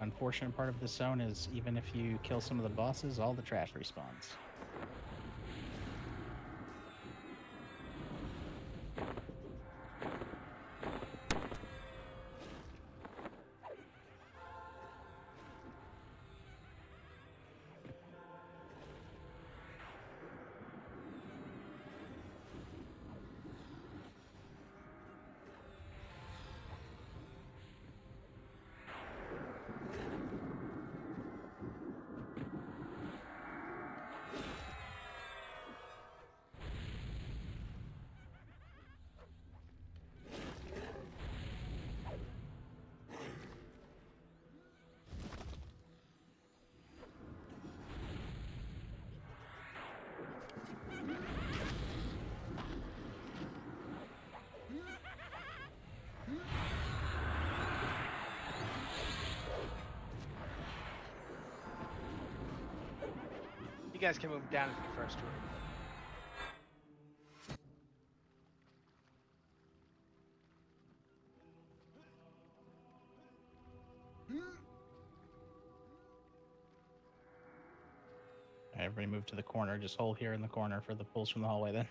Unfortunate part of this zone is even if you kill some of the bosses, all the trash respawns. You guys can move down into the first room. Everybody move to the corner. Just hold here in the corner for the pulls from the hallway then.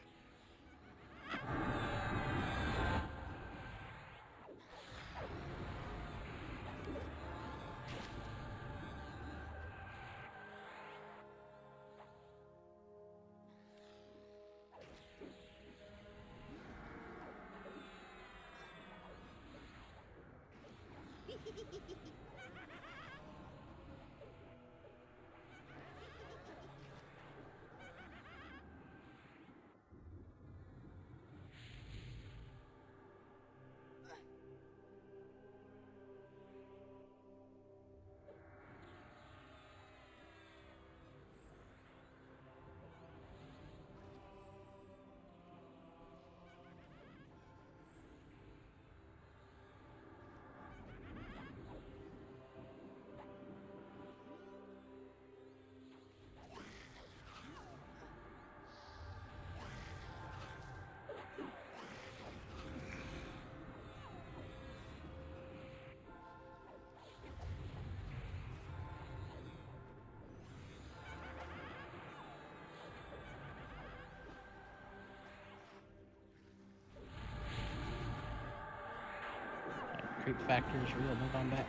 Creep factor is real. Move on back.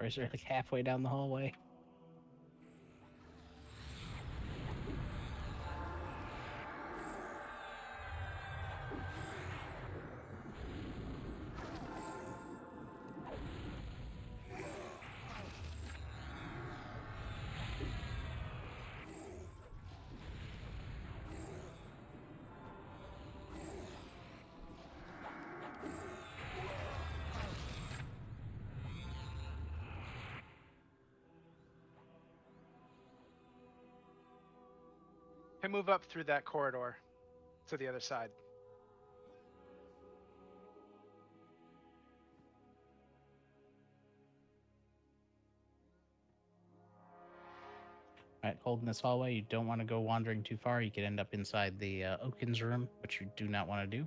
Or is there like halfway down the hallway? And move up through that corridor to the other side. All right, holding this hallway. You don't want to go wandering too far. You could end up inside the Oaken's room, which you do not want to do.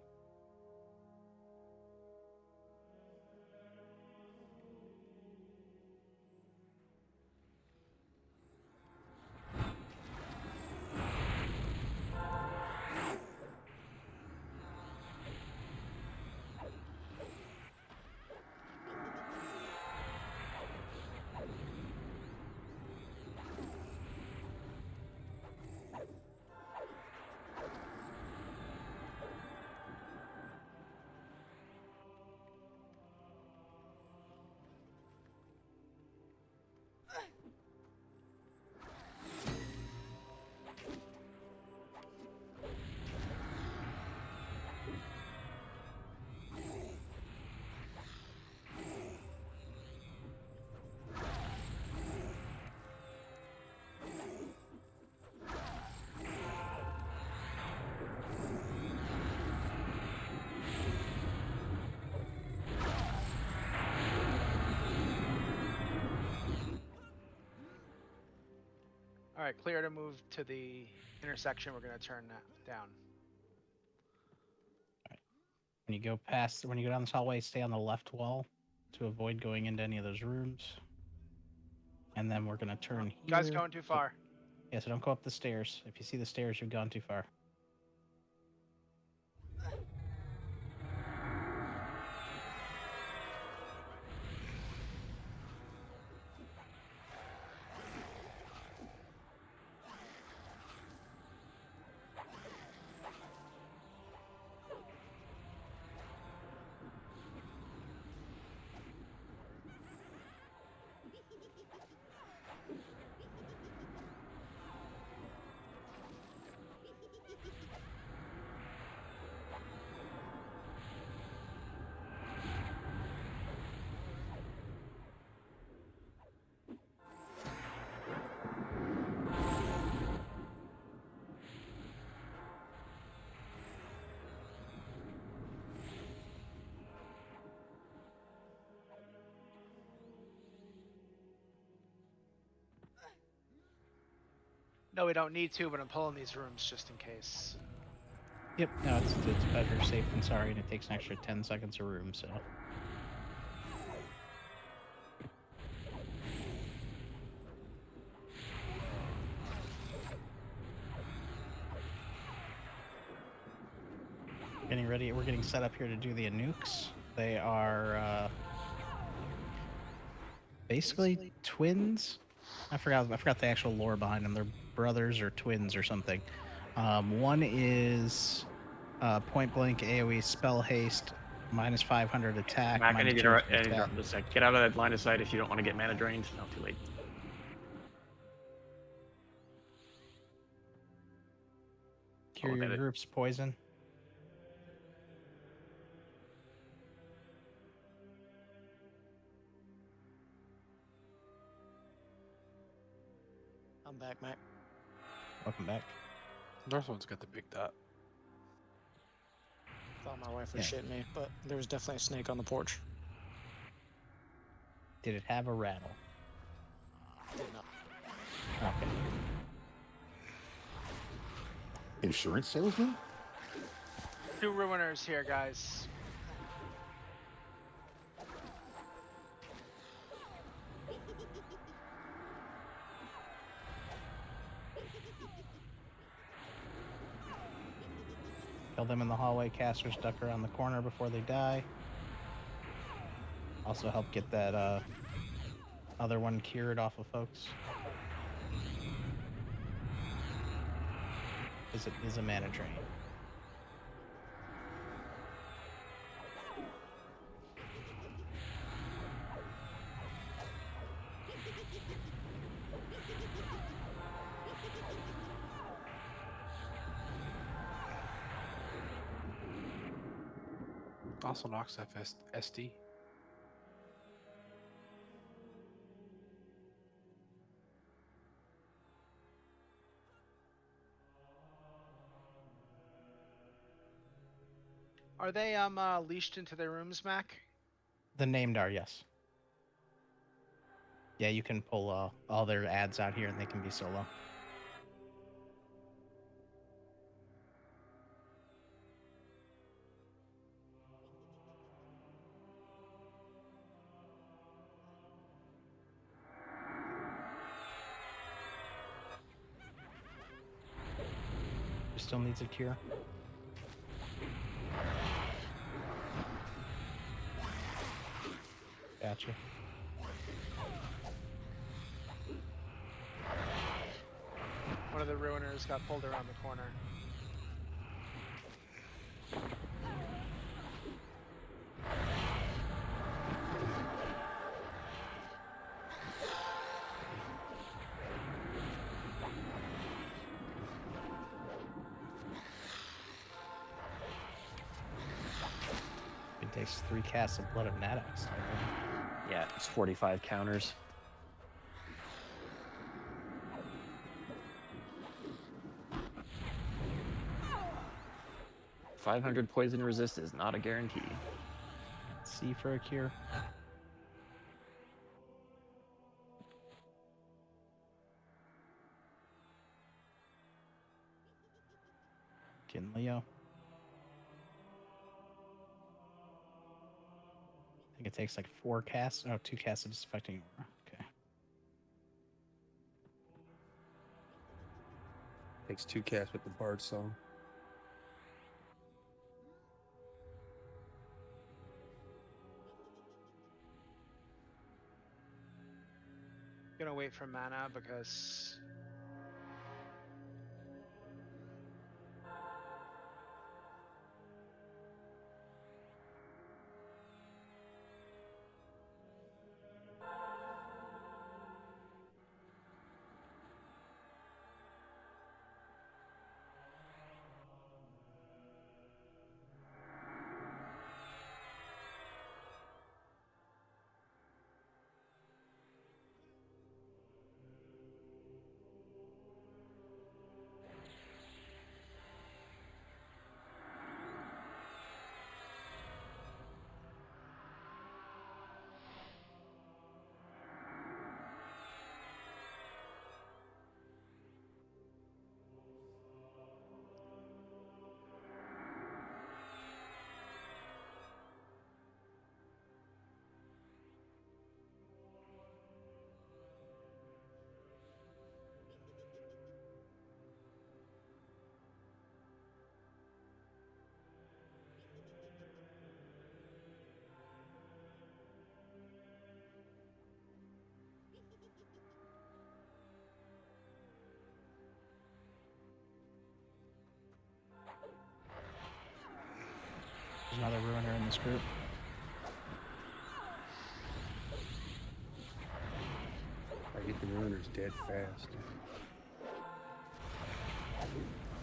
All right, clear to move to the intersection. We're gonna turn down. When you go down this hallway, stay on the left wall to avoid going into any of those rooms. And then we're gonna turn here. Guys, going too far. Yeah, so don't go up the stairs. If you see the stairs, you've gone too far. No, we don't need to, but I'm pulling these rooms just in case. Yep, no, it's better safe than sorry, and it takes an extra 10 seconds a room, so. Getting ready, we're getting set up here to do the Anukes. They are basically twins. I forgot the actual lore behind them. They're brothers or twins or something. One is point blank AoE spell haste, minus 500 attack. Mac, I need to 200 interrupt a sec. Get out of that line of sight if you don't want to get mana drained. No, too late. Cure I'll your get it. group's poison. I'm back, Mac. Welcome back. North one's got the big dot. Thought my wife was Yeah. shitting me, but there was definitely a snake on the porch. Did it have a rattle? Did not. Okay. Insurance salesman? 2 ruiners here, guys. Kill them in the hallway. Casters duck around the corner before they die. Also help get that other one cured off of folks. Because it is a mana drain. Also knocks off SD. Are they leashed into their rooms, Mac? The named are, yes. Yeah, you can pull all their ads out here and they can be solo. Who still needs a cure? Gotcha. One of the ruiners got pulled around the corner. It takes 3 casts of Blood of Nadax. Yeah, it's 45 counters. $500 poison resist is not a guarantee. C for a cure. Kinleo. I think it takes like 4 casts. Oh, 2 casts of disaffecting aura. Okay. Takes 2 casts with the Bard Song. Gonna wait for mana because There's another ruiner in this group. I get the runners dead fast.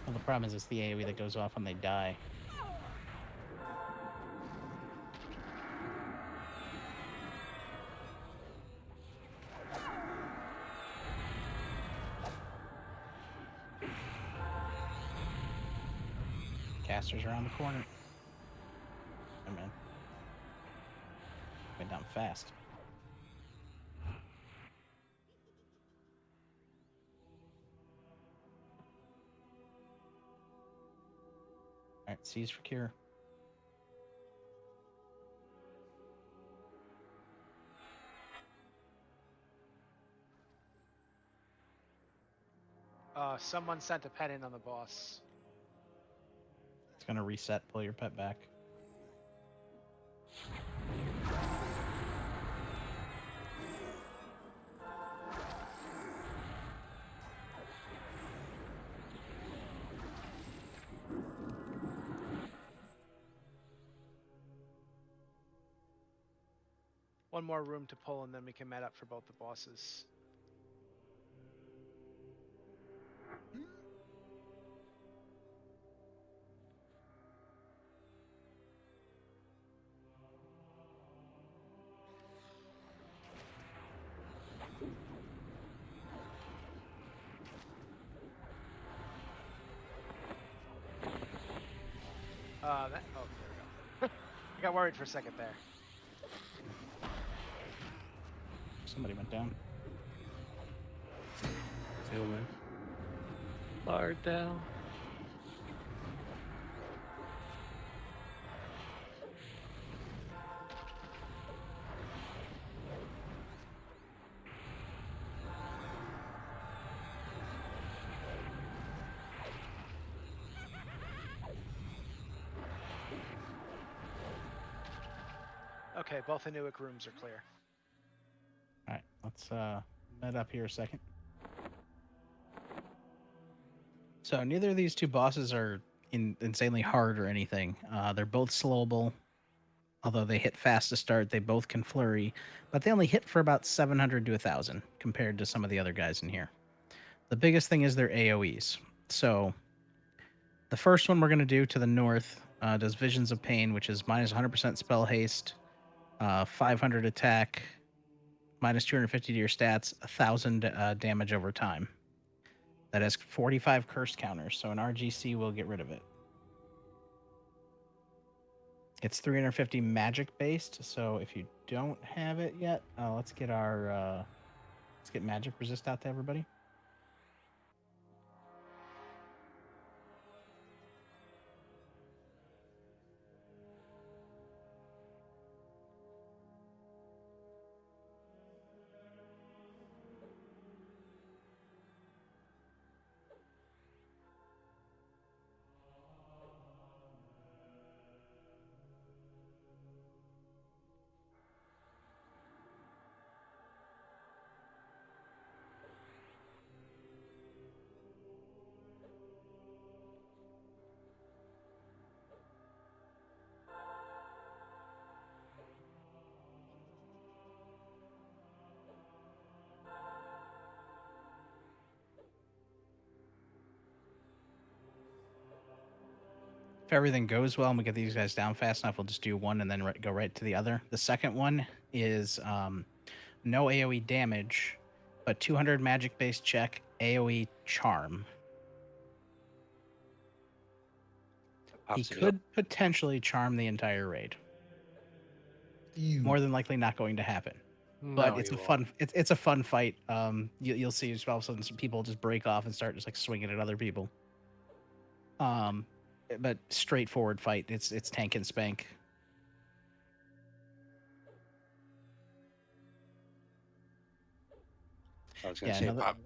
Well, the problem is it's the AoE that goes off when they die. Caster's around the corner. Oh man. Went down fast. Alright, seize for cure. someone sent a pet in on the boss. It's gonna reset, pull your pet back. One more room to pull, and then we can met up for both the bosses. Oh, there we go. I got worried for a second there. Somebody went down. Tailwind. Bard down. Okay, both Inuit rooms are clear. Alright, let's met up here a second. So neither of these two bosses are insanely hard or anything. They're both slowable. Although they hit fast to start, they both can flurry, but they only hit for about 700 to 1,000 compared to some of the other guys in here. The biggest thing is their AoEs. So the first one we're going to do to the north does Visions of Pain, which is minus 100% spell haste, 500 attack, minus 250 to your stats, 1,000 damage over time. That has 45 curse counters, so an RGC will get rid of it. It's 350 magic based, so if you don't have it yet, let's get magic resist out to everybody. If everything goes well and we get these guys down fast enough, we'll just do one and then go right to the other. The second one is no AoE damage, but 200 magic based check, AoE charm. He Pops it up. could potentially charm the entire raid. More than likely not going to happen. But No, it's he a won't. fun it's a fun fight. You'll see just all of a sudden some people just break off and start just like swinging at other people. But straightforward fight. It's tank and spank. I was gonna Yeah, say another-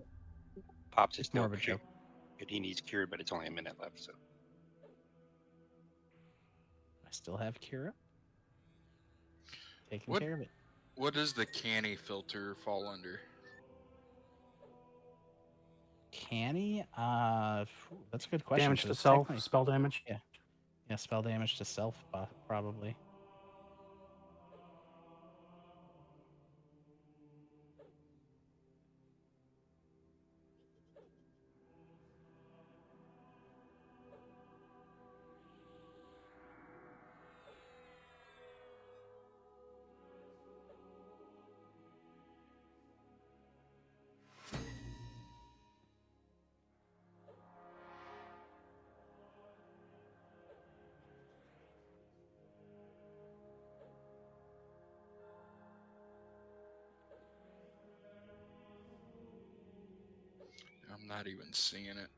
Pops is it's still more of a cured. joke. He needs cured, but it's only a minute left. So I still have Kira. Taking What- care of it. What does the canny filter fall under? Canny? That's a good question. Damage 'cause to it's self, technically- spell damage. Yeah, spell damage to self, probably. I'm not even seeing it.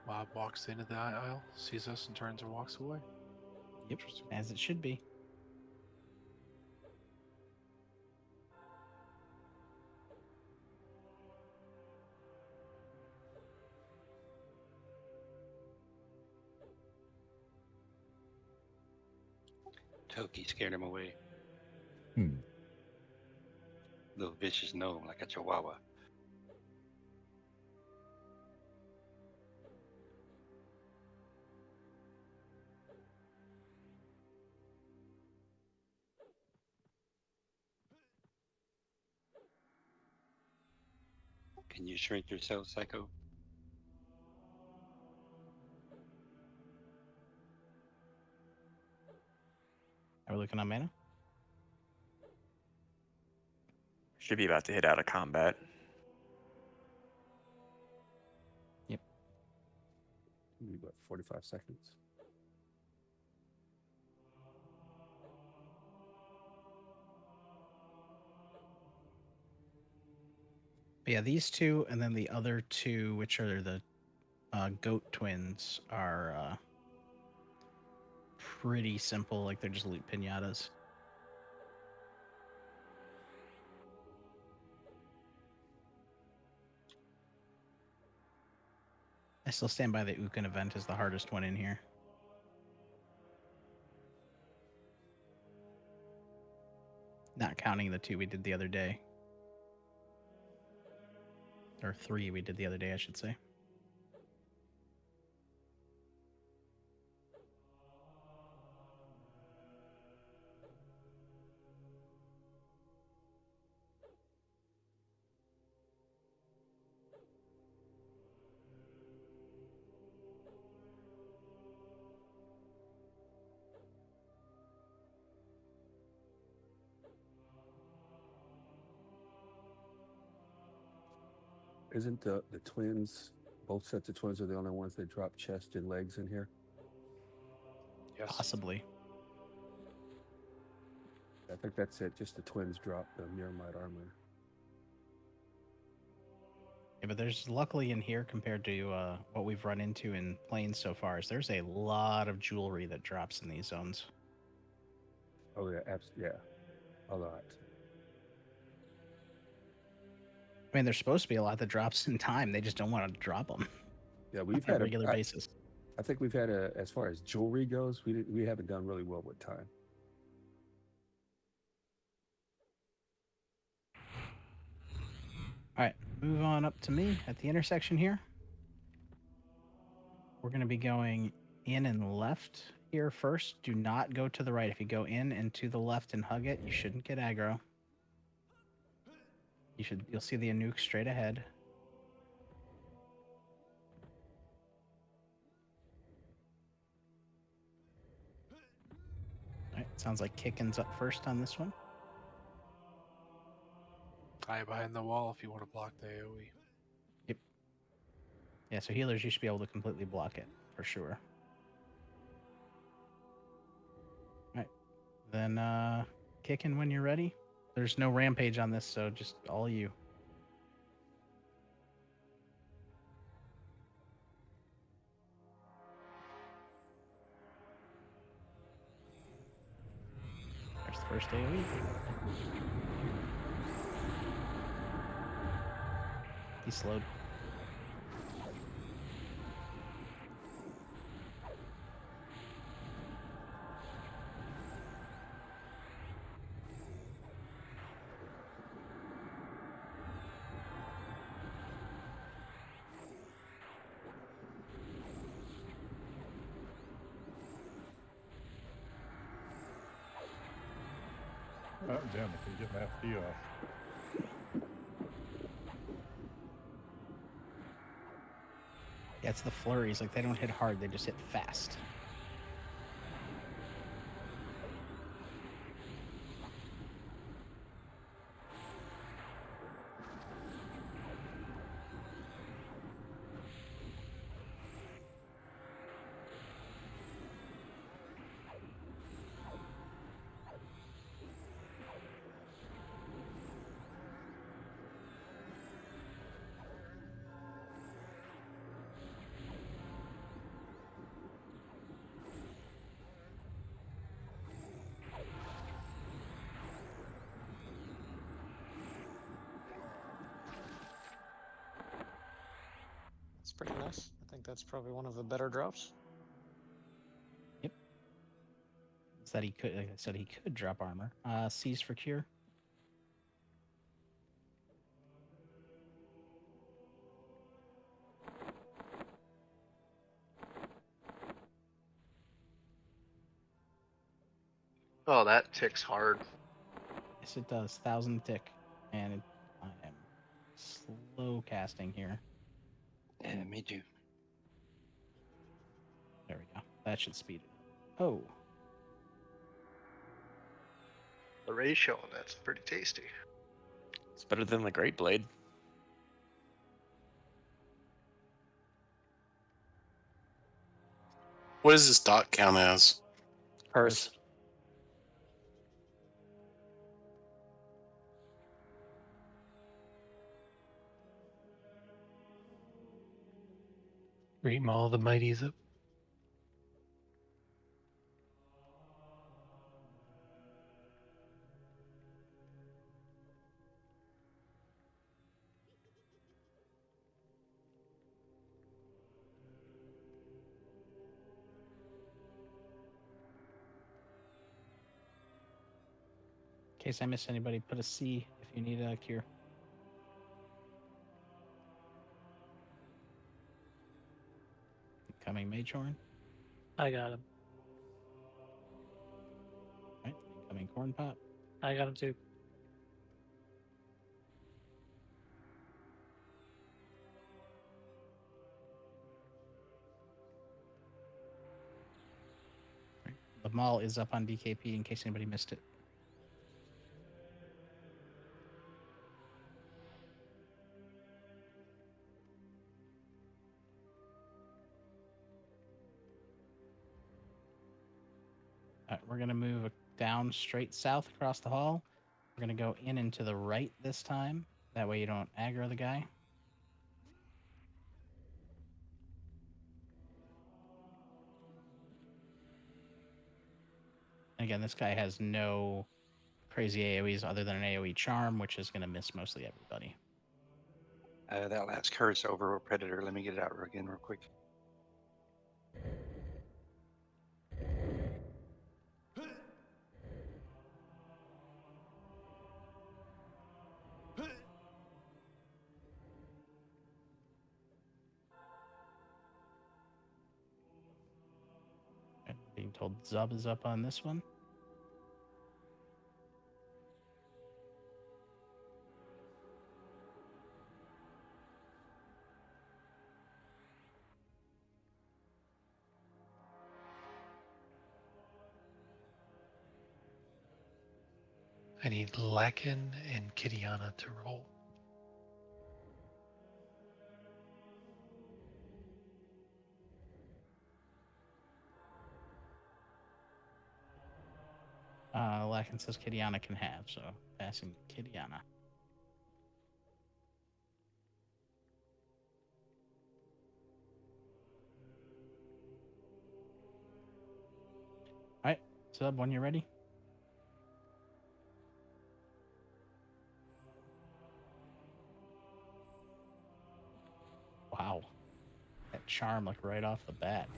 Mob walks into the aisle, sees us, and turns and walks away. Yep, Interesting. as it should be. Toki scared him away. Hmm. Little vicious gnome like a chihuahua. Can you shrink yourself, Psycho? Are we looking on mana? Should be about to hit out of combat. Maybe about 45 seconds. But yeah, these two and then the other two, which are the goat twins, are pretty simple. Like they're just loot pinatas. I still stand by the Ukin event as the hardest one in here. Not counting the two we did the other day. Or three we did the other day, I should say. Isn't the twins, both sets of twins are the only ones that drop chest and legs in here? Yes. Possibly. I think that's it. Just the twins drop the Miramite armor. Yeah, but there's luckily in here compared to what we've run into in planes so far is there's a lot of jewelry that drops in these zones. Oh yeah, yeah, a lot. I mean, there's supposed to be a lot that drops in time. They just don't want to drop them Yeah, we've on a had regular basis. I think we've had as far as jewelry goes, we haven't done really well with time. All right, move on up to me at the intersection here. We're going to be going in and left here first. Do not go to the right. If you go in and to the left and hug it, you shouldn't get aggro. You'll see the Anuk straight ahead. All right, sounds like Kicken's up first on this one. Die behind the wall if you want to block the AoE. Yeah, so healers, you should be able to completely block it for sure. All right, then Kicken when you're ready. There's no rampage on this, so just all you. There's the first AoE. He slowed. Oh, damn, I can get my FD off. Yeah, it's the flurries. Like, they don't hit hard, they just hit fast. It's pretty nice. I think that's probably one of the better drops. Said he could. Like I said, he could drop armor. Seize for cure. Oh, that ticks hard. Yes, it does. 1,000 tick, and I am slow casting here. Yeah, me too. There we go. That should speed it. Oh, The ratio on that's pretty tasty. It's better than the Great Blade. What does this dot count as? Curse. Ream all the mighties up. in case I miss anybody, put a C if you need a cure. Incoming Mage Horn. I got him. Right. Incoming Corn Pop. I got him too. The Maul is up on DKP in case anybody missed it. All right, we're going to move down straight south across the hall. We're going to go in and to the right this time. That way you don't aggro the guy. And again, this guy has no crazy AoEs other than an AoE charm, which is going to miss mostly everybody. That last curse over Predator. Let me get it out again real quick. told Zub is up on this one. I need Lakin and Kitiana to roll. Lakin says Kitiana can have, so passing to Kitiana. Alright, Zub, when you're ready. Wow. That charm, like, right off the bat.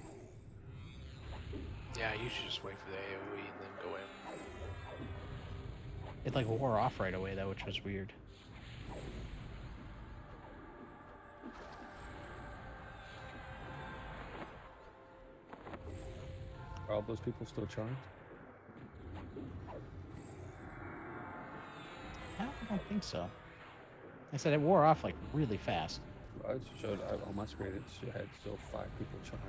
Yeah, you should just wait for the AoE and then go in. It, like, wore off right away, though, which was weird. Are all those people still charmed? I don't think so. I said it wore off, like, really fast. I showed on my screen it had still 5 people charmed.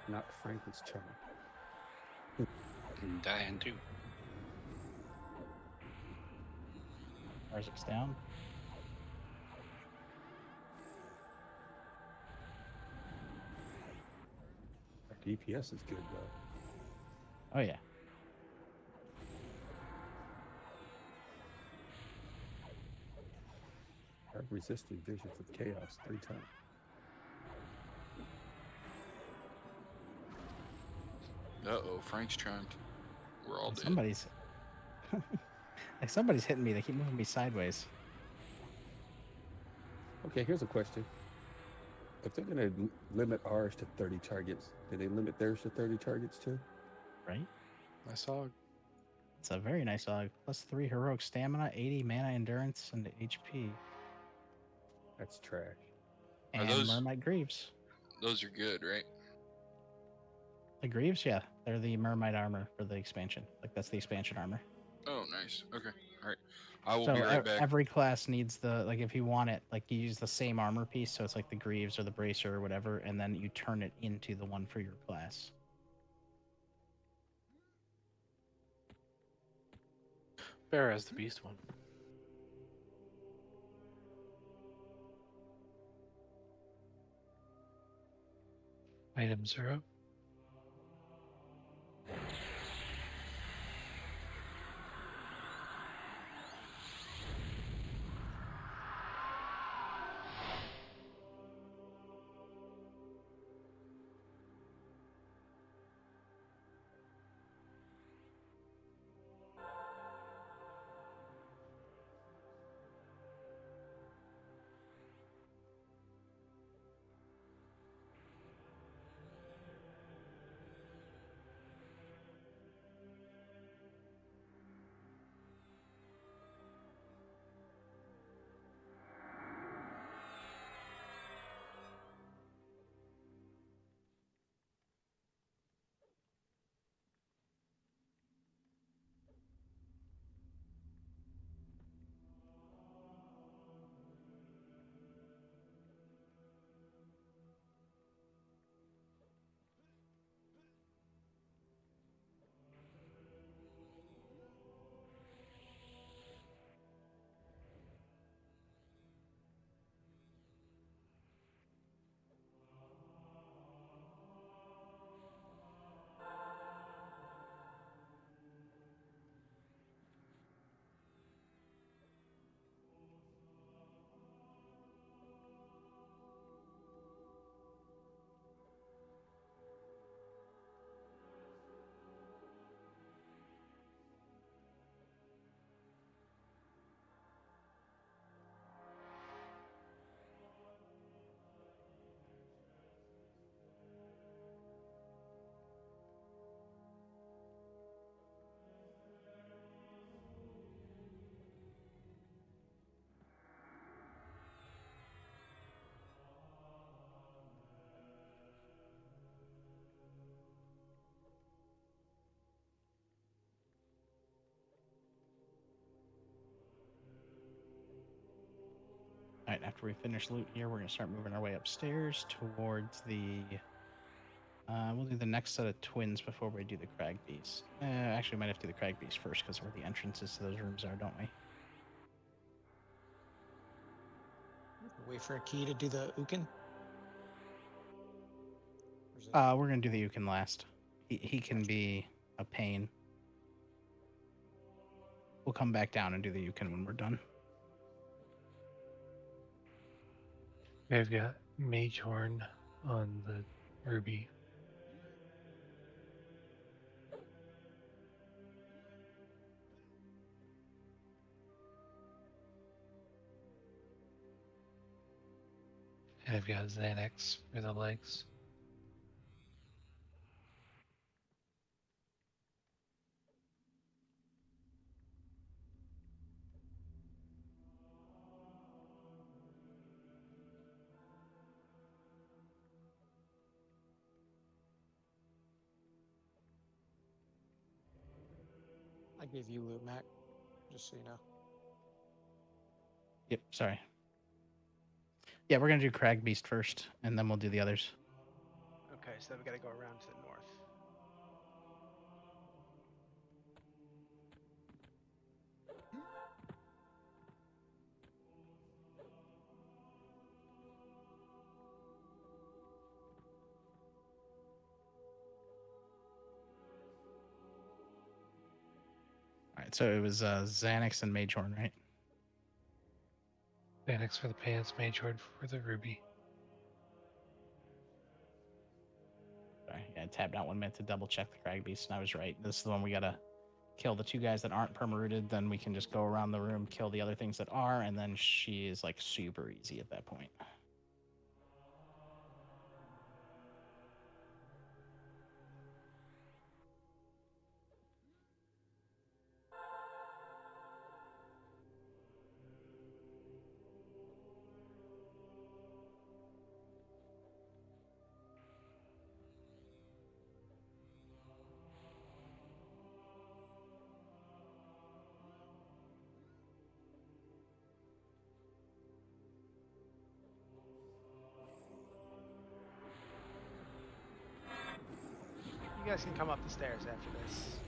Not Franken's charm. I'm dying too. Isaac's down. Our DPS is good though. Oh, yeah. I've resisted visions of chaos 3 times. Uh-oh, Frank's charmed. We're all dead. Somebody's... like, somebody's hitting me. They keep moving me sideways. Okay, here's a question. If they're going to limit ours to 30 targets, do they limit theirs to 30 targets too? Right? I saw. It's a very nice dog. Plus 3 heroic stamina, 80 mana endurance, and HP. That's trash. Are And those- Mermaid Greaves. Those are good, right? The Greaves, yeah. They're the Mermaid armor for the expansion. Like, that's the expansion armor. Oh, nice. Okay. All right. I will So be right back. every class needs the, like, if you want it, like, you use the same armor piece, so it's like the Greaves or the Bracer or whatever, and then you turn it into the one for your class. Bear has the beast one. Items are up. after we finish loot here, we're gonna start moving our way upstairs towards the. We'll do the next set of twins before we do the Crag Beast. Actually, we might have to do the Crag Beast first because where the entrances to those rooms are, don't we? Wait for a key to do the Ukin. We're gonna do the Yukon last. He can be a pain. We'll come back down and do the Yukon when we're done. We've got Mage Horn on the Ruby. And I've got Xanax for the legs. I gave you loot, Mac, just so you know. Yep, sorry. Yeah, we're gonna do Crag Beast first, and then we'll do the others. Okay, so then we gotta go around to the north. All right, so it was Xanax and Magehorn, right? Xanax for the pants, Mage Horn for the Ruby. Sorry, yeah, I tabbed out 1 minute to double check the Crag Beast, and I was right. This is the one we gotta kill the 2 guys that aren't perma-rooted. Then we can just go around the room, kill the other things that are, and then she is like super easy at that point. You guys can come up the stairs after this.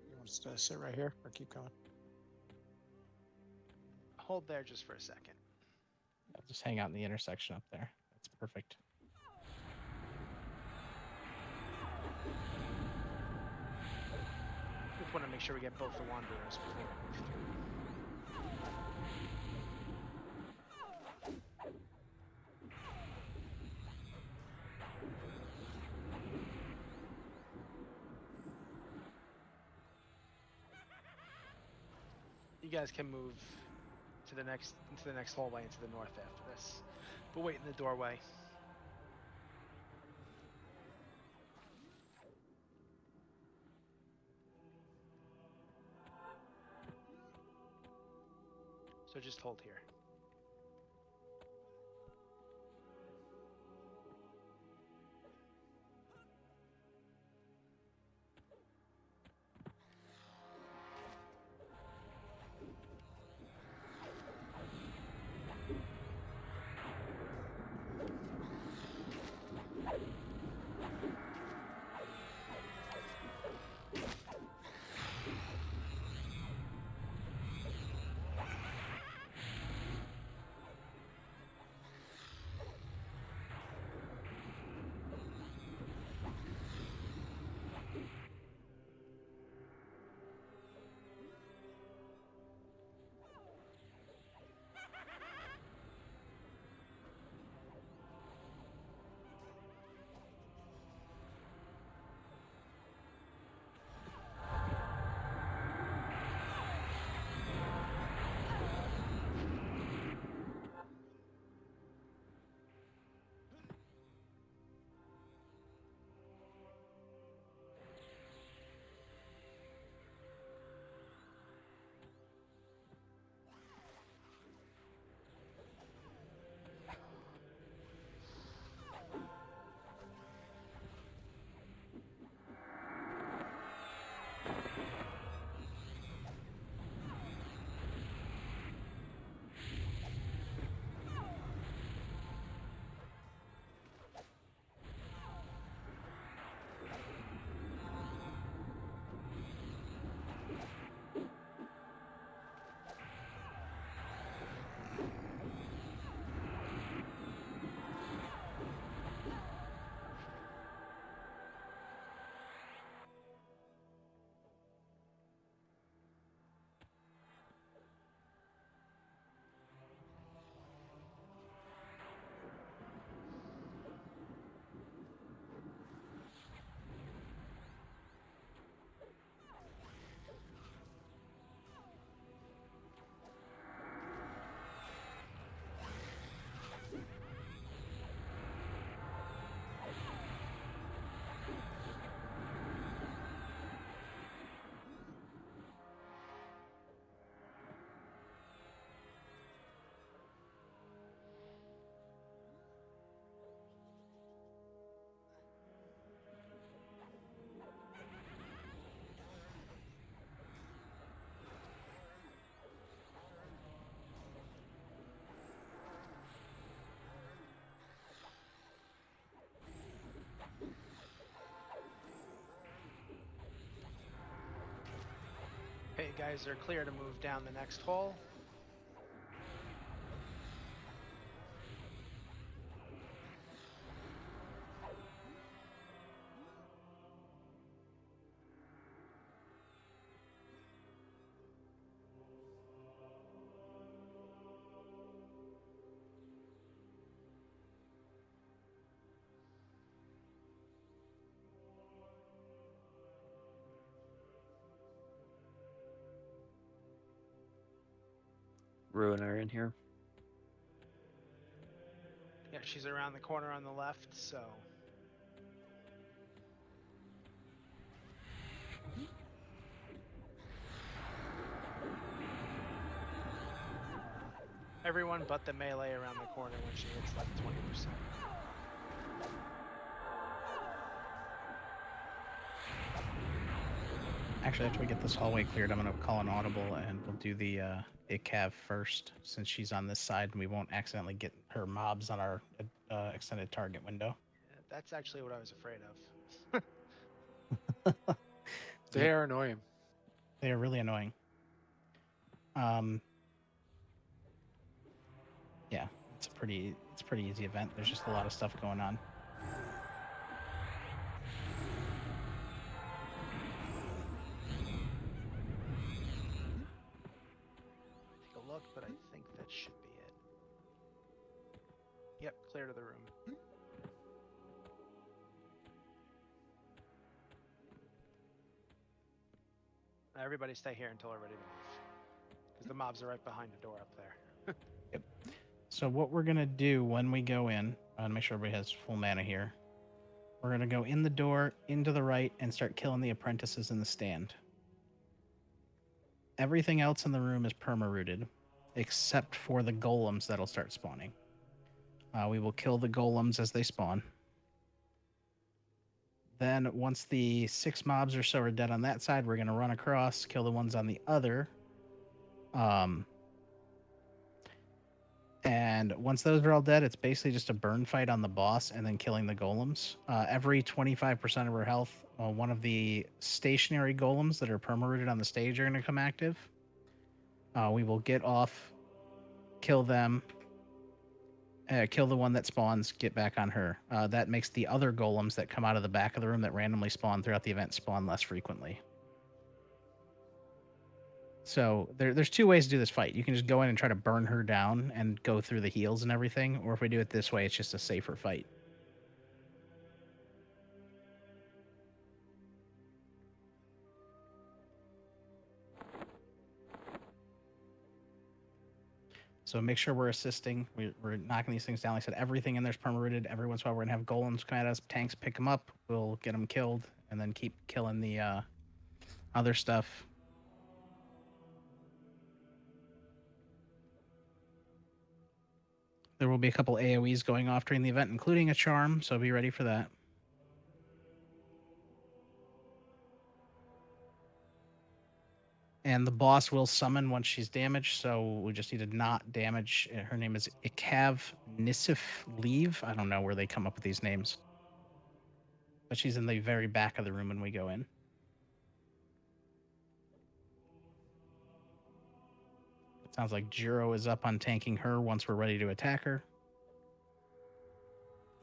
You want us to sit right here or keep going? Hold there just for a second. Just hang out in the intersection up there. That's perfect. Just want to make sure we get both the Wanderers before we move through. You guys can move to the next hallway into the north after this. But wait in the doorway. So just hold here. Okay, you guys are clear to move down the next hole. Ruiner in here. Yeah, she's around the corner on the left, so. Everyone but the melee around the corner when she hits like 20%. Actually, after we get this hallway cleared, I'm going to call an audible and we'll do the ICAV first, since she's on this side and we won't accidentally get her mobs on our extended target window. Yeah, that's actually what I was afraid of. They are annoying. They are really annoying. Yeah, it's a pretty easy event. There's just a lot of stuff going on. Take a look, but I think that should be it. Yep, clear to the room. Everybody stay here until we're ready to move. Because the mobs are right behind the door up there. Yep. So what we're going to do when we go in, I want to make sure everybody has full mana here. We're going to go in the door, into the right, and start killing the apprentices in the stand. Everything else in the room is perma-rooted, except for the golems that'll start spawning. We will kill the golems as they spawn. Then once the 6 mobs or so are dead on that side, we're going to run across, kill the ones on the other. And once those are all dead, it's basically just a burn fight on the boss and then killing the golems. Every 25% of our health, one of the stationary golems that are perma-rooted on the stage are going to come active. We will get off, kill them, kill the one that spawns, get back on her. That makes the other golems that come out of the back of the room that randomly spawn throughout the event spawn less frequently. So there's 2 ways to do this fight. You can just go in and try to burn her down and go through the heals and everything, or if we do it this way, it's just a safer fight. So make sure we're assisting. We're knocking these things down. Like I said, everything in there's perma-rooted. Every once in a while, we're going to have golems come at us. Tanks pick them up. We'll get them killed, and then keep killing the other stuff. There will be a couple AoEs going off during the event, including a charm, so be ready for that. And the boss will summon once she's damaged, so we just need to not damage. Her name is Ikav Nisif Leave. I don't know where they come up with these names. But she's in the very back of the room when we go in. It sounds like Jiro is up on tanking her once we're ready to attack her.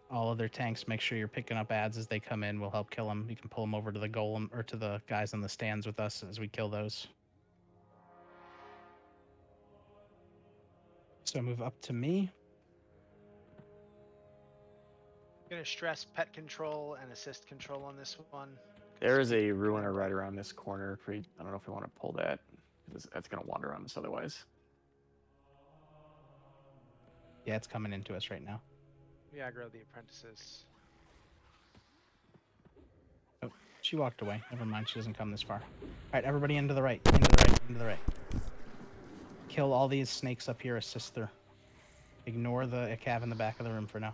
All other tanks, make sure you're picking up ads as they come in. We'll help kill them. You can pull them over to the golem or to the guys on the stands with us as we kill those. So move up to me. Gonna stress pet control and assist control on this one. There is a ruiner right around this corner. I don't know if we want to pull that, because that's going to wander on us otherwise. Yeah, it's coming into us right now. We aggro the apprentices. Oh, she walked away. Never mind, she doesn't come this far. All right, everybody into the right, into the right, into the right. Kill all these snakes up here, assist her. Ignore the Ikav in the back of the room for now.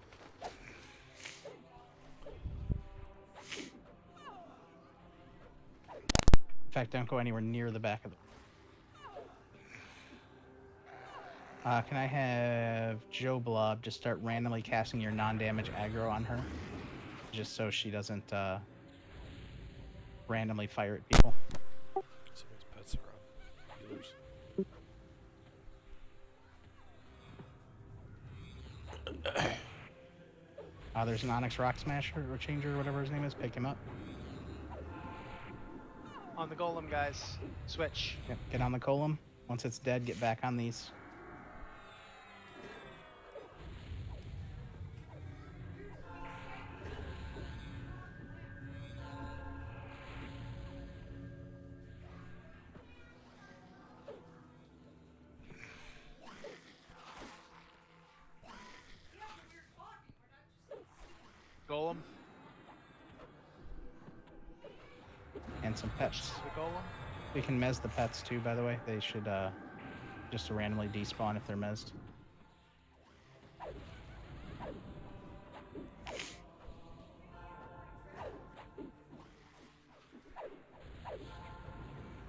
In fact, don't go anywhere near the back of the room. Can I have Joe Blob just start randomly casting your non-damage aggro on her? Just so she doesn't randomly fire at people. Somebody's pets are up. sailors. There's an Onyx Rock Smasher or Changer or whatever his name is. Pick him up. On the golem, guys. Switch. Yep, get on the golem. Once it's dead, get back on these. Golem. And some pets. The golem. We can mez the pets too, by the way. They should just randomly despawn if they're mezzed.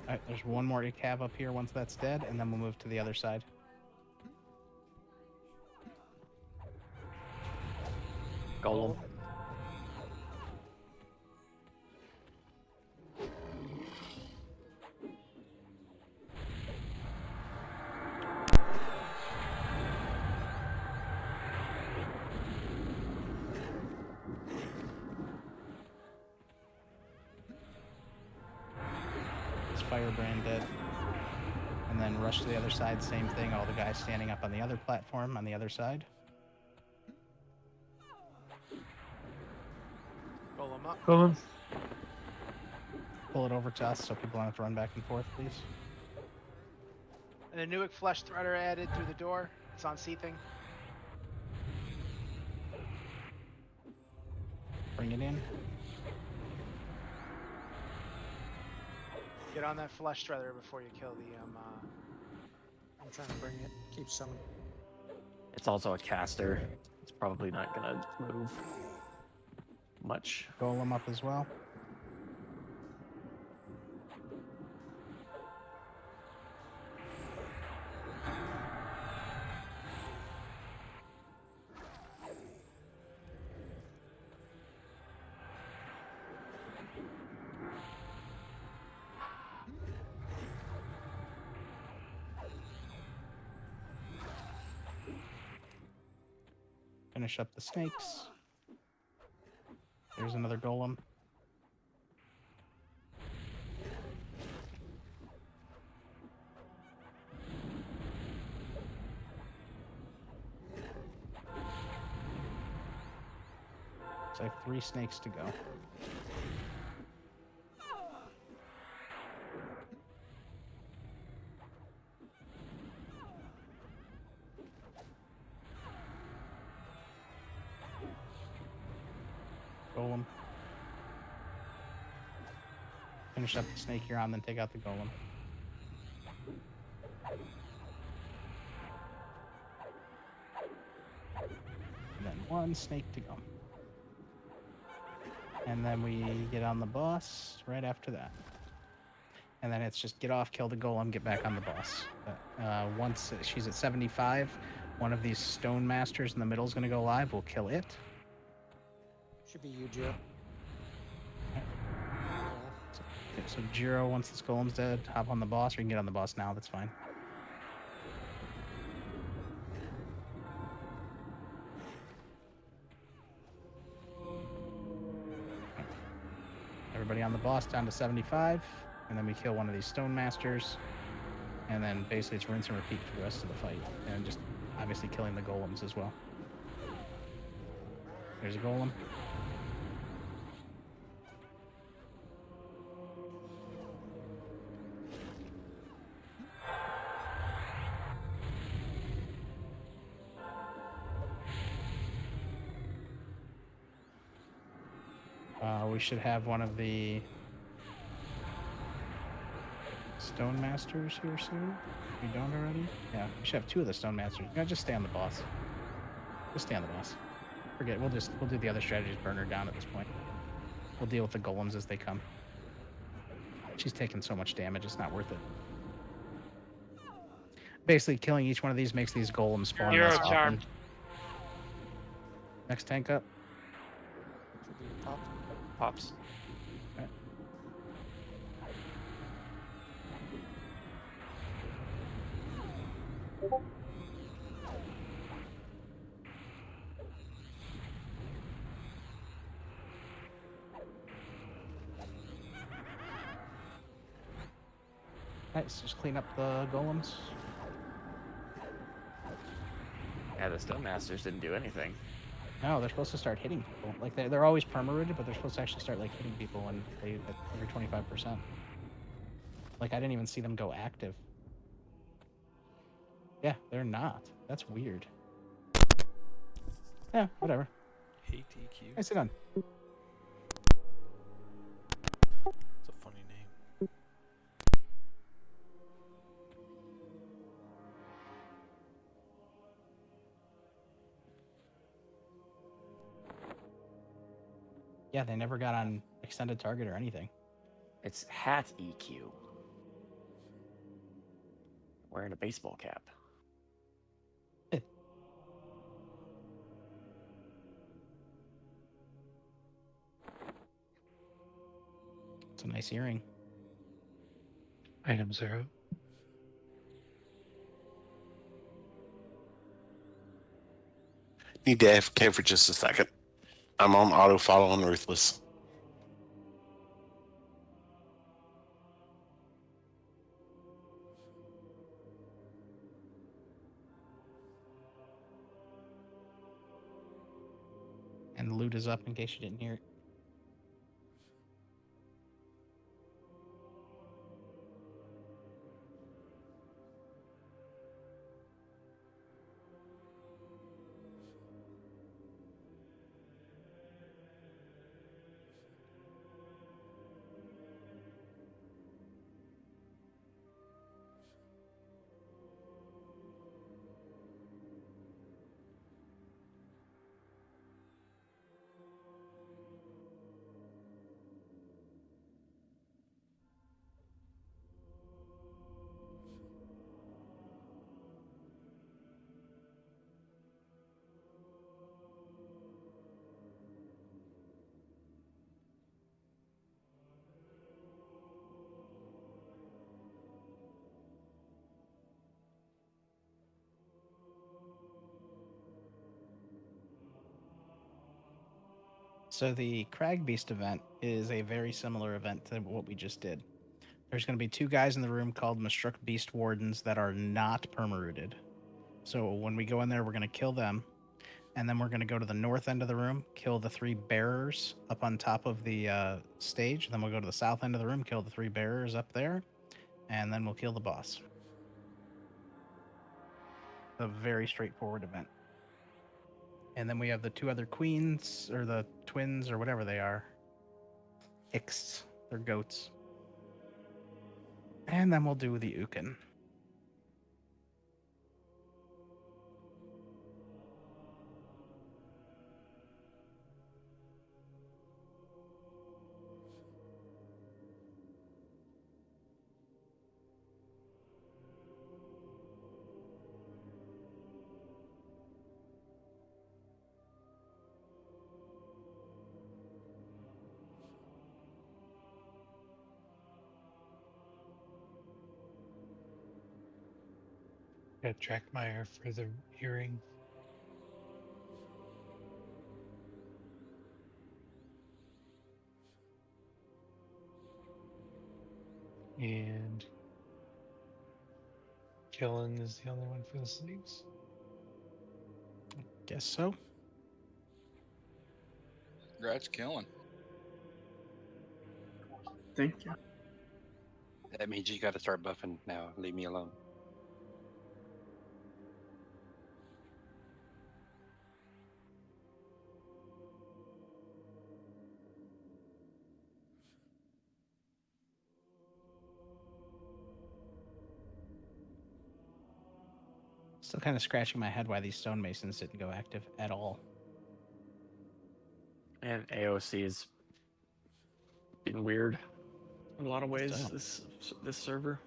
Alright, there's one more Icav up here once that's dead, and then we'll move to the other side. Golem. It's Firebrand dead. And then rush to the other side, same thing. All the guys standing up on the other platform on the other side. Golem up. Golem. Pull it over to us so people don't have to run back and forth, please. And a Newick Flesh Threader added through the door. It's on Seething. Bring it in. Get on that Flesh Threader before you kill the I'm trying to bring it. Keep summoning. It's also a caster. It's probably not gonna move much. Golem up as well. Finish up the snakes. There's another golem. So I have 3 snakes to go. Golem. Finish up the snake you're on, then take out the golem. And then 1 snake to go. And then we get on the boss right after that. And then it's just get off, kill the golem, get back on the boss. Once she's at 75, one of these stone masters in the middle is going to go live. We'll kill it. Should be you, Joe. So Jiro, once this golem's dead, hop on the boss, or you can get on the boss now, that's fine. Everybody on the boss down to 75, and then we kill one of these stone masters, and then basically it's rinse and repeat for the rest of the fight, and just obviously killing the golems as well. There's a golem. We should have one of the Stone Masters here soon. If we don't already. Yeah, we should have 2 of the Stone Masters. No, just stay on the boss. Just stay on the boss. Forget. We'll do the other strategies. Burn her down at this point. We'll deal with the golems as they come. She's taking so much damage. It's not worth it. Basically, killing each one of these makes these golems spawn Hero less often. charm. Next tank up. Should be pop. Pops. Nice. Just clean up the golems. Yeah, the Stone Masters didn't do anything. No, they're supposed to start hitting people. Like they're always perma-rooted, but they're supposed to actually start like hitting people when they at every 25%. Like I didn't even see them go active. Yeah, they're not. That's weird. Yeah, whatever. Hey TQ. Nicely done. It's a funny name. Yeah, they never got on extended target or anything. It's hat EQ. Wearing a baseball cap. It's a nice earring. Item 0. Need to AFK for just a second. I'm on auto follow on Ruthless. And loot is up in case you didn't hear it. So the Crag Beast event is a very similar event to what we just did. There's going to be 2 guys in the room called Mastruk Beast Wardens that are not perma-rooted. So when we go in there, we're going to kill them. And then we're going to go to the north end of the room, kill the 3 bearers up on top of the stage. Then we'll go to the south end of the room, kill the 3 bearers up there. And then we'll kill the boss. A very straightforward event. And then we have the 2 other queens, or the twins, or whatever they are. Ixts. They're goats. And then we'll do the Ukin. Got Trackmire for the earring. And Kellen is the only one for the sleeves. Guess so. Congrats, Kellen. Thank you. That means you got to start buffing now. Leave me alone. Still kind of scratching my head why these stonemasons didn't go active at all. And AOC is being weird in a lot of ways. So. This server.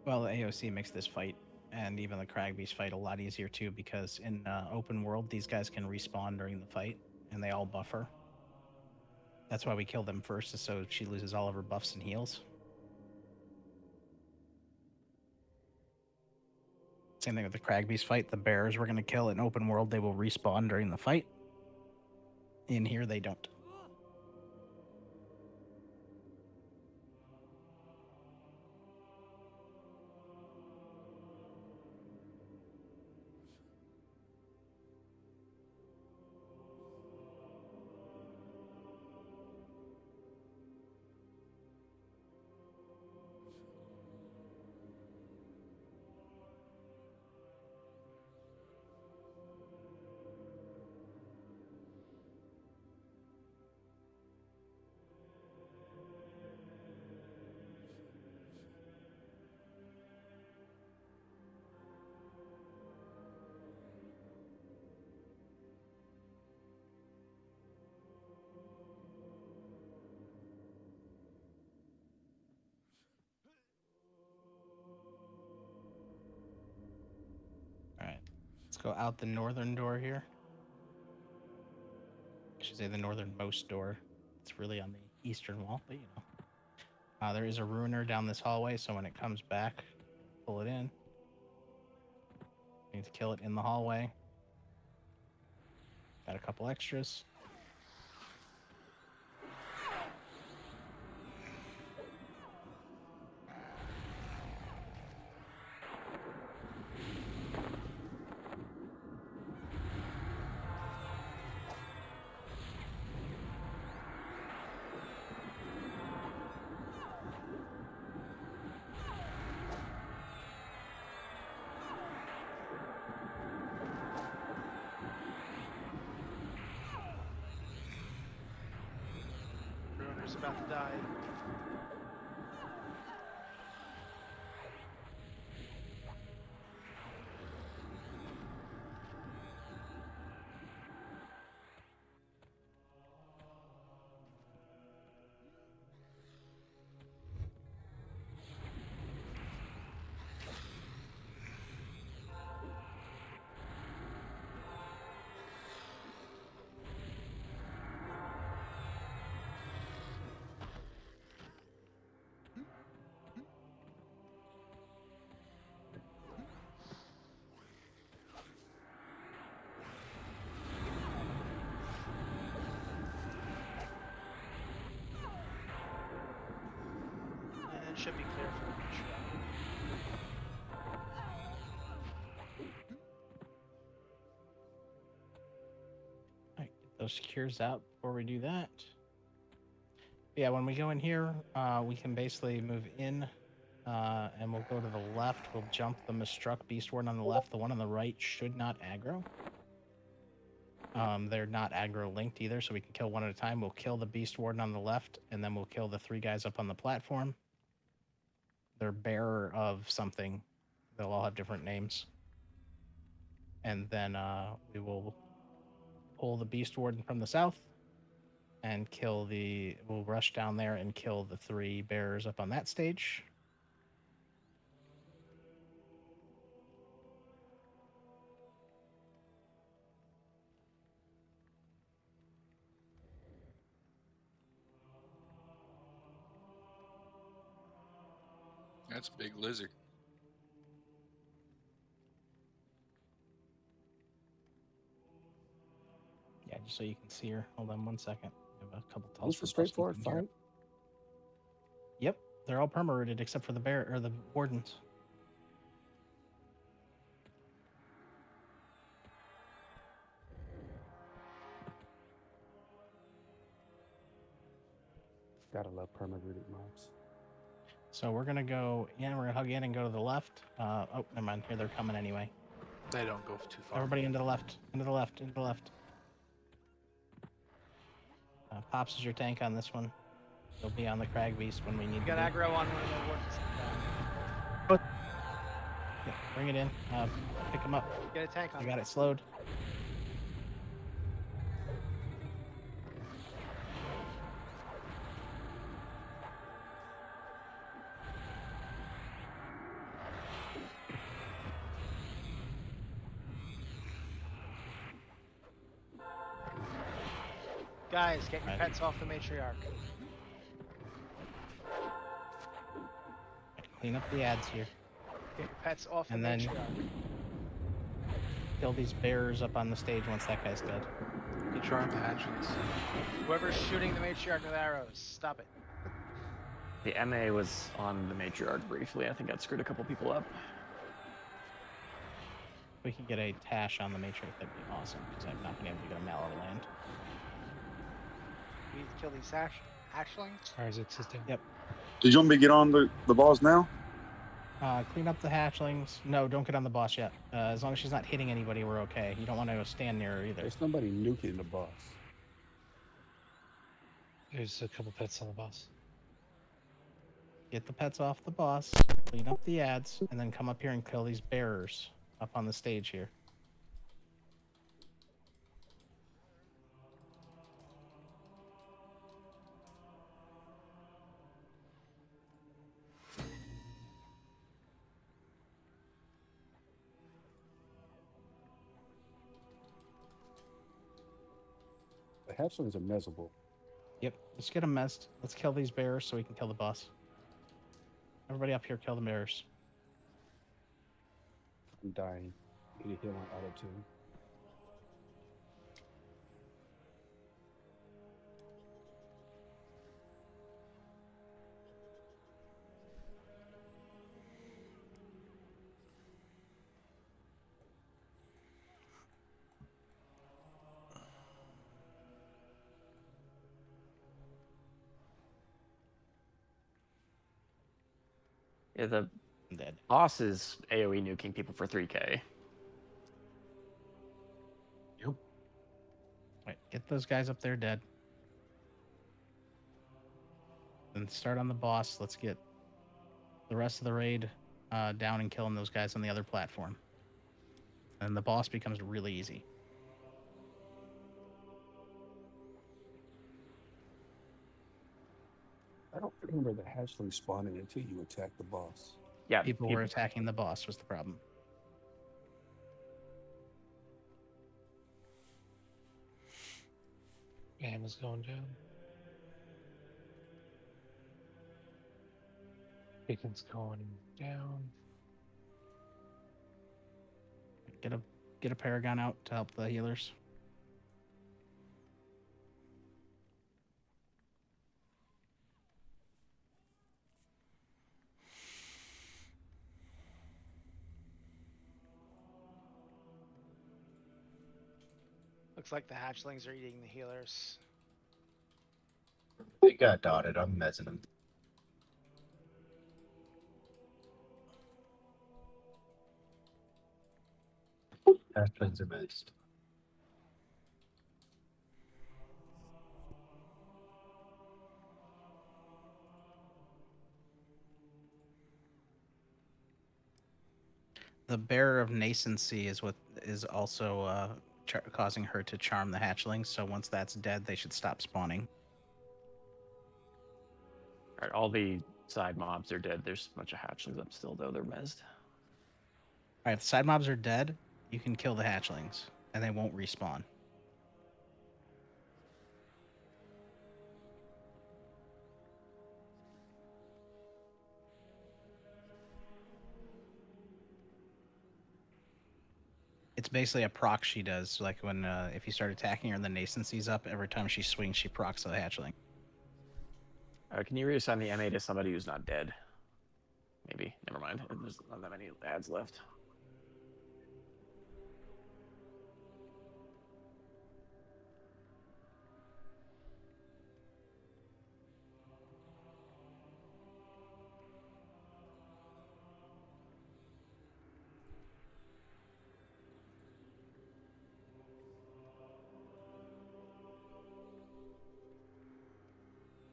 Well, the AOC makes this fight and even the Cragbeast fight a lot easier too, because in open world, these guys can respawn during the fight and they all buffer. That's why we kill them first, is so she loses all of her buffs and heals. Same thing with the Cragbeast fight. The bears we're going to kill in open world, they will respawn during the fight. In here, they don't. Alright, let's go out the northern door here. I should say the northernmost door. It's really on the eastern wall, but you know. There is a ruiner down this hallway, so when it comes back, pull it in. Need to kill it in the hallway. Got a couple extras. Ruiner's about to die. And it should be clear for the shrub. Alright, get those cures out before we do that. Yeah, when we go in here, we can basically move in, and we'll go to the left. We'll jump the Mistruck Beast Warden on the left. The one on the right should not aggro. They're not aggro linked either, so we can kill one at a time. We'll kill the Beast Warden on the left, and then we'll kill the 3 guys up on the platform. They're bearer of something. They'll all have different names. And then we will pull the Beast Warden from the south and kill the... We'll rush down there and kill the 3 bearers up on that stage. That's a big lizard. Yeah, just so you can see her. Hold on one second. I have a couple It's tells a for straightforward posting in here. fight. Yep, they're all perma-rooted except for the bear or the wardens. Gotta love perma-rooted mobs. So we're gonna go in. We're gonna hug in and go to the left. Oh, never mind. Here they're coming anyway. They don't go too far. Everybody into the left. Into the left. Into the left. Pops is your tank on this one. He'll be on the Cragbeast when we need You to got be. aggro on one of the wardens. Yeah, bring it in. Pick him up. Get a tank on I him. got it slowed. Guys, get your Right. pets off the matriarch. Clean up the ads here. Get your pets off And the then- matriarch. Kill these bears up on the stage once that guy's dead. You charm the hatchlings. Whoever's shooting the matriarch with arrows, stop it. The MA was on the matriarch briefly. I think that screwed a couple people up. If we could get a Tash on the matriarch, that'd be awesome, because I've not been able to get a Mallow land. We need to kill these hatchlings. Fires existing. Yep. Did you want me to get on the boss now? Clean up the hatchlings. No, don't get on the boss yet. As long as she's not hitting anybody, we're okay. You don't want to stand near her either. There's somebody nuking the boss. There's a couple pets on the boss. Get the pets off the boss, clean up the ads, and then come up here and kill these bearers up on the stage here. The hatchlings are mezzable. Yep, let's get them messed. Let's kill these bears so we can kill the boss. Everybody up here, kill the bears. I'm dying. Need to heal my auto tune. Yeah, the I'm dead. boss is AoE nuking people for 3k. Wait, get those guys up there dead. Then start on the boss. Let's get the rest of the raid down and killing those guys on the other platform. And the boss becomes really easy. I don't remember the hatchling spawning until you attack the boss. Yeah, People were attacking the boss was the problem. Bam is going down. Beacon's going down. Get a Paragon out to help the healers. Looks like the hatchlings are eating the healers. They got dotted. I'm mezzing them. Hatchlings are mezzed. The Bearer of Nascency is what is also causing her to charm the hatchlings. So once that's dead, they should stop spawning. Alright, all the side mobs are dead. There's a bunch of hatchlings up still, though. They're mezzed. All right, if the side mobs are dead, you can kill the hatchlings, and they won't respawn. It's basically a proc she does. Like when if you start attacking her and the nascency's up, every time she swings, she procs the hatchling. Can you reassign the MA to somebody who's not dead? Maybe. Never mind. There's not that many ads left.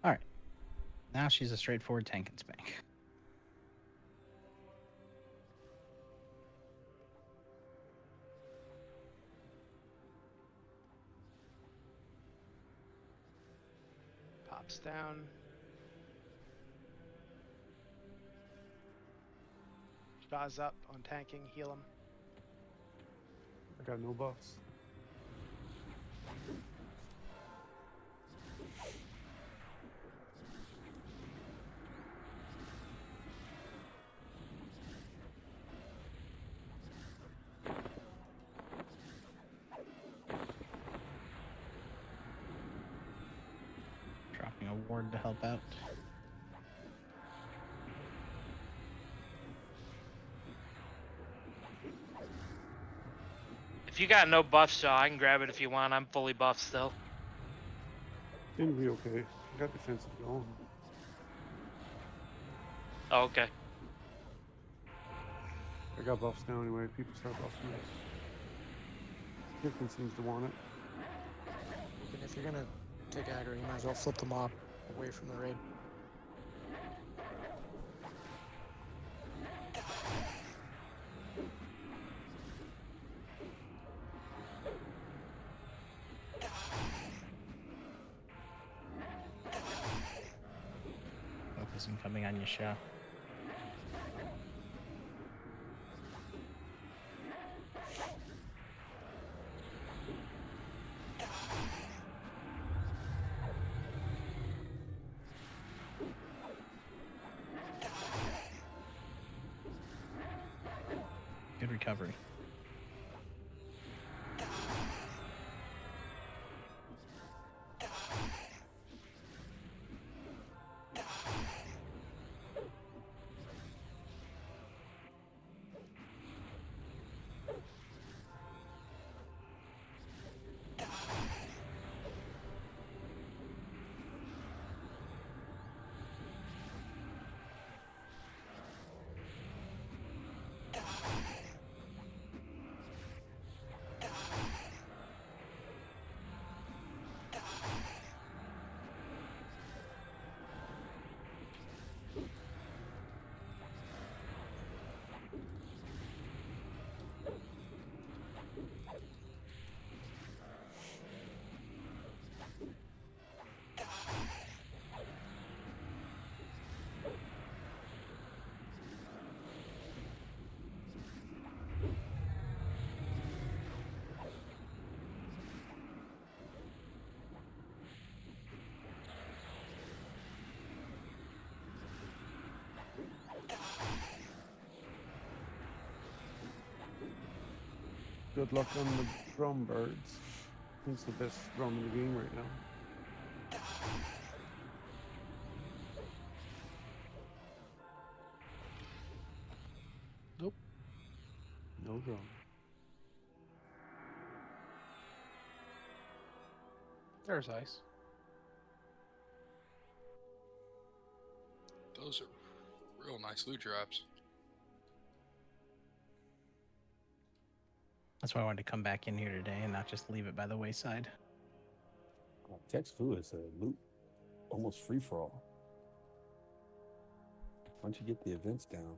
All right. Now she's a straightforward tank and spank. Pops down. Shah's up on tanking. Heal him. I got no buffs. a ward to help out. If you got no buff, Shaw, I can grab it if you want. I'm fully buffed still. Seems to be okay. Got defensive going. Oh, okay. I got buffs now anyway. People start buffing me. Griffin seems to want it. And if you're gonna take aggro, you might as well flip the mob away from the raid. Focus incoming on Yasha. Good recovery. Good luck on the drum birds. He's the best drum in the game right now. Nope. No drum. There's ice. Those are real nice loot drops. That's why I wanted to come back in here today and not just leave it by the wayside. Text Fu is a loot almost free for all. Once you get the events down,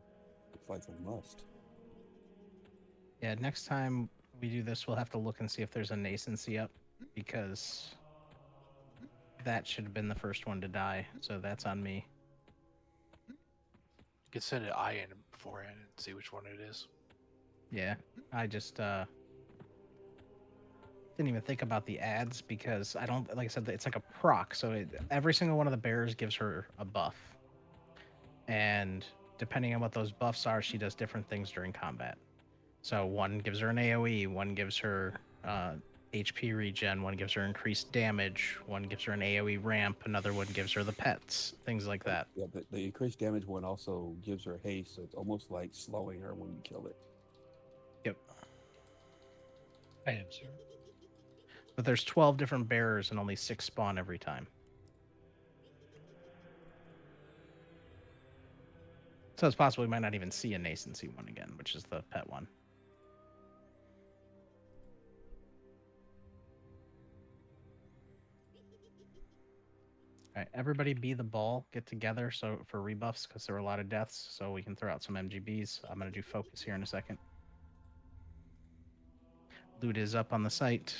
it's like a must. Yeah, next time we do this, we'll have to look and see if there's a nascency up, because that should have been the first one to die, so that's on me. You could send an eye in beforehand and see which one it is. Yeah, I just didn't even think about the ads, because I don't, like I said, it's like a proc, so every single one of the bears gives her a buff, and depending on what those buffs are, she does different things during combat. So one gives her an AoE, one gives her HP regen, one gives her increased damage, one gives her an AoE ramp, another one gives her the pets, things like that. Yeah, but the increased damage one also gives her haste, so it's almost like slowing her when you kill it. Yep. I am, sir. But there's 12 different bearers and only 6 spawn every time. So it's possible we might not even see a nascency one again, which is the pet one. All right, everybody be the ball, get together so for rebuffs, because there were a lot of deaths, so we can throw out some MGBs. I'm going to do focus here in a second. Loot is up on the site.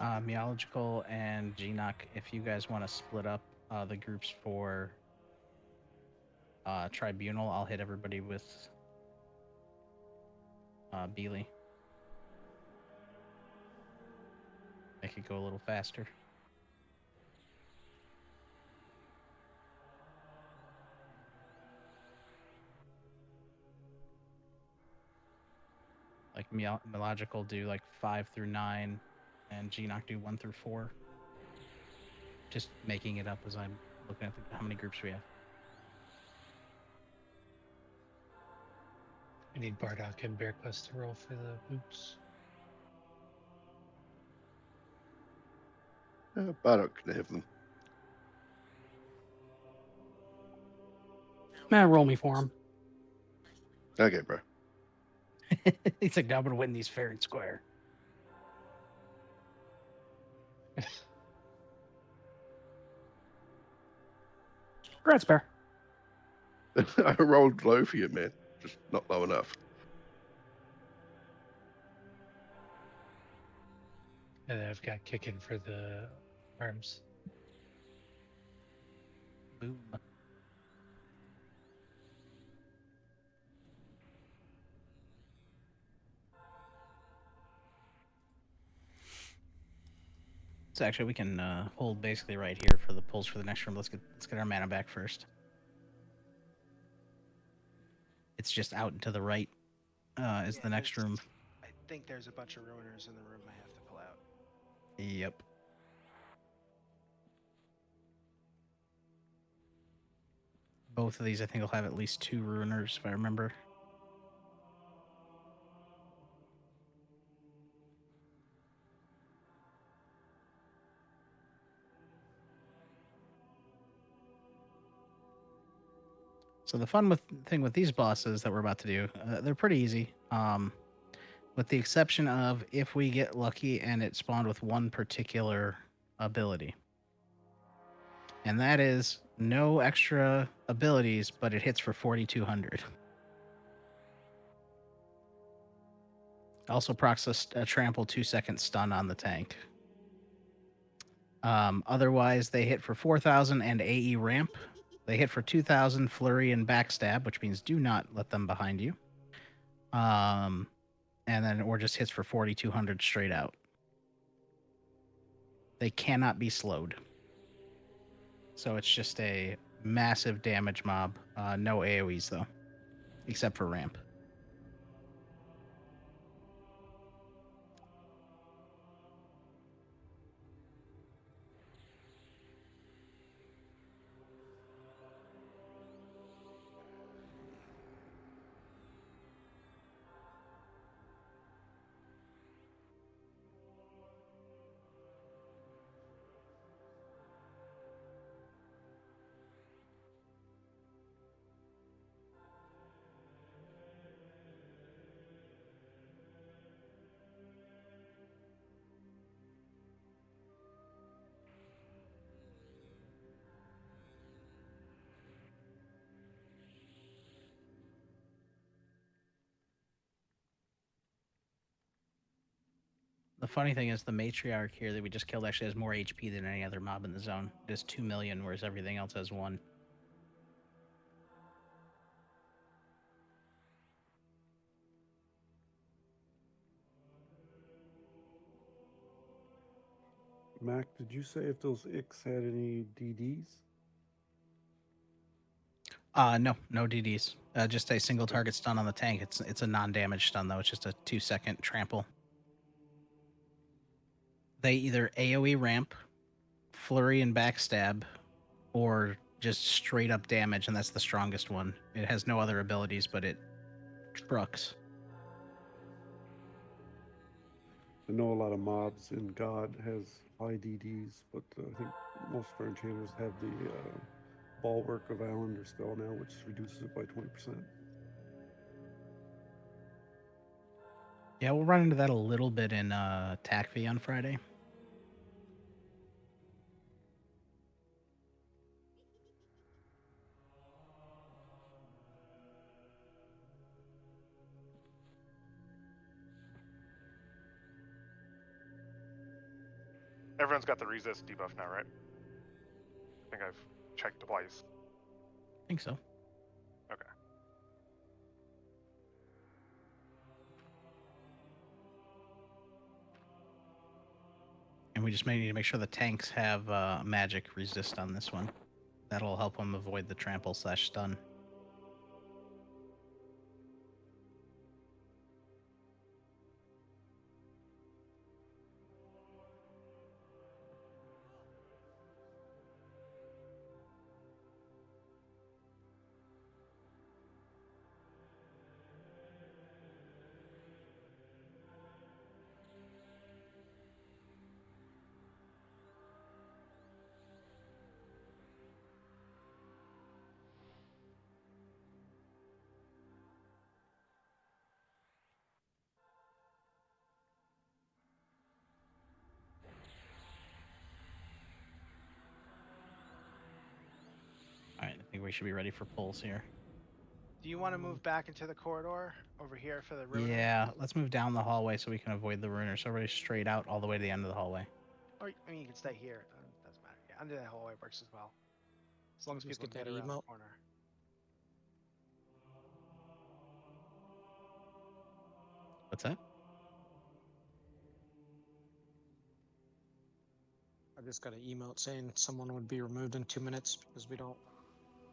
Meological and Geenock, if you guys want to split up the groups for Tribunal, I'll hit everybody with Beely. Make it go a little faster. Like Meological do like 5 through 9, and Geenock do 1 through 4. Just making it up as I'm looking at how many groups we have. I need Bardock and Bear Quest to roll for the boots. Bardock can have them. Man, roll me for him. Okay, bro. He's like, I'm gonna win these fair and square. Congrats, Bear. I rolled low for you, man. Just not low enough. And then I've got kicking for the arms. Boom. So actually, we can hold basically right here for the pulls for the next room. Let's get our mana back first. It's just out and to the right is the next room. I think there's a bunch of ruiners in the room I have to pull out. Yep. Both of these, I think, will have at least 2 ruiners, if I remember. So the fun thing with these bosses that we're about to do, they're pretty easy. With the exception of if we get lucky and it spawned with one particular ability. And that is no extra abilities, but it hits for 4,200. Also procs a trample 2-second stun on the tank. Otherwise, they hit for 4,000 and AE ramp. They hit for 2,000 flurry and backstab, which means do not let them behind you. And then or just hits for 4,200 straight out. They cannot be slowed. So it's just a massive damage mob. No AoEs though, except for ramp. The funny thing is the matriarch here that we just killed actually has more HP than any other mob in the zone. It has 2 million, whereas everything else has 1. Mac, did you say if those Icks had any DDs? No DDs. Just a single target stun on the tank. It's a non-damage stun though. It's just a 2-second trample. They either AoE ramp, flurry and backstab, or just straight up damage, and that's the strongest one. It has no other abilities, but it trucks. I know a lot of mobs in God has high DDs, but I think most of our enchanters have the Bulwark of Allender spell now, which reduces it by 20%. Yeah, we'll run into that a little bit in TACV on Friday. Everyone's got the resist debuff now, right? I think I've checked twice. I think so. Okay. And we just may need to make sure the tanks have magic resist on this one. That'll help them avoid the trample/stun. Alright, I think we should be ready for pulls here. Do you want to move back into the corridor over here for the ruiner? Yeah, let's move down the hallway so we can avoid the ruiner. So everybody straight out all the way to the end of the hallway. Or I mean, you can stay here. Doesn't matter. Yeah, under that hallway works as well. As long as Just people get can that get around the emote. corner. What's that? I just got an emote saying someone would be removed in 2 minutes because we don't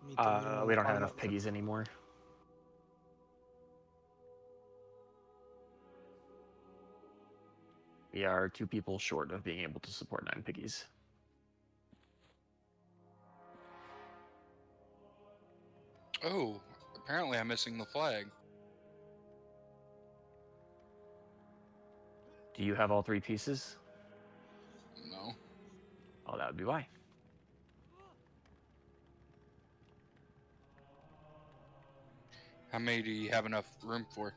meet the We minimum don't have requirement enough for- piggies anymore. We are 2 people short of being able to support 9 piggies. Oh, apparently I'm missing the flag. Do you have all 3 pieces? No. Oh, that would be why. How many do you have enough room for?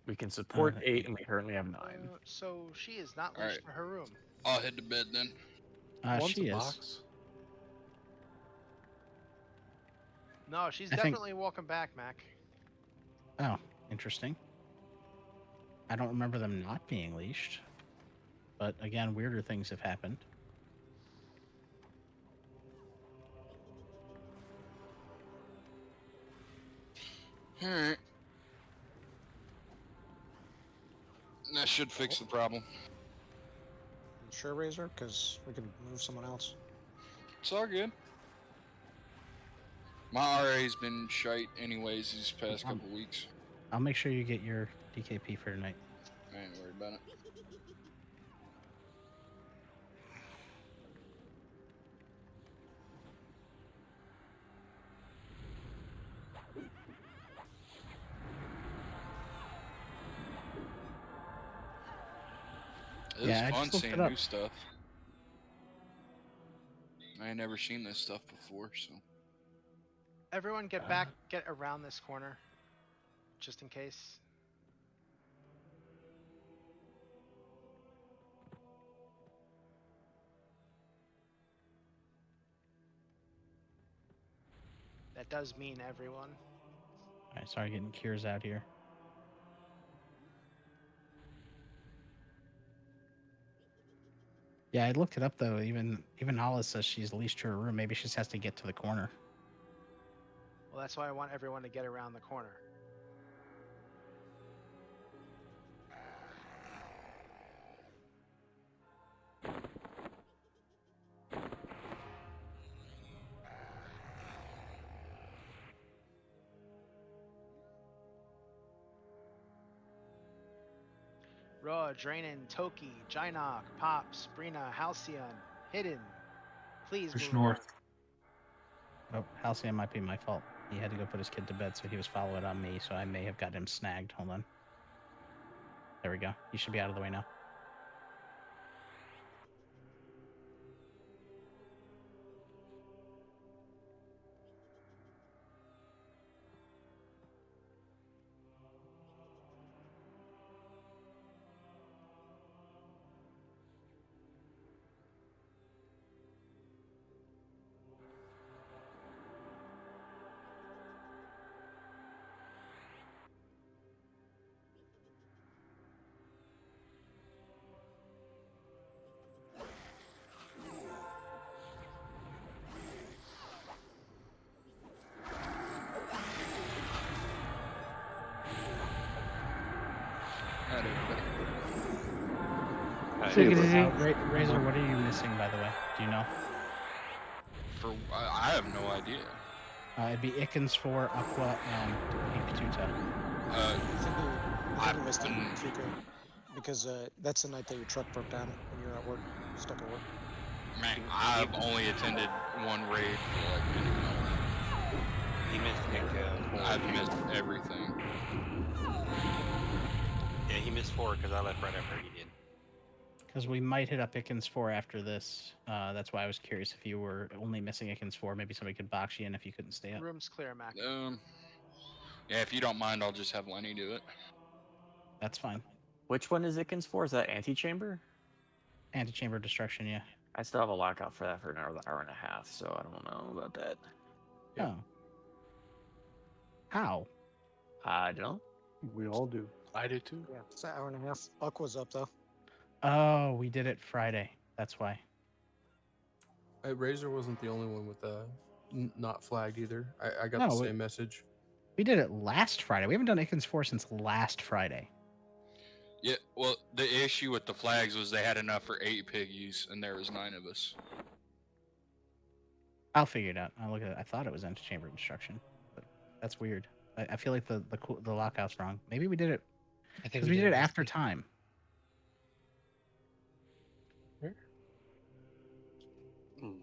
We can support 8, and we currently have 9. So she is not All leashed right. for her room. I'll head to bed then. One's She a is. box. No, she's I think- definitely welcome back, Mac. Oh, interesting. I don't remember them not being leashed. But again, weirder things have happened. Alright. That should fix the problem. You sure, Razor? Because we could move someone else. It's all good. My RA's been shite anyways these past couple weeks. I'll make sure you get your DKP for tonight. I ain't worried about it. It Yeah, I was fun just looked seeing it up. new stuff. I ain't never seen this stuff before, so. Everyone get back, get around this corner. Just in case. That does mean everyone. Alright, sorry getting Cures out here. Yeah, I looked it up though. Even Alice says she's leased her room. Maybe she just has to get to the corner. Well, that's why I want everyone to get around the corner. Raw, Draining, Toki, Jynok, Pops, Brina, Halcyon, Hidden. Please Push move north. Oh, Halcyon might be my fault. He had to go put his kid to bed, so he was following on me, so I may have got him snagged. Hold on. There we go. He should be out of the way now. night, everybody. See you, Uh, bro. Razor, what are you missing, by the way? Do you know? I have no idea. It'd be Ikens 4, Aqua, and Ink Tuta. I think you missed it, Chico, because that's the night that your truck broke down when you were at work, stuck at work. Man, I've only attended one raid for like many months. He missed I've missed everything. Yeah, he missed 4 because I left right after he did. Because we might hit up Ikens 4 after this. That's why I was curious if you were only missing Ikens 4. Maybe somebody could box you in if you couldn't stay up. Room's clear, Mac. Yeah, if you don't mind, I'll just have Lenny do it. That's fine. Which one is Ikens for? Is that Antechamber? Antechamber Destruction, yeah. I still have a lockout for that for another hour and a half, so I don't know about that. Oh. How? I don't know. We all do. I do too. Yeah, it's an hour and a half. Aqua's up though. Oh, we did it Friday. That's why. Razor wasn't the only one with not flagged either. I got No, the same message. We did it last Friday. We haven't done Ikens 4 since last Friday. Yeah, well, the issue with the flags was they had enough for 8 piggies, and there was 9 of us. I'll figure it out. I'll look at it. I thought it was Antechamber Destruction, but that's weird. I feel like the lockout's wrong. Maybe we did it because we did it after time.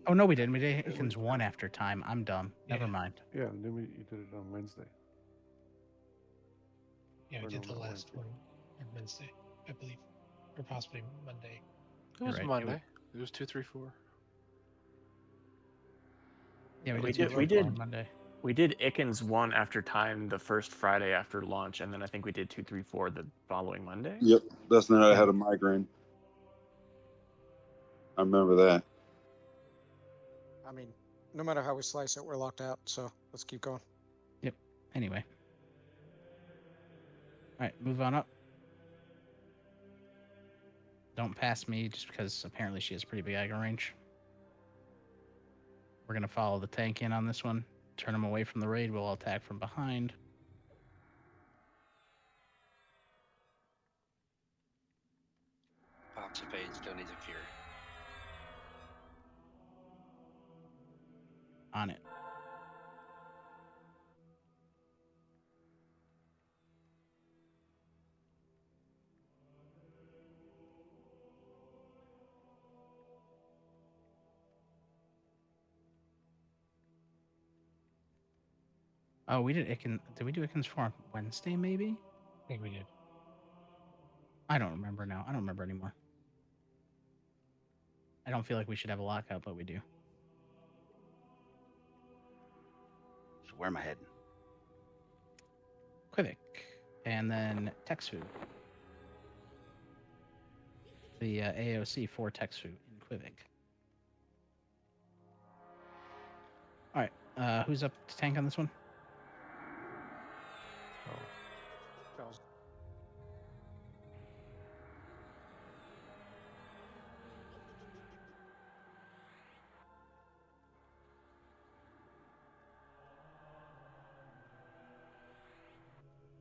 Oh no, we didn't. We did Ikens 1 after time. I'm dumb. Never mind. Yeah, and then you did it on Wednesday. Yeah, we Or did no, the not last Wednesday. one on Wednesday, I believe, or possibly Monday. It was right. Monday. It was 2, 3, 4. Yeah, We did did- we 2 did- on Monday. We did Ikens 1 after time the first Friday after launch, and then I think we did 2, 3, 4 the following Monday. Yep, that's the night I had a migraine. I remember that. I mean, no matter how we slice it, we're locked out. So let's keep going. Yep. Anyway. All right, move on up. Don't pass me just because apparently she has pretty big aggro range. We're going to follow the tank in on this one. Turn him away from the raid. We'll attack from behind. Oxifade still needs a cure. On it. Oh, we did Ikens. Did we do Ikens 4 on Wednesday, maybe? I think we did. I don't remember now. I don't remember anymore. I don't feel like we should have a lockout, but we do. So where am I heading? Quivik. And then Texfu. The AOC for Texfu in Quivik. All right. Who's up to tank on this one? Charles.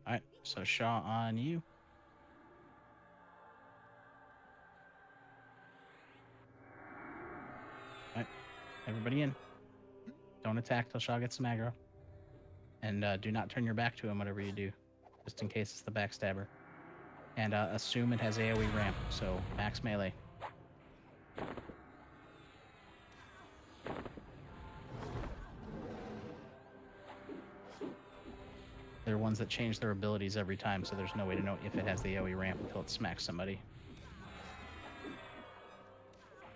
All right. So Shaw on you. All right. Everybody in. Don't attack till Shaw gets some aggro. And do not turn your back to him, whatever you do, just in case it's the backstabber. And assume it has AoE ramp, so max melee. They're ones that change their abilities every time, so there's no way to know if it has the AoE ramp until it smacks somebody.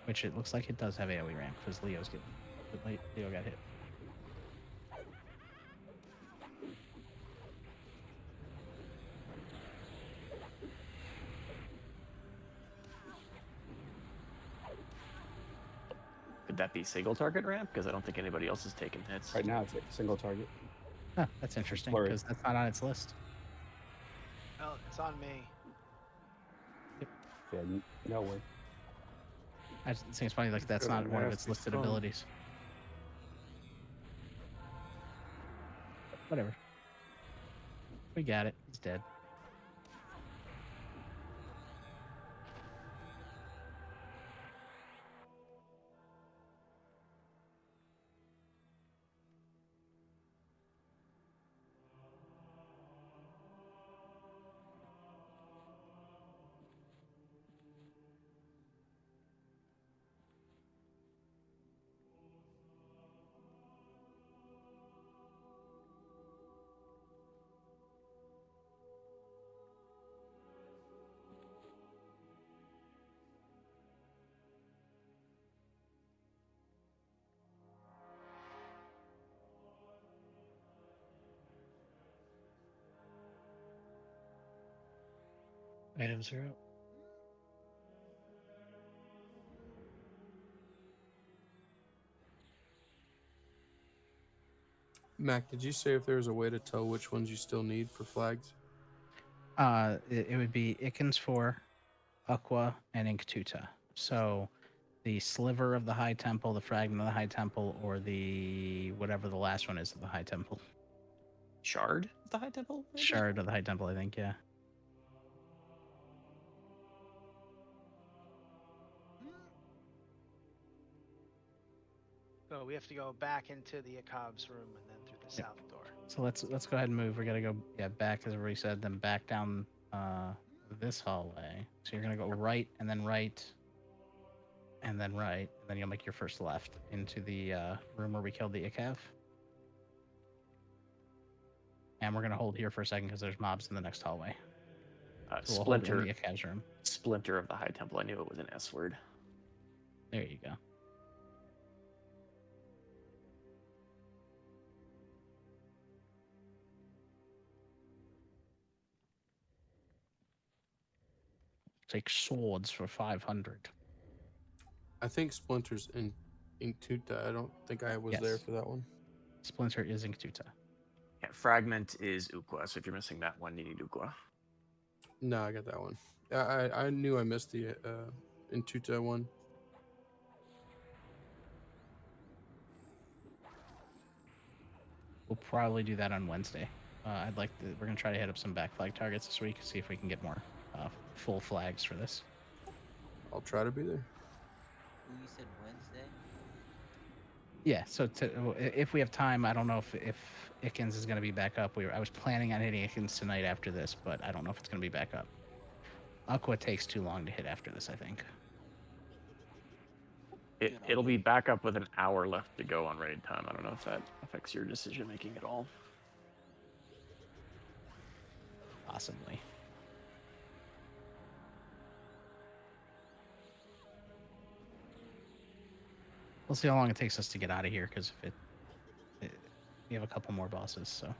Which it looks like it does have AoE ramp, because Leo got hit. Could that be single target ramp? Because I don't think anybody else is taking hits. Right now, it's a single target. Huh, that's interesting, Flurry. because that's not on its list. Oh, it's on me. Yeah, no way. I just think it's funny, like that's got not a one of its nasty listed stun. abilities. Whatever. We got it. He's dead. Items are out. Mac, did you say if there was a way to tell which ones you still need for flags? It would be Ikens 4, Aqua, and Inktuta. So the sliver of the High Temple, the fragment of the High Temple, or the whatever the last one is of the High Temple. Shard of the High Temple? maybe? Shard of the High Temple, I think, yeah. So we have to go back into the Akav's room and then through the Yep. south door. So let's go ahead and move. We gotta go back, as everybody said, then back down this hallway. So you're gonna go right and then right and then right, and then you'll make your first left into the room where we killed the Ikav. And we're gonna hold here for a second because there's mobs in the next hallway. So we'll hold in Splinter. the Ikav's room. Splinter of the High Temple. I knew it was an S word. There you go. Take swords for 500. I think Splinter's in Inktuta. I don't think I was there Yes. for that one. Splinter is Inktuta. Yeah, Fragment is Ukwa, so if you're missing that one, you need Ukwa. No, I got that one. I knew I missed the Inktuta one. We'll probably do that on Wednesday. We're gonna try to hit up some back flag targets this week, see if we can get more full flags for this. I'll try to be there. You said Wednesday? Yeah, so if we have time, I don't know if Ikens is going to be back up. I was planning on hitting Ikens tonight after this, but I don't know if it's going to be back up. Aqua takes too long to hit after this, I think. It'll be back up with an hour left to go on raid time. I don't know if that affects your decision making at all. Possibly. We'll see how long it takes us to get out of here, because we have a couple more bosses, so.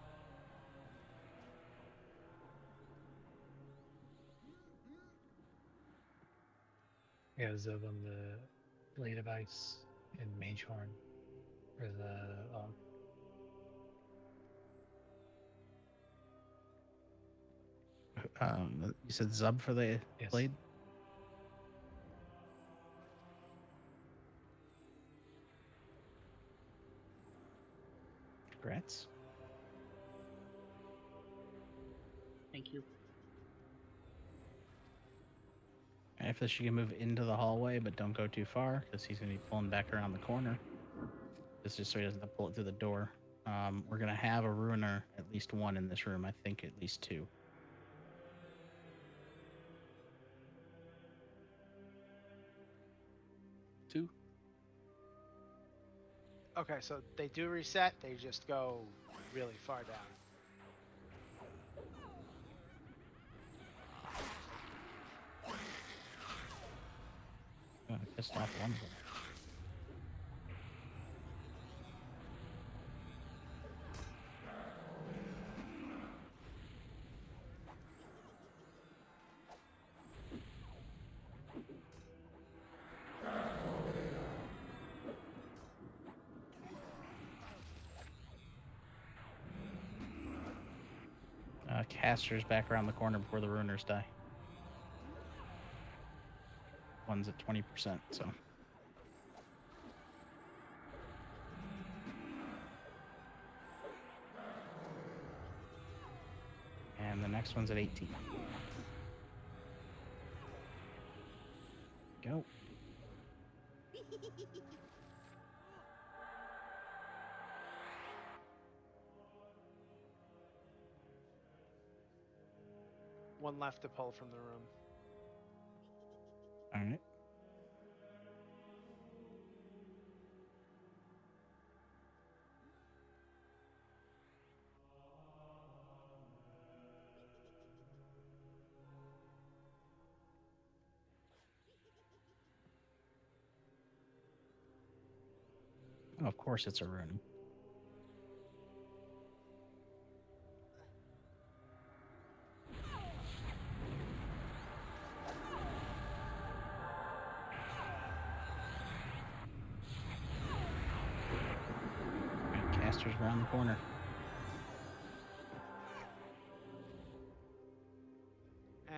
Yeah, Zub on the Blade of Ice and Magehorn for the You said Zub for the Yes. blade? Congrats. Thank you. After this, you can move into the hallway, but don't go too far, because he's going to be pulling back around the corner. This just so he doesn't have to pull it through the door. We're going to have a ruiner, at least one in this room. I think at least two. Two. Okay, so they do reset. They just go really far down. I pissed off one of them. Caster's back around the corner before the ruiners die. One's at 20%, so. And the next one's at 18. Go. One left to pull from the room. All right. Oh, of course it's a rune. monsters around the corner.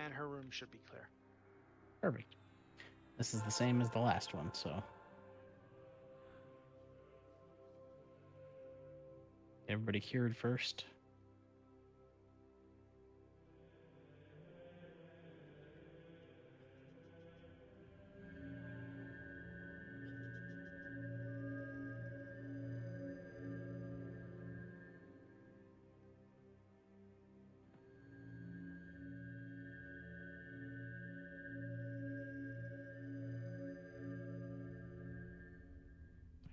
And her room should be clear. Perfect. This is the same as the last one, so. Everybody cured first.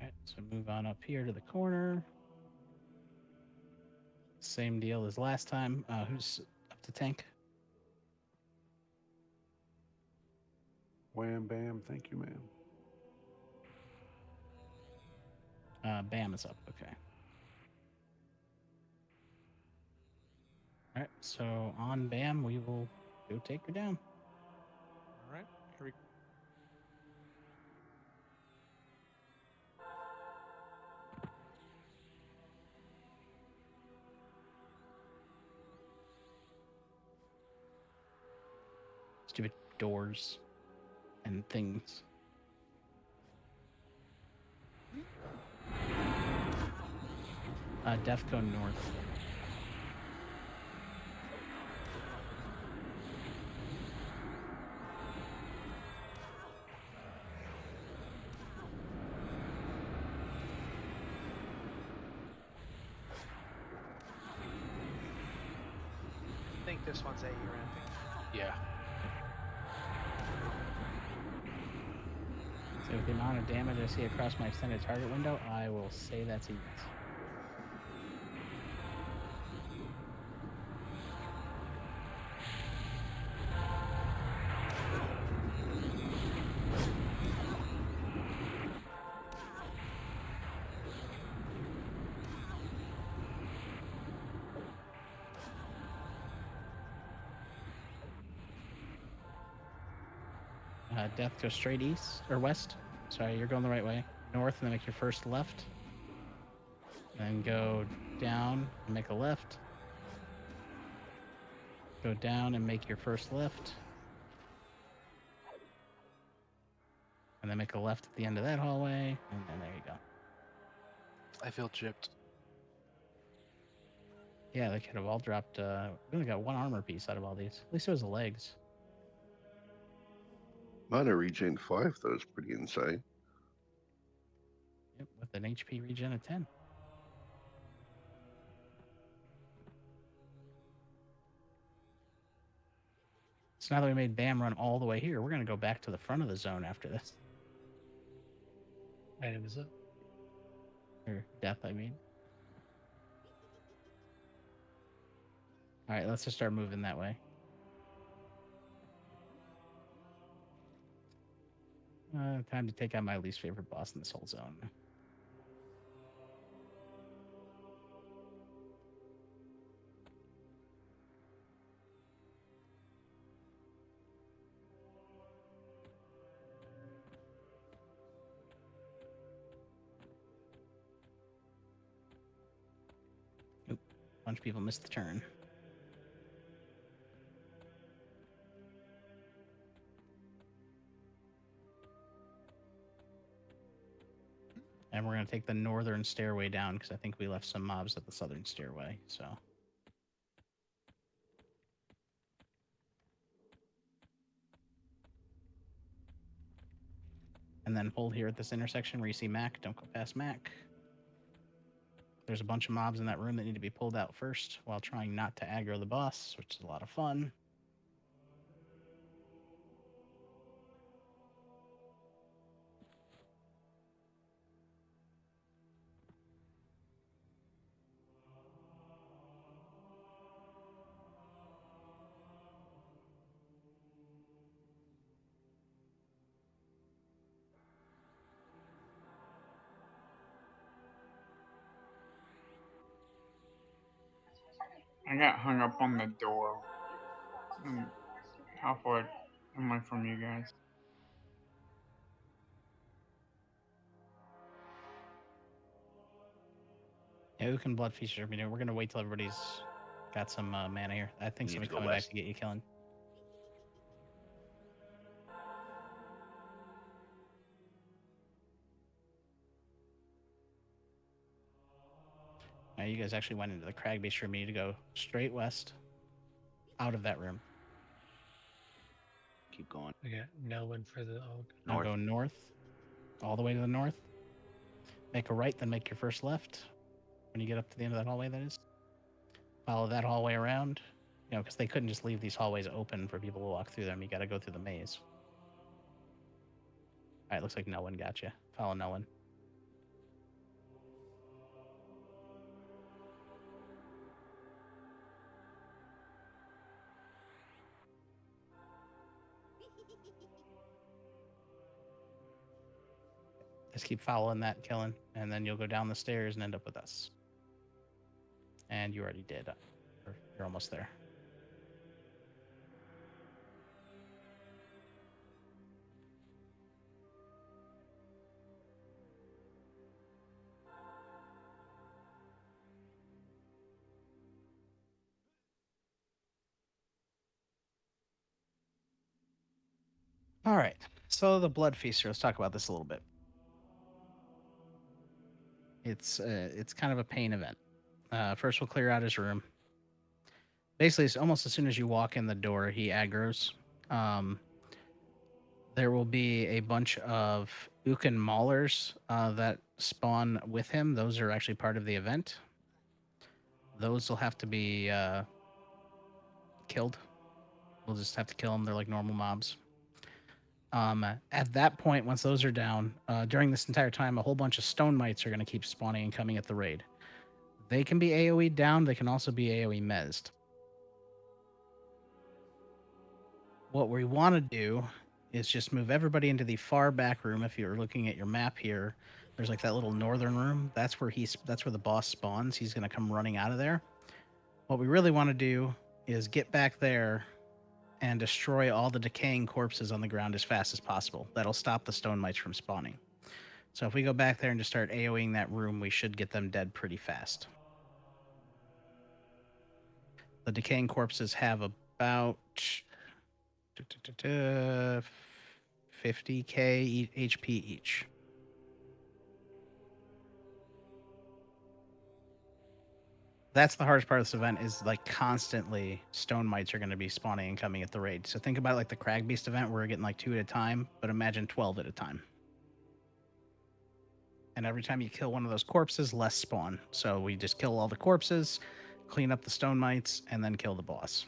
Alright, so move on up here to the corner. Same deal as last time. Who's up to tank? Wham bam, thank you, ma'am. Bam is up, okay. Alright, so on Bam, we will go take her down. All right. Here we Stupid doors and things. Defcon North. I think this one's AE ramping. Yeah. So with the amount of damage I see across my extended target window, I will say that's a yes. Death, go straight east or west. Sorry, you're going the right way. North, and then make your first left. Then go down and make a left. Go down and make your first left. And then make a left at the end of that hallway. And then there you go. I feel chipped. Yeah, they could have all dropped. We only got one armor piece out of all these. At least it was the legs. Mana regen 5, though, is pretty insane. Yep, with an HP regen of 10. So now that we made Bam run all the way here, we're going to go back to the front of the zone after this. Item is up. Or death, I mean. Alright, let's just start moving that way. Time to take out my least favorite boss in this whole zone. Oop, a bunch of people missed the turn. And we're going to take the northern stairway down because I think we left some mobs at the southern stairway, so. And then hold here at this intersection where you see Mac. Don't go past Mac. There's a bunch of mobs in that room that need to be pulled out first while trying not to aggro the boss, which is a lot of fun. I got hung up on the door. How far am I from you guys? Yeah, who can blood feast your meter? We're gonna wait till everybody's got some mana here. I think We need somebody's to go coming back west. to get you, killing. Now you guys actually went into the crag base room. You need to go straight west, out of that room. Keep going. We got no one for the Og. Now go north, all the way to the north. Make a right, then make your first left. When you get up to the end of that hallway, that is. Follow that hallway around. You know, because they couldn't just leave these hallways open for people to walk through them. You got to go through the maze. All right, looks like no one got you. Follow no one. Just keep following that, killing, and then you'll go down the stairs and end up with us. And you already did. You're almost there. All right. So the Blood Feaster. Let's talk about this a little bit. It's kind of a pain event. First, we'll clear out his room. Basically, it's almost as soon as you walk in the door, he aggroes. There will be a bunch of Ukin Maulers that spawn with him. Those are actually part of the event. Those will have to be killed. We'll just have to kill them. They're like normal mobs. At that point, once those are down, during this entire time, a whole bunch of Stone Mites are going to keep spawning and coming at the raid. They can be AoE'd down. They can also be AoE mezzed. What we want to do is just move everybody into the far back room. If you're looking at your map here, there's like that little northern room. That's where the boss spawns. He's going to come running out of there. What we really want to do is get back there and destroy all the decaying corpses on the ground as fast as possible. That'll stop the Stone Mites from spawning. So if we go back there and just start AoEing that room, we should get them dead pretty fast. The decaying corpses have about 50k HP each. That's the hardest part of this event, is like constantly Stone Mites are going to be spawning and coming at the raid. So think about it like the Crag Beast event where we're getting like 2 at a time, but imagine 12 at a time. And every time you kill one of those corpses, less spawn. So we just kill all the corpses, clean up the Stone Mites, and then kill the boss.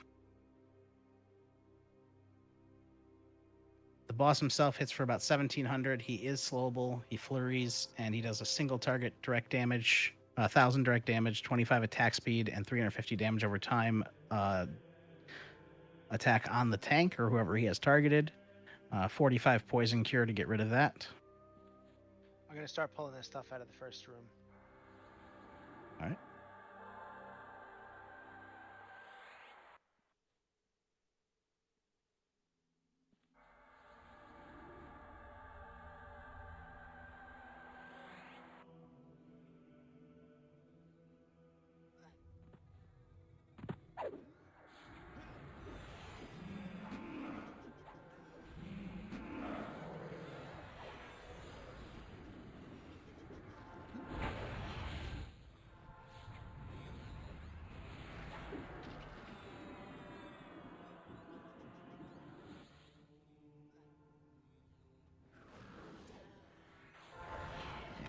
The boss himself hits for about 1700. He is slowable, he flurries, and he does a single target direct damage, 1000 direct damage, 25 attack speed, and 350 damage over time attack on the tank or whoever he has targeted. 45 poison cure to get rid of that. I'm gonna start pulling this stuff out of the first room. All right.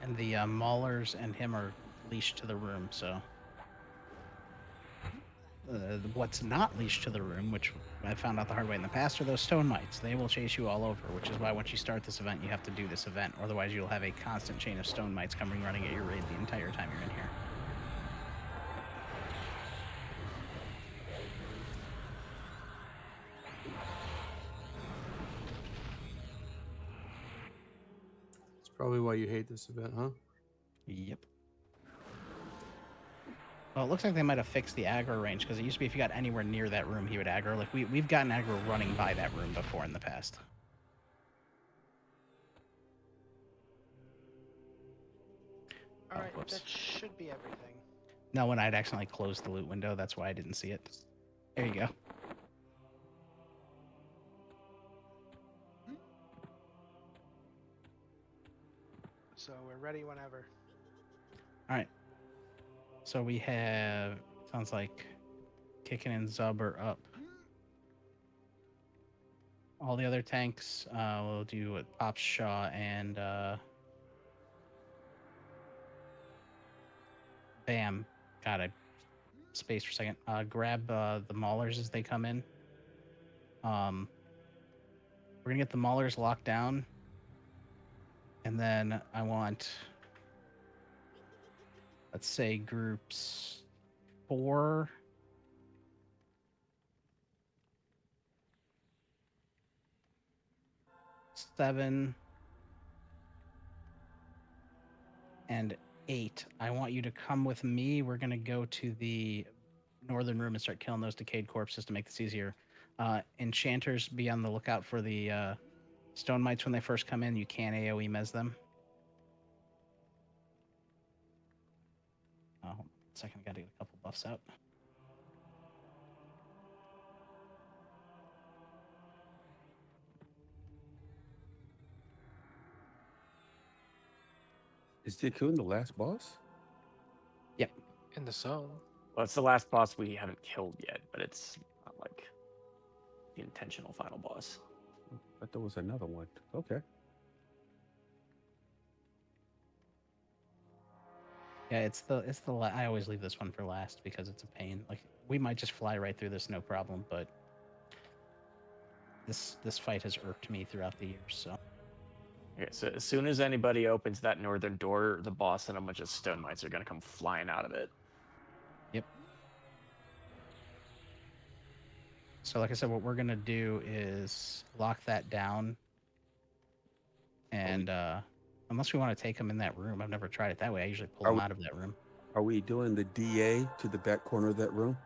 And the Maulers and him are leashed to the room, so... what's not leashed to the room, which I found out the hard way in the past, are those Stone Mites. They will chase you all over, which is why once you start this event, you have to do this event. Otherwise, you'll have a constant chain of Stone Mites coming running at your raid the entire time you're in here. That's probably why you hate this event, huh? Yep. Well, it looks like they might have fixed the aggro range, because it used to be if you got anywhere near that room, he would aggro. Like, we've gotten aggro running by that room before in the past. Alright, whoops. that should be everything. No, when I'd accidentally closed the loot window, that's why I didn't see it. There you go. So we're ready whenever. All right. So we have, sounds like Kicking and Zub are up. All the other tanks, we'll do what Pops, Shaw, and Bam. God, I spaced for a second. Grab the Maulers as they come in. We're gonna get the Maulers locked down, and then I want, let's say, groups 4. Seven and 8. I want you to come with me. We're going to go to the northern room and start killing those decayed corpses to make this easier. Enchanters, be on the lookout for the stone mites when they first come in. You can AoE mez them. Hold on a second, I got to get a couple buffs out. Is Tikkun the last boss? Yep. In the zone. Well, it's the last boss we haven't killed yet, but it's not like the intentional final boss. I thought there was another one. Okay. Yeah, it's the I always leave this one for last because it's a pain. Like, we might just fly right through this, no problem, but this fight has irked me throughout the years, so. Okay, so as soon as anybody opens that northern door, the boss and a bunch of stone mites are going to come flying out of it. Yep. So like I said, what we're going to do is lock that down. And unless we want to take them in that room, I've never tried it that way. I usually pull them out of that room. Are we doing the DA to the back corner of that room?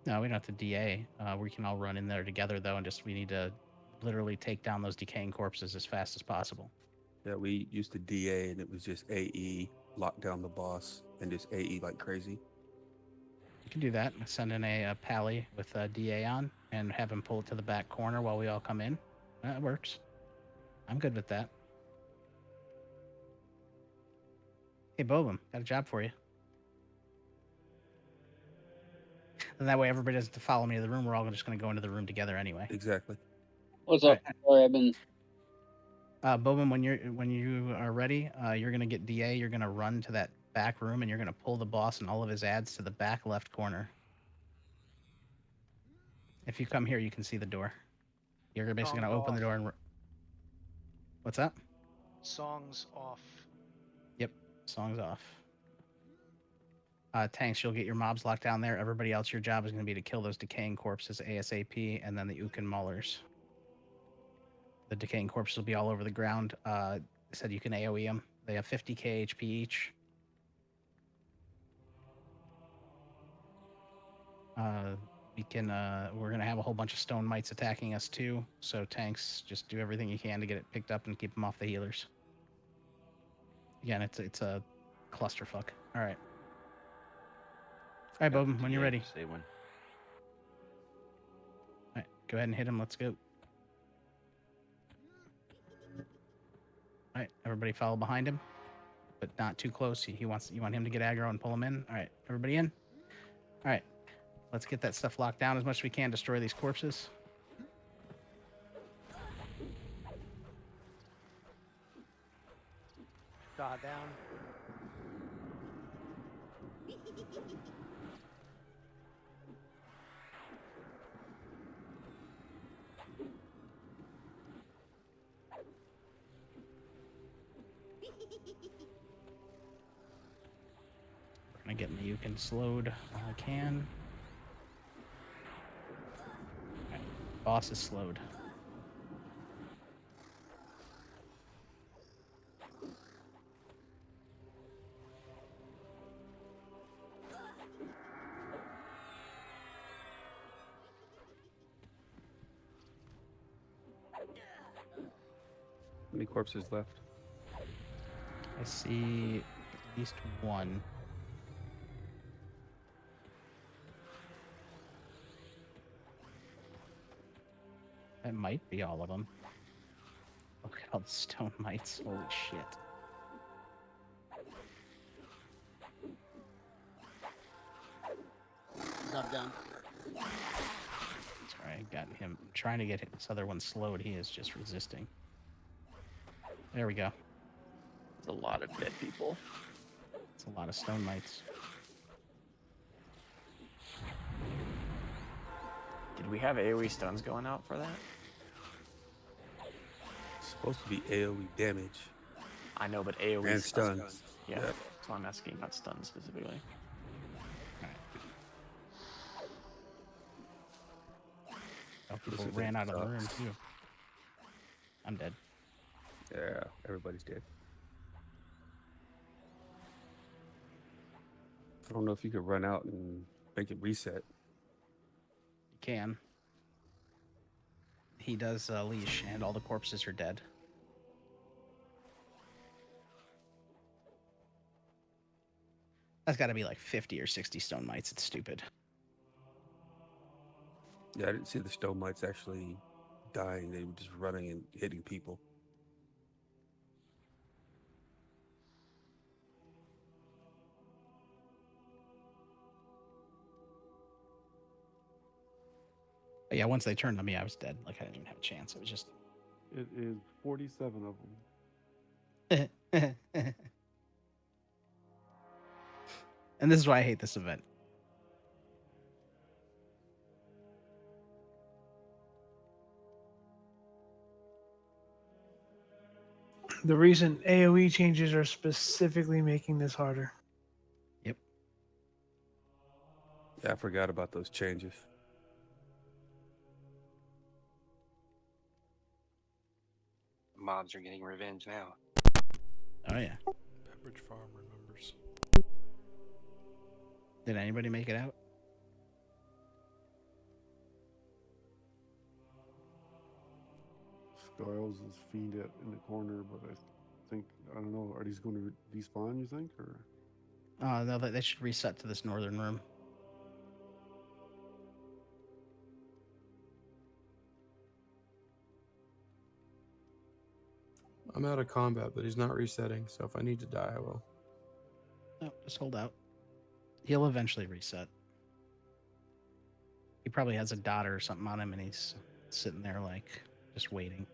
No, we don't have to DA. We can all run in there together, though, and we need to literally take down those decaying corpses as fast as possible. Yeah, we used to DA, and it was just AE, lock down the boss, and just AE like crazy. You can do that. Send in a pally with DA on, and have him pull it to the back corner while we all come in. That works. I'm good with that. Hey, Bobum, got a job for you. And that way everybody doesn't have to follow me to the room. We're all just going to go into the room together anyway. Exactly. What's up? Sorry, I've been. Bobum, when you are ready, you're going to get DA. You're going to run to that back room, and you're going to pull the boss and all of his ads to the back left corner. If you come here, you can see the door. You're basically going to open the door and... What's that? Songs off. Yep, songs off. Tanks, you'll get your mobs locked down there. Everybody else, your job is going to be to kill those decaying corpses ASAP, and then the Ook and Maulers. The decaying corpses will be all over the ground. I said you can AoE them. They have 50k HP each. We're going to have a whole bunch of stone mites attacking us too. So tanks, just do everything you can to get it picked up and keep them off the healers. Again, it's a clusterfuck. All right. All right, Bobum, when you're ready. Say when. All right, go ahead and hit him. Let's go. All right, everybody follow behind him, but not too close. You want him to get aggro and pull him in. All right, everybody in. All right, let's get that stuff locked down as much as we can. Destroy these corpses. God down. We're gonna get Miyukin slowed while I can. Right. Boss is slowed. How many corpses left? I see least one. That might be all of them. Look at all the stone mites. Holy shit. Job done. Sorry, I got him. I'm trying to get this other one slowed. He is just resisting. There we go. There's a lot of dead people. It's a lot of stone mites. Did we have AoE stuns going out for that? It's supposed to be AoE damage. I know, but AoE And stuns. Yeah, Yep. so I'm asking about stuns specifically. Oh, people This ran out event of the room sucks. too. I'm dead. Yeah, everybody's dead. I don't know if you could run out and make it reset. You can. He does leash, and all the corpses are dead. That's got to be like 50 or 60 stone mites. It's stupid. Yeah, I didn't see the stone mites actually dying. They were just running and hitting people. But yeah, once they turned on me, I was dead. Like, I didn't even have a chance. It was just... It is 47 of them. And this is why I hate this event. The recent AoE changes are specifically making this harder. Yep. Yeah, I forgot about those changes. Mobs are getting revenge now. Oh, yeah. Pepperidge Farm remembers. Did anybody make it out? Skiles is feed it in the corner, but I think, I don't know, are these going to despawn, you think? Or No, they should reset to this northern room. I'm out of combat, but he's not resetting. So if I need to die, I will. No, just hold out. He'll eventually reset. He probably has a daughter or something on him, and he's sitting there, like, just waiting.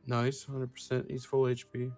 No, he's 100%. He's full HP.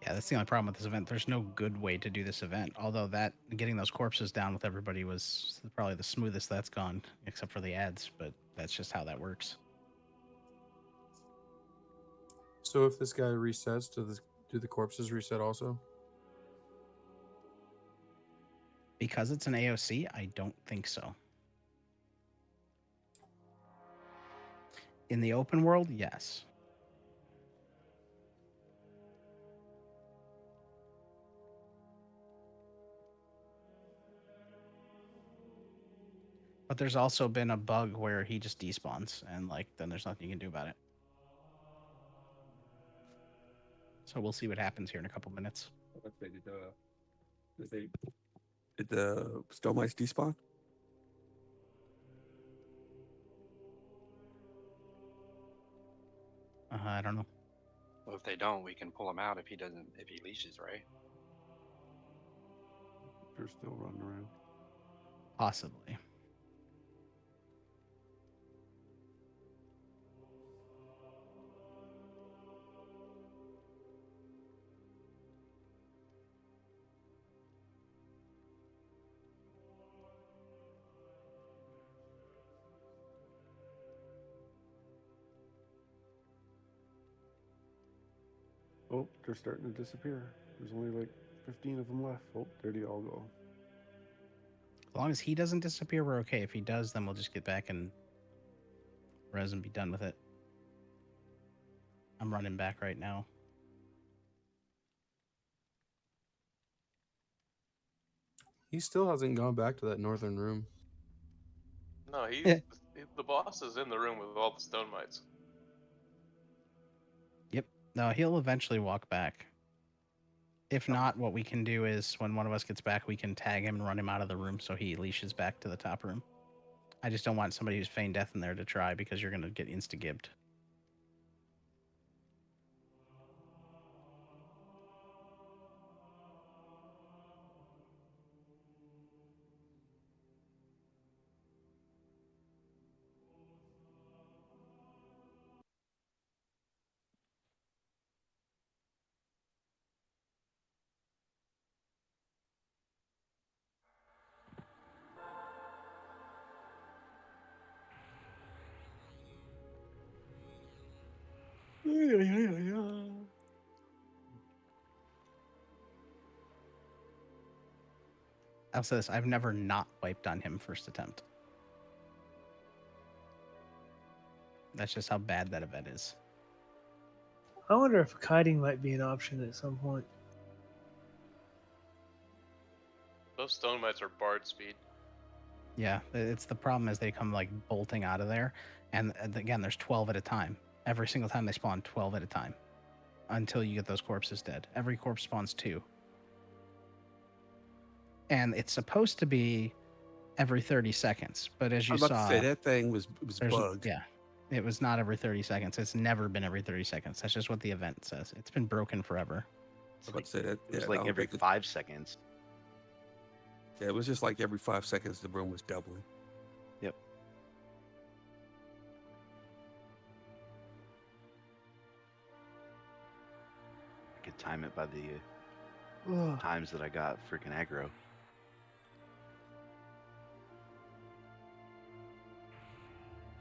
Yeah, that's the only problem with this event. There's no good way to do this event. Although that getting those corpses down with everybody was probably the smoothest that's gone, except for the ads. But that's just how that works. So if this guy resets, do the corpses reset also? Because it's an AOC, I don't think so. In the open world, yes. But there's also been a bug where he just despawns, and like then there's nothing you can do about it. So we'll see what happens here in a couple minutes. Did the stone mites despawn? I don't know. Well, if they don't, we can pull him out if he leashes, right? they're still running around. Possibly. Oh, they're starting to disappear. There's only like 15 of them left. Oh, there they all go. As long as he doesn't disappear, we're okay. If he does, then we'll just get back and res and be done with it. I'm running back right now. He still hasn't gone back to that northern room. No, the boss is in the room with all the stone mites. Yep. No, he'll eventually walk back. If not, what we can do is when one of us gets back, we can tag him and run him out of the room so he leashes back to the top room. I just don't want somebody who's feigned death in there to try because you're going to get insta-gibbed. I'll say this, I've never not wiped on him first attempt. That's just how bad that event is. I wonder if kiting might be an option at some point. Those stone mites are bard speed. Yeah, it's the problem is they come like bolting out of there. And again, there's 12 at a time. Every single time they spawn 12 at a time until you get those corpses dead. Every corpse spawns 2. And it's supposed to be every 30 seconds. But as you I was about saw, to say that thing was there's- bugged. Yeah, it was not every 30 seconds. It's never been every 30 seconds. That's just what the event says. It's been broken forever. I was about to say that. It was yeah, I like don't every think it- 5 seconds. Yeah, it was just like every 5 seconds the room was doubling. Yep. I could time it by the times that I got freaking aggro.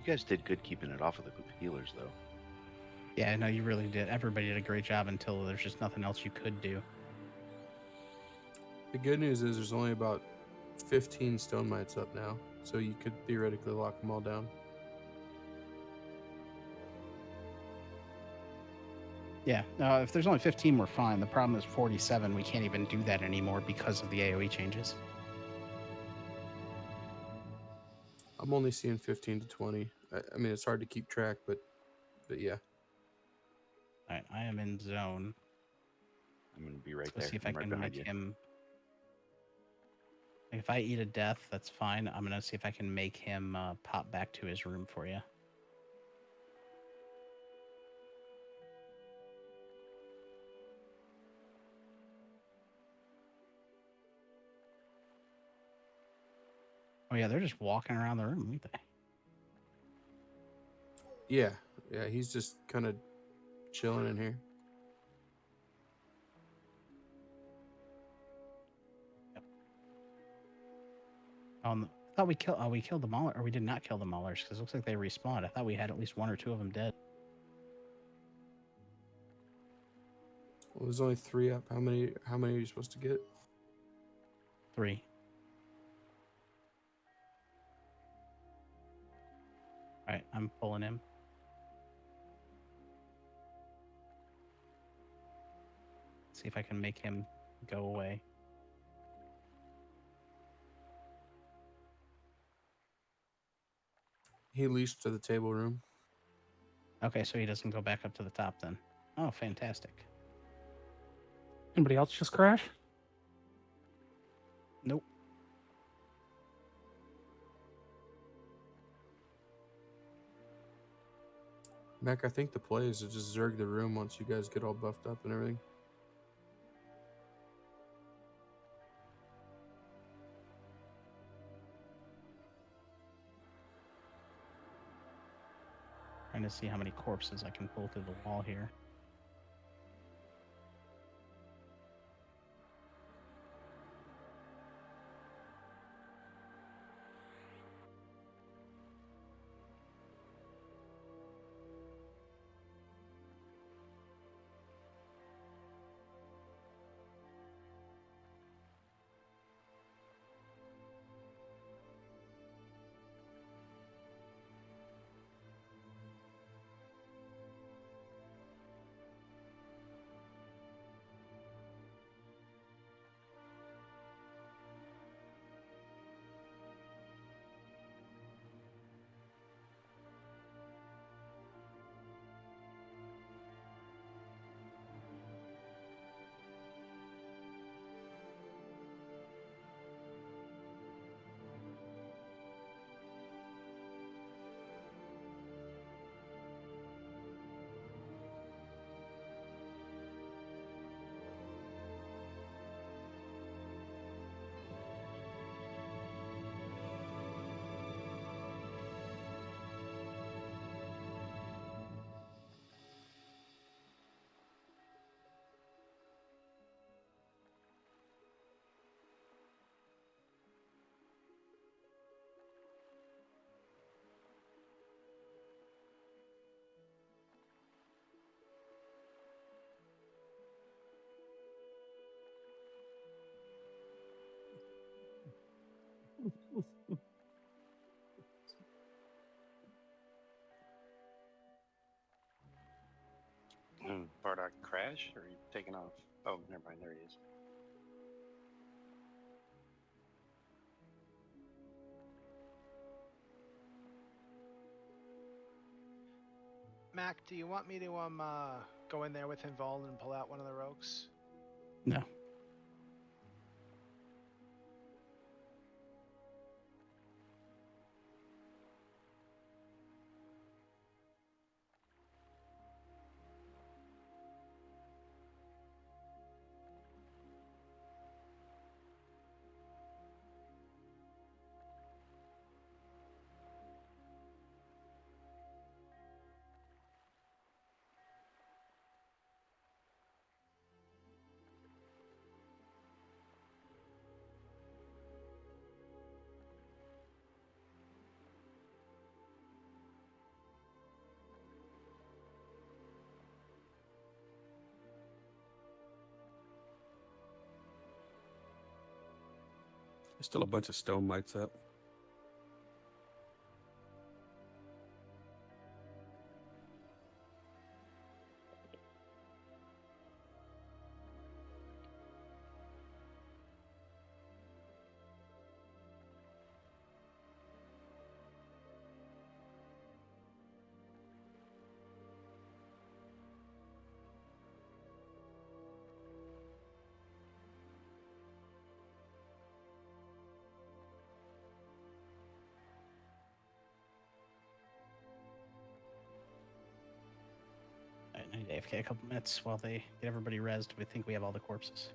You guys did good keeping it off of the healers, though. Yeah, no, you really did. Everybody did a great job until there's just nothing else you could do. The good news is there's only about 15 stone mites up now, so you could theoretically lock them all down. Yeah, if there's only 15, we're fine. The problem is 47. We can't even do that anymore because of the AoE changes. I'm only seeing 15 to 20. I mean, it's hard to keep track, but yeah. All right, I am in zone. I'm gonna be right Let's there. see if I'm I right can behind make you. him. If I eat a death, that's fine. I'm gonna see if I can make him pop back to his room for you. Oh yeah, they're just walking around the room, aren't they? Yeah, he's just kind of chilling in here. I thought we killed. Oh, we killed the Mauler, or we did not kill the Maulers because it looks like they respawned. I thought we had at least 1 or 2 of them dead. Well, there's only 3 up. How many are you supposed to get? 3. All right, I'm pulling him. See if I can make him go away. He leashed to the table room. Okay, so he doesn't go back up to the top then. Oh, fantastic. Anybody else just crash? Nope. Mac, I think the play is to just zerg the room once you guys get all buffed up and everything. Trying to see how many corpses I can pull through the wall here. Bardock crash or are you taking off? Oh, never mind. There he is. Mac, do you want me to go in there with Involved and pull out one of the rogues? No. There's still a bunch of stone mites up. I need AFK a couple minutes while they get everybody rezzed. We think we have all the corpses.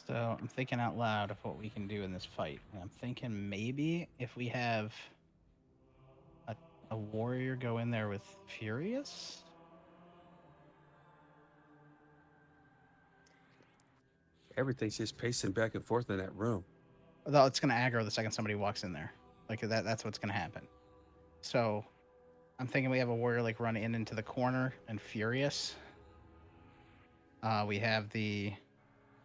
So I'm thinking out loud of what we can do in this fight. And I'm thinking maybe if we have a warrior go in there with Furious. Everything's just pacing back and forth in that room. Though it's going to aggro the second somebody walks in there. Like that's what's going to happen. So I'm thinking we have a warrior like run into the corner and Furious. We have the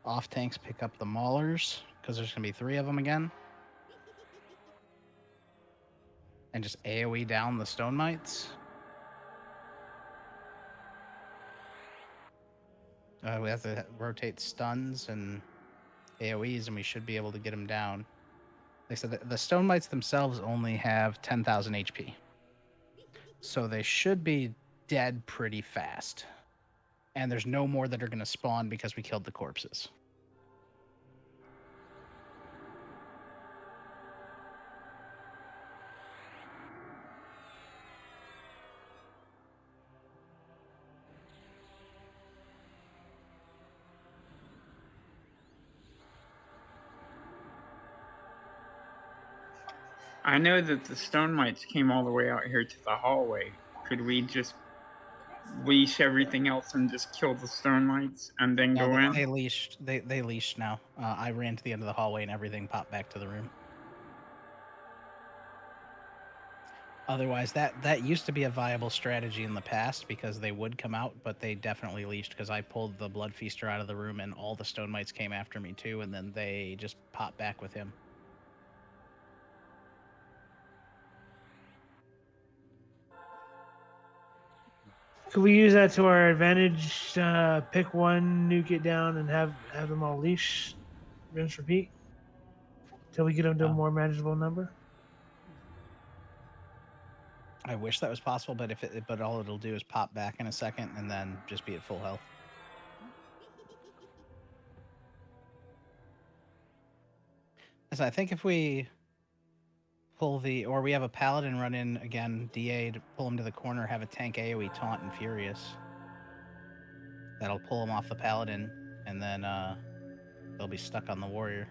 off tanks pick up the maulers because there's going to be 3 of them again. And just AoE down the stone mites. We have to rotate stuns and AoEs, and we should be able to get them down. Like I said, the stone mites themselves only have 10,000 HP. So they should be dead pretty fast. And there's no more that are going to spawn because we killed the corpses. I know that the stone mites came all the way out here to the hallway. Could we just leash everything else and just kill the stone mites and then go in? They leashed. They leashed now. I ran to the end of the hallway and everything popped back to the room. Otherwise, that used to be a viable strategy in the past because they would come out, but they definitely leashed because I pulled the Blood Feaster out of the room and all the stone mites came after me too, and then they just popped back with him. Could we use that to our advantage? Pick one, nuke it down, and have them all leash, rinse, repeat, till we get them to a more manageable number. I wish that was possible, but all it'll do is pop back in a second and then just be at full health. So I think if we pull we have a paladin run in again, DA to pull him to the corner, have a tank AoE taunt and Furious. That'll pull him off the paladin, and then they'll be stuck on the warrior.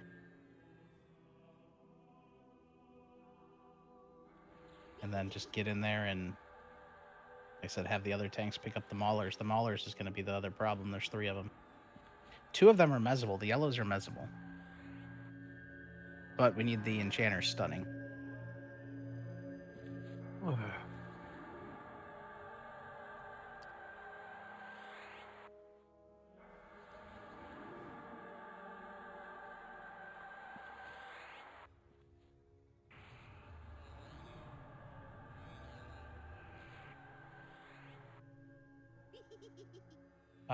And then just get in there and, like I said, have the other tanks pick up the maulers. The maulers is going to be the other problem. There's 3 of them. 2 of them are mezzable. The yellows are mezzable. But we need the enchanter stunning.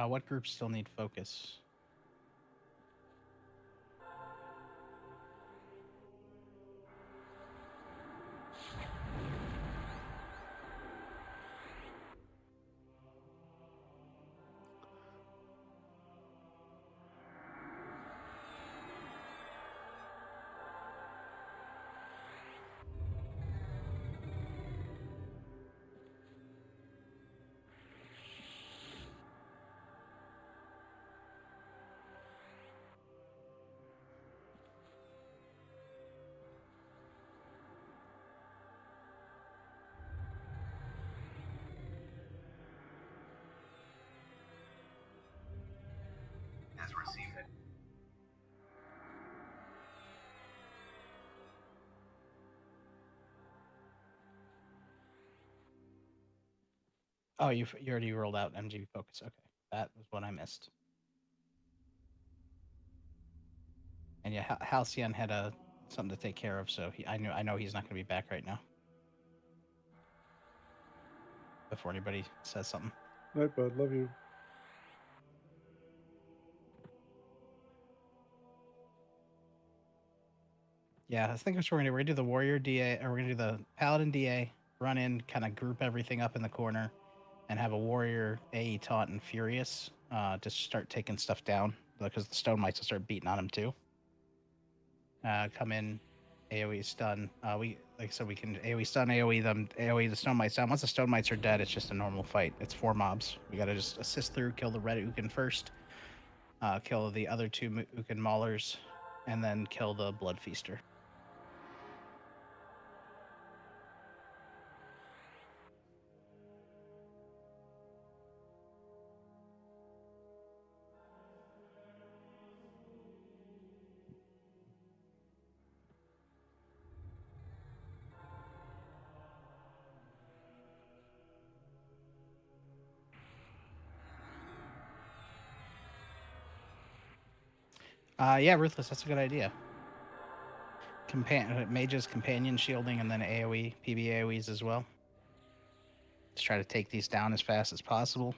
What groups still need focus? Has received it. Oh, you already rolled out MG focus. Okay, that was what I missed. And yeah, Halcyon had something to take care of, so I know he's not going to be back right now. Before anybody says something. Night, bud. Love you. Yeah, I think that's what we're gonna do the warrior DA, or we're gonna do the paladin DA, run in, kind of group everything up in the corner, and have a warrior AE taunt and Furious to start taking stuff down because the stone mites will start beating on him too. Come in, AoE stun. Like I said, we can AoE stun, AoE them, AoE the stone mites down. Once the stone mites are dead, it's just a normal fight. It's 4 mobs. We gotta just assist through, kill the red Ukin first, kill the other two Mookin Maulers, and then kill the Blood Feaster. Yeah, Ruthless, that's a good idea. Mage's Companion Shielding and then AoE, PB AoEs as well. Let's try to take these down as fast as possible.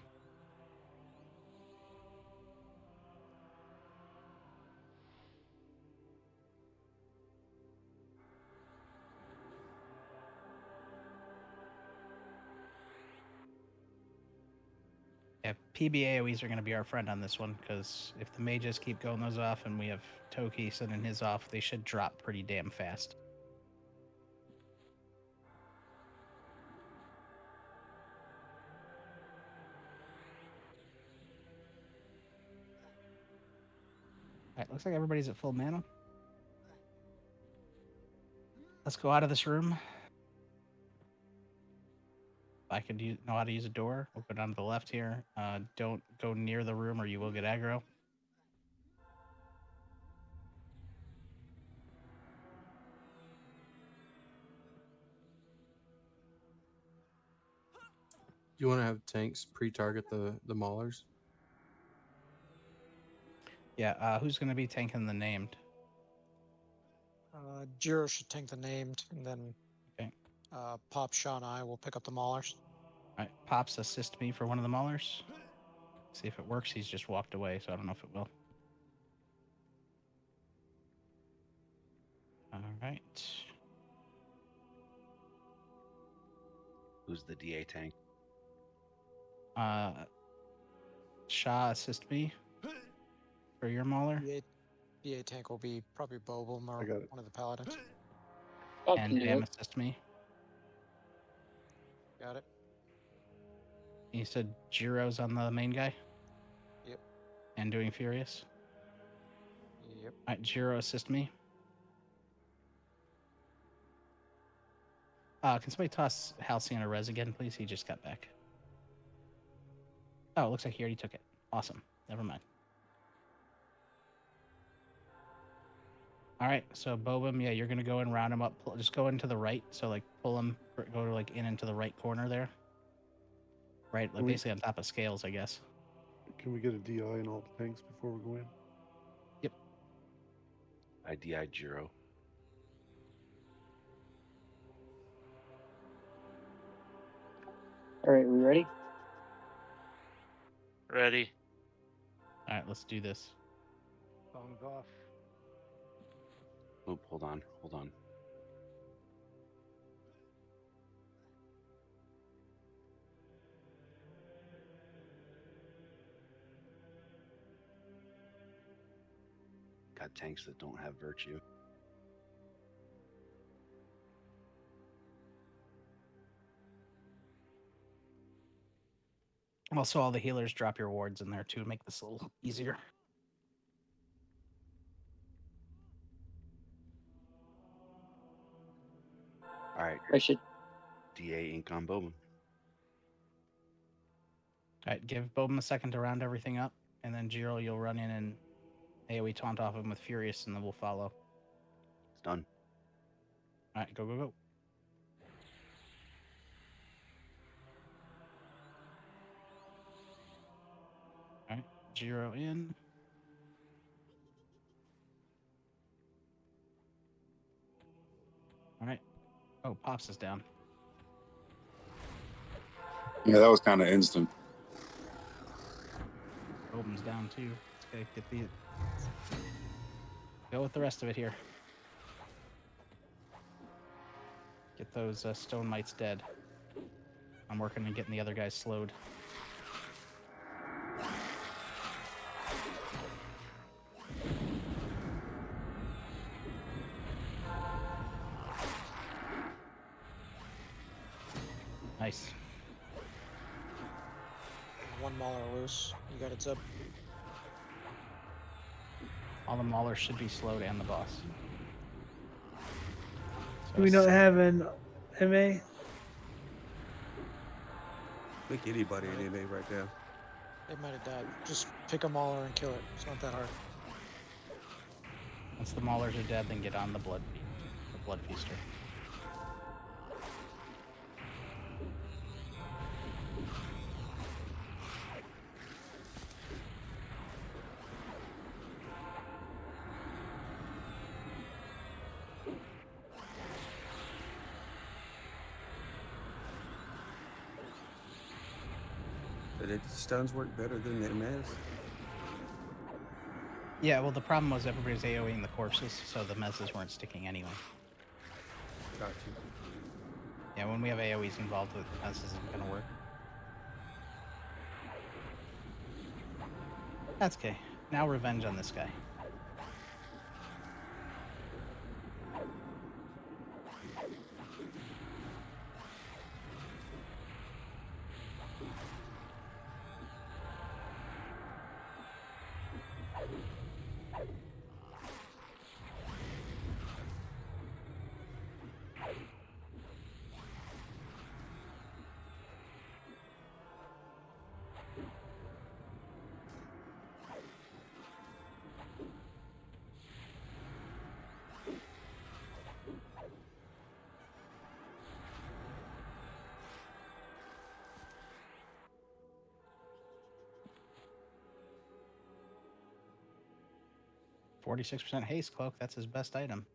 Yeah, PB AoEs are going to be our friend on this one, because if the mages keep going those off and we have Toki sending his off, they should drop pretty damn fast. Alright, looks like everybody's at full mana. Let's go out of this room. If I could know how to use a door, we'll go down to the left here. Don't go near the room or you will get aggro. Do you want to have tanks pre-target the maulers? Yeah, who's going to be tanking the named? Jiro should tank the named, and then Pop, Shaw, and I will pick up the maulers. Alright, Pops assist me for one of the maulers. See if it works. He's just walked away, so I don't know if it will. Alright. Who's the DA tank? Shaw, assist me for your mauler. DA tank will be probably Bobum or one of the paladins. And Jam, assist me. Got it. You said Jiro's on the main guy? Yep. And doing Furious? Yep. Alright, Jiro, assist me. Can somebody toss Halcyon a res again, please? He just got back. Oh, it looks like he already took it. Awesome. Never mind. Alright, so Bobum, yeah, you're going to go and round him up. Just go into the right. So, like, pull him, go to, like, in into the right corner there. Right, like, basically on top of Scales, I guess. Can we get a DI in all the tanks before we go in? Yep. I DI'd Jiro. All right, we ready? Ready. All right, let's do this. Bones off. Oop, hold on. Got tanks that don't have virtue. Also, all the healers drop your wards in there too to make this a little easier. All right. I should. DA ink on Bowman. All right, give Bobum a second to round everything up, and then Jiro, you'll run in and AoE taunt off him with Furious, and then we'll follow. It's done. All right, go, go, go. All right, Jiro in. All right. Oh, Pops is down. Yeah, that was kind of instant. Bobum's down too. Let's get the. Go with the rest of it here. Get those stone mites dead. I'm working on getting the other guys slowed. Nice. One mauler loose. You got it, Zeb. All the maulers should be slowed and the boss. Do we not have an MA? Make anybody an MA right now. They might have died. Just pick a mauler and kill it. It's not that hard. Once the maulers are dead, then get on the blood feaster. Did the stuns work better than the MS? Yeah, well, the problem was everybody's AoEing the corpses, so the messes weren't sticking anyway. Got you. Yeah, when we have AoEs involved, the mess isn't going to work. That's okay. Now revenge on this guy. %, haste cloak. That's his best item.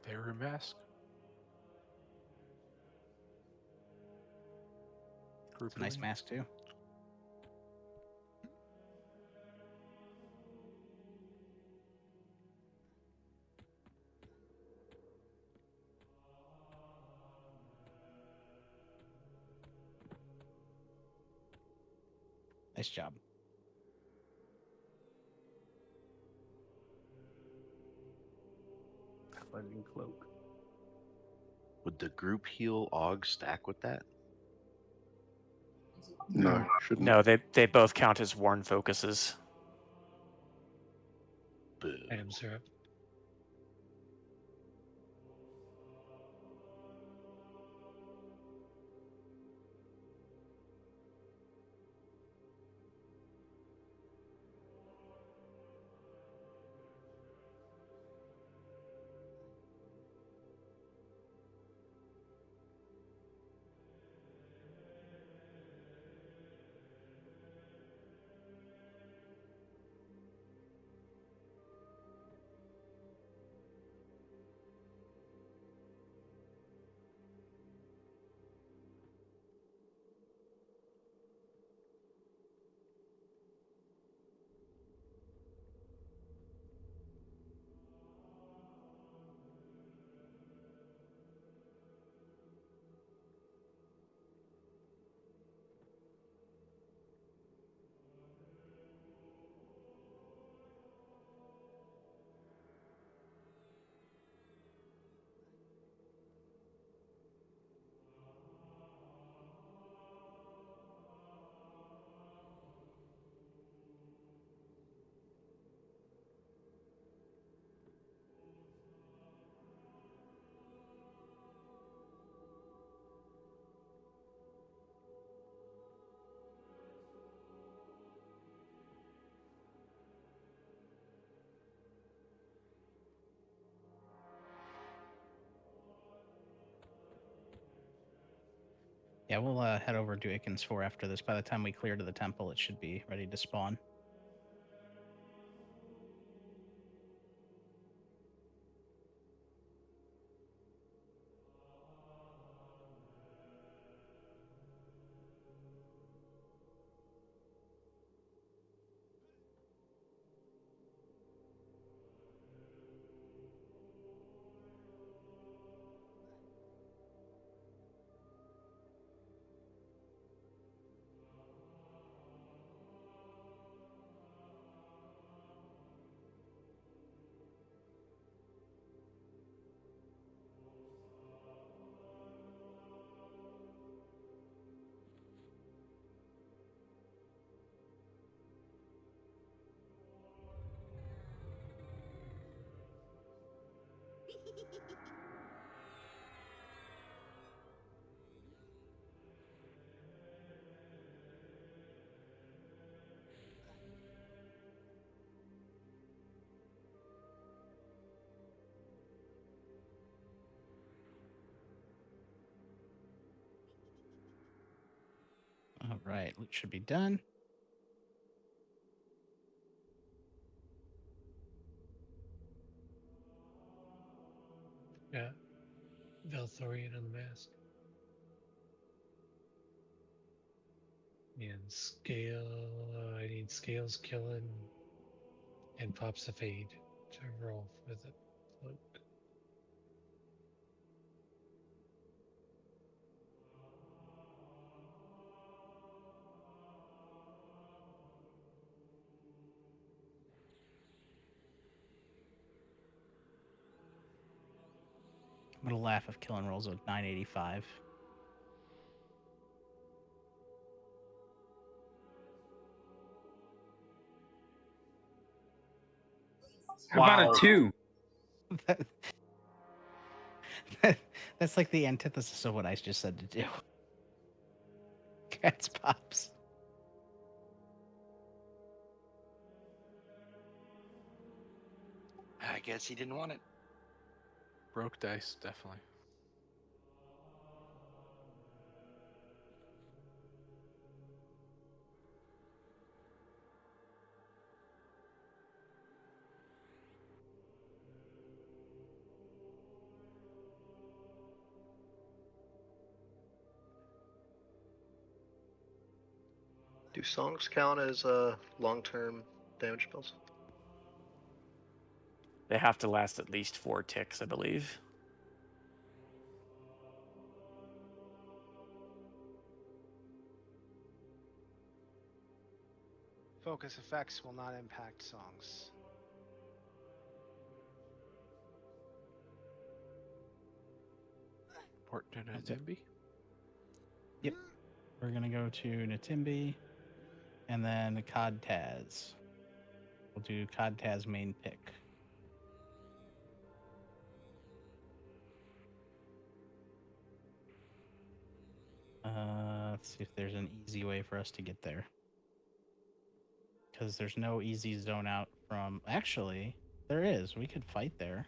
Their mask. It's a nice mask too. Nice job. Lightning cloak. Would the group heal AUG stack with that? No, shouldn't. No, they both count as worn focuses. Item syrup. Yeah, we'll head over to Ikken's 4 after this. By the time we clear to the temple, it should be ready to spawn. All right, loot should be done. Yeah. Valthorian on the mask. And scale. I need scales killing and pops of fade to roll with it. Cloak. I'm gonna laugh if killing rolls at 985. How about a 2? That's like the antithesis of what I just said to do. Cats pops. I guess he didn't want it. Broke dice, definitely. Do songs count as long-term damage spells? They have to last at least 4 ticks, I believe. Focus effects will not impact songs. Port to Natimbi. Yep. We're gonna go to Natimbi, and then Cod Taz. We'll do Cod Taz main pick. Let's see if there's an easy way for us to get there. Because there's no easy zone out from... Actually, there is. We could fight there.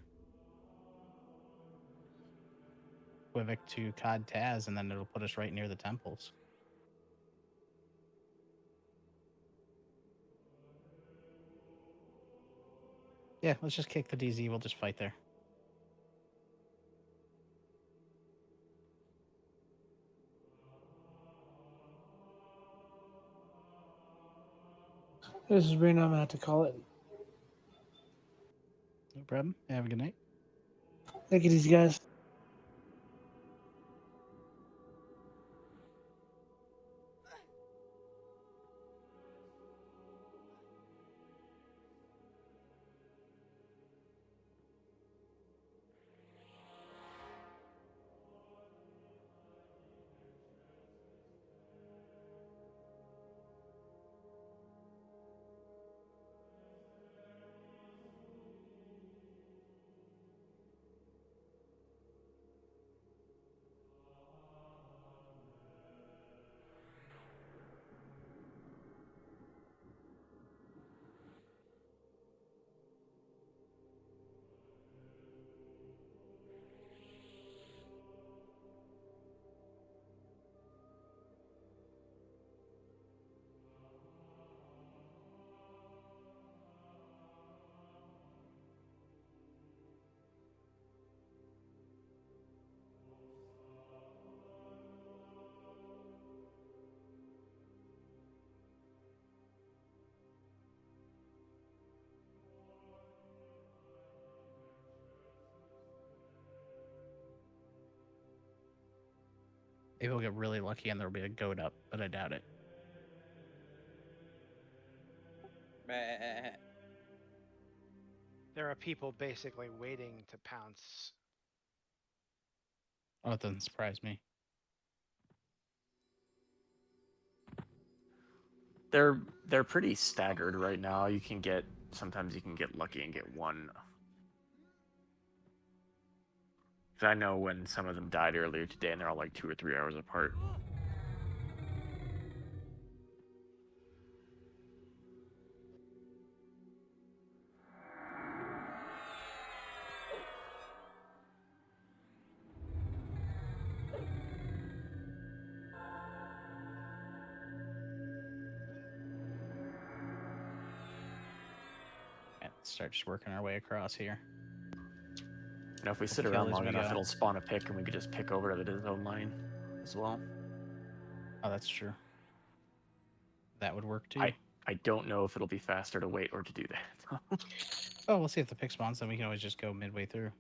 Quivik to Cod Taz, and then it'll put us right near the temples. Yeah, let's just kick the DZ. We'll just fight there. This is Bruno. I'm gonna have to call it. No problem. Have a good night. Take it easy, guys. Maybe we'll get really lucky and there'll be a goat up, but I doubt it. There are people basically waiting to pounce. Oh, it doesn't surprise me. They're pretty staggered right now. You can get sometimes you can get lucky and get one. 'Cause I know when some of them died earlier today, and they're all like 2 or 3 hours apart. Let's start just working our way across here. You know, if we sit We'll around kill as long we enough, go. it'll spawn a pick, and we could just pick over to the zone line as well. Oh, that's true. That would work too. I don't know if it'll be faster to wait or to do that. Oh, we'll see if the pick spawns, then we can always just go midway through.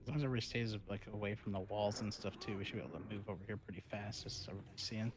As long as everybody stays like away from the walls and stuff too, we should be able to move over here pretty fast, just so everybody's seeing.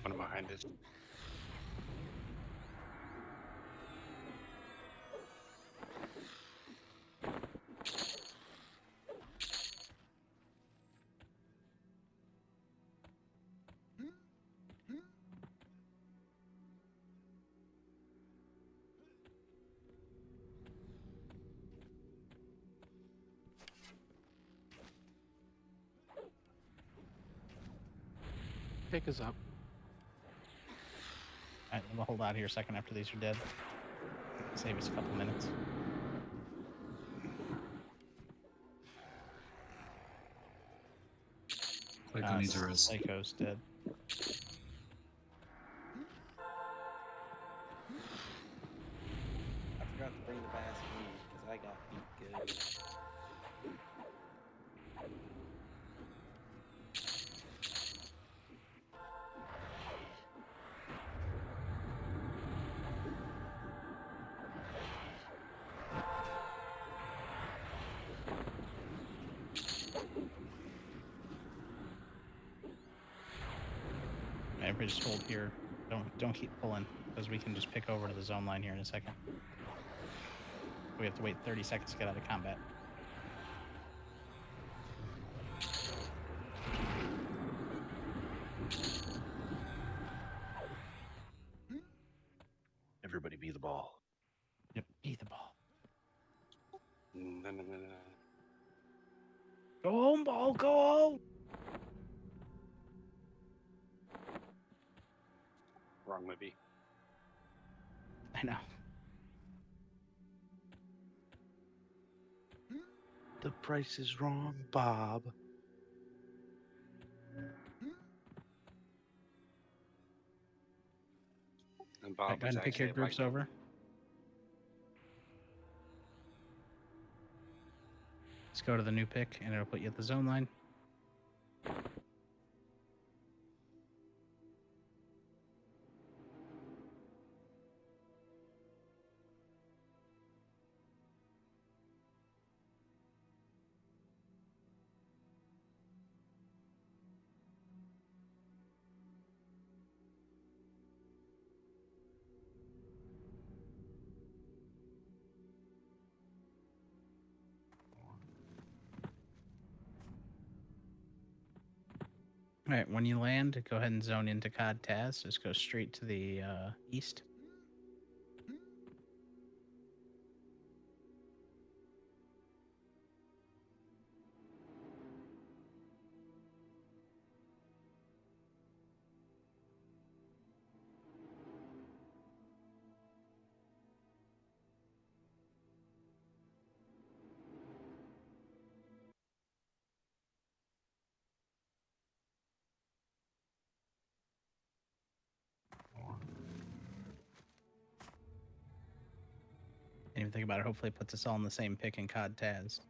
One behind it. Pick is up. Alright, we'll hold out here a second after these are dead. Save us a couple minutes. Psycho needs a rest. Psycho's dead. I forgot to bring the Vaseline because I got beat good. Everybody just hold here. Don't keep pulling, because we can just pick over to the zone line here in a second. We have to wait 30 seconds to get out of combat. Everybody be the ball. Yep, be the ball. No. Go home, ball, go home! Wrong movie. I know. The price is wrong, Bob. And Alright, Bob go ahead was and pick your actually groups like, over. Let's go to the new pick, and it'll put you at the zone line. All right, when you land, go ahead and zone into COD Taz. Just go straight to the east. think about it, hopefully it puts us all in the same pick and COD Taz.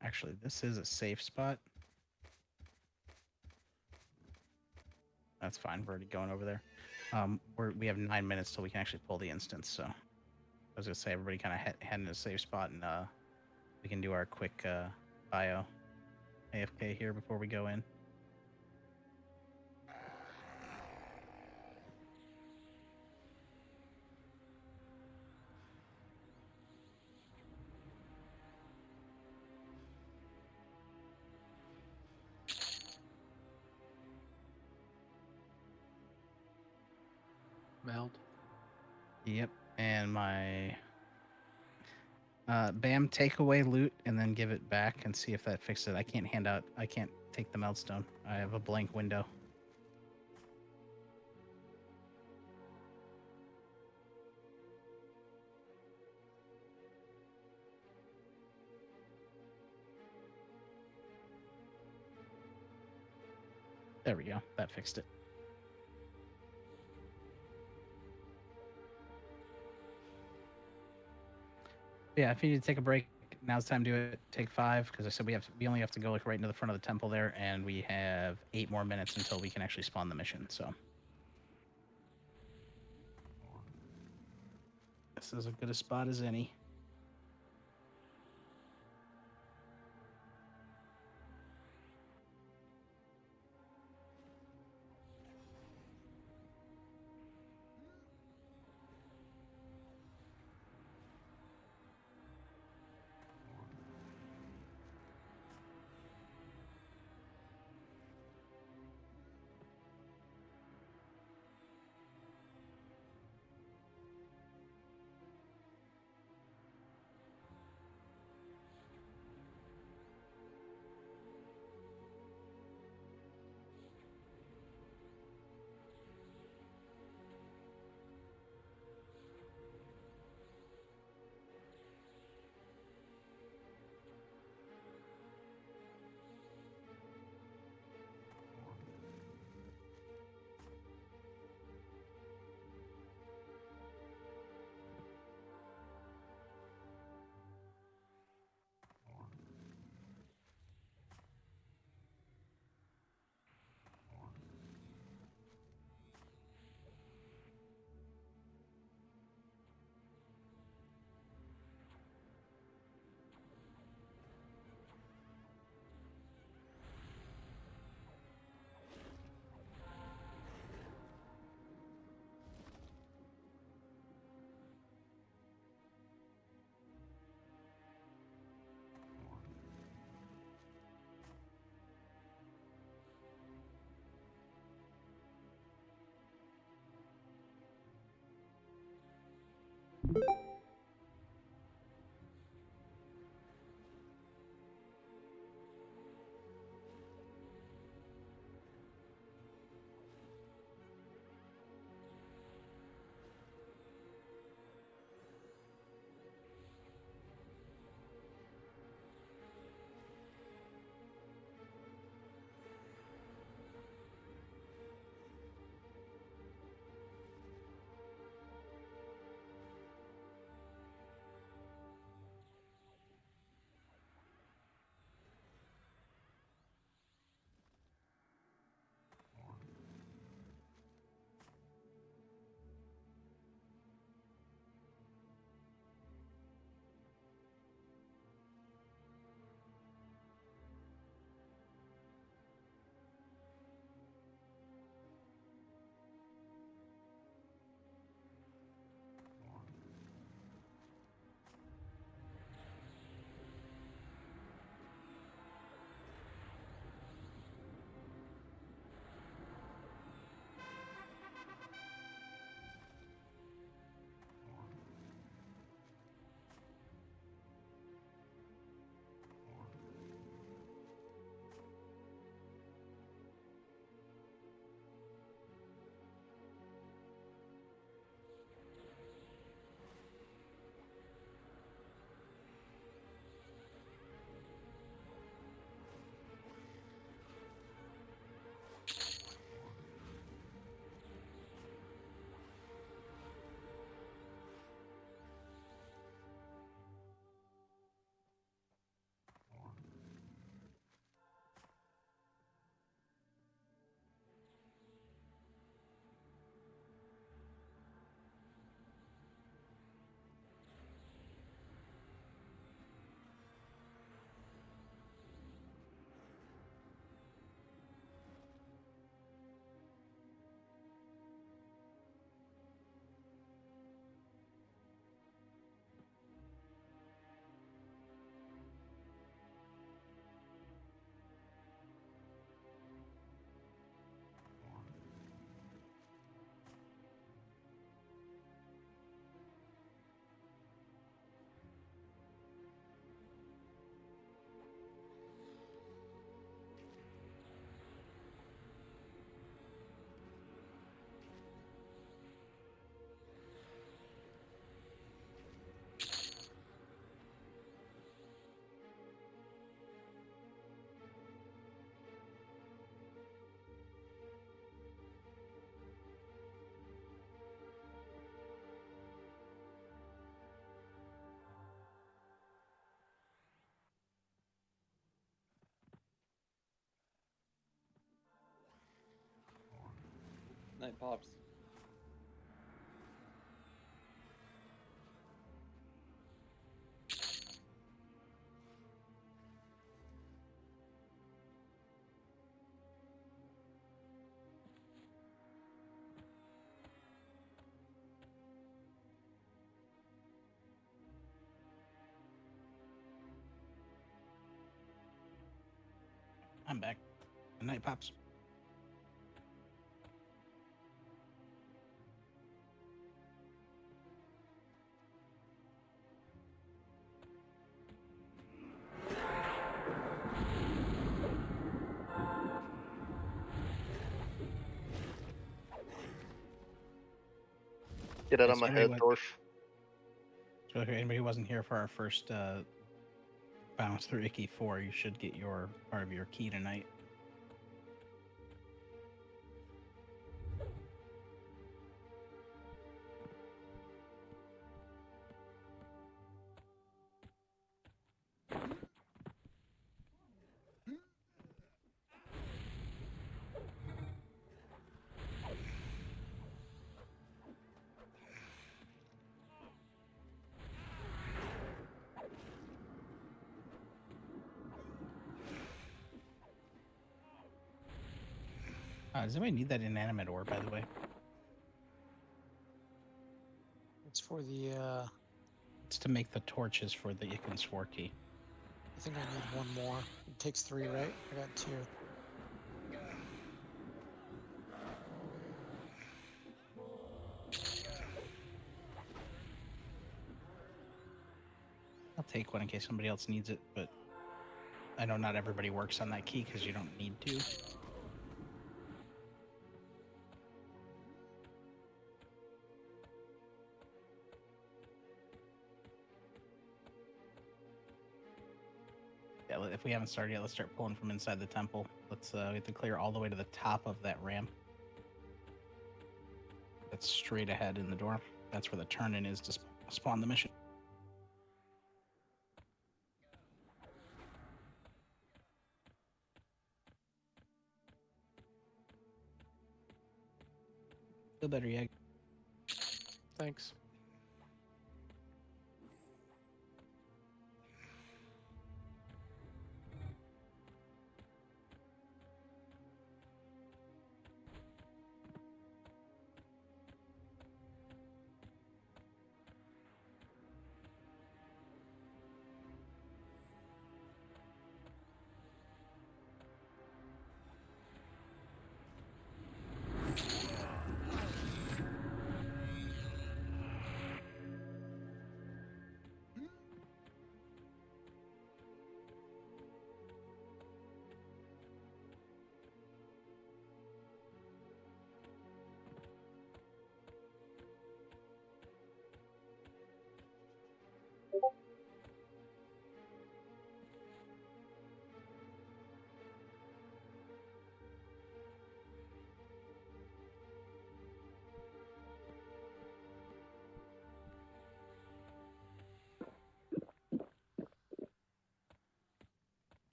Actually, this is a safe spot. That's fine. We're already going over there. We have 9 minutes till we can actually pull the instance. So I was gonna say everybody kind of head in a safe spot, and we can do our quick bio AFK here before we go in. Meld. Yep, and my Bam, take away loot and then give it back and see if that fixes it. I can't take the Meltstone. I have a blank window. There we go. That fixed it. Yeah, if you need to take a break, now's the time to do it. Take 5, because I said we only have to go like right into the front of the temple there, and we have 8 more minutes until we can actually spawn the mission. So this is as good a spot as any. Night pops. I'm back. Good night, Pops. Get out Yeah, of so my head, anyway- Dorf. So if anybody who wasn't here for our first bounce through Icky 4, you should get your part of your key tonight. Does anybody need that inanimate ore, by the way? It's for the. It's to make the torches for the Icken Swarky. I think I need one more. It takes 3, right? I got 2. I'll take one in case somebody else needs it, but I know not everybody works on that key because you don't need to. Yeah, if we haven't started yet, let's start pulling from inside the temple. Let's we have to clear all the way to the top of that ramp. That's straight ahead in the door. That's where the turn-in is to spawn the mission. Feel better, Yag. Thanks.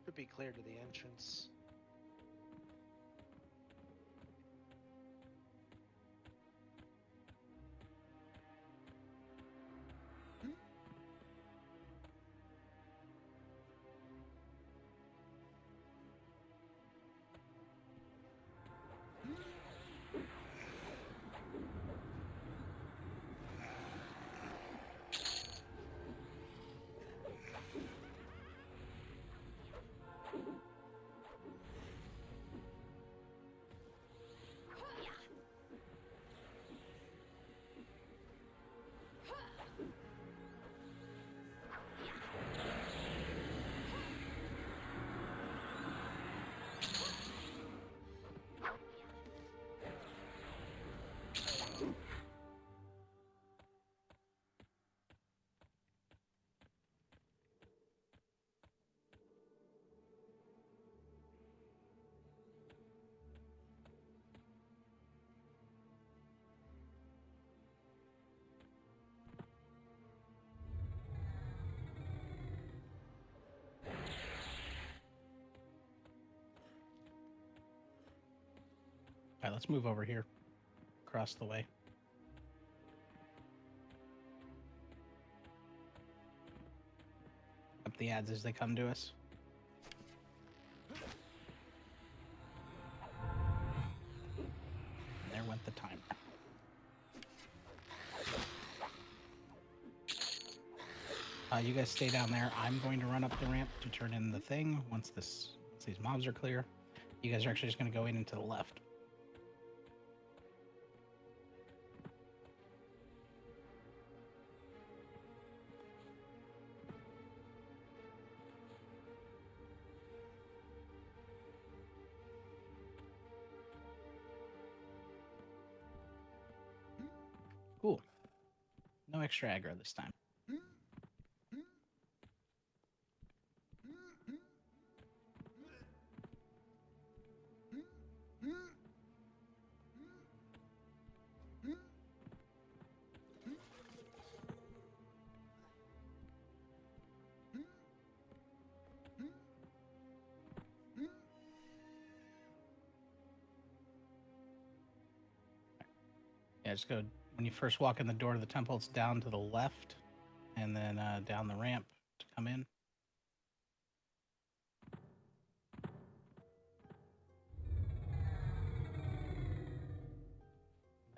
Should be clear to the entrance. let's move over here, across the way. Up the ads as they come to us. There went the timer. You guys stay down there. I'm going to run up the ramp to turn in the thing once these mobs are clear. You guys are actually just going to go in and to the left. Cool. No extra aggro this time. Yeah, just go, when you first walk in the door to the temple, it's down to the left, and then down the ramp to come in.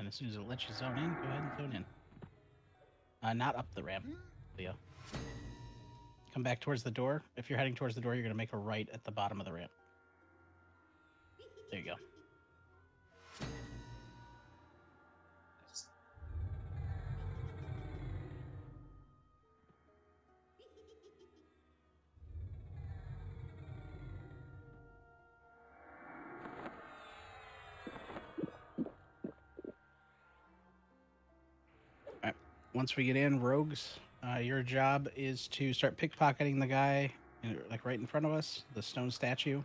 And as soon as it lets you zone in, go ahead and zone in. Not up the ramp, Leo. Come back towards the door. If you're heading towards the door, you're going to make a right at the bottom of the ramp. There you go. Once we get in, rogues, your job is to start pickpocketing the guy, like right in front of us, the stone statue,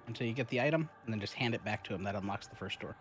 until you get the item, and then just hand it back to him. That unlocks the first door.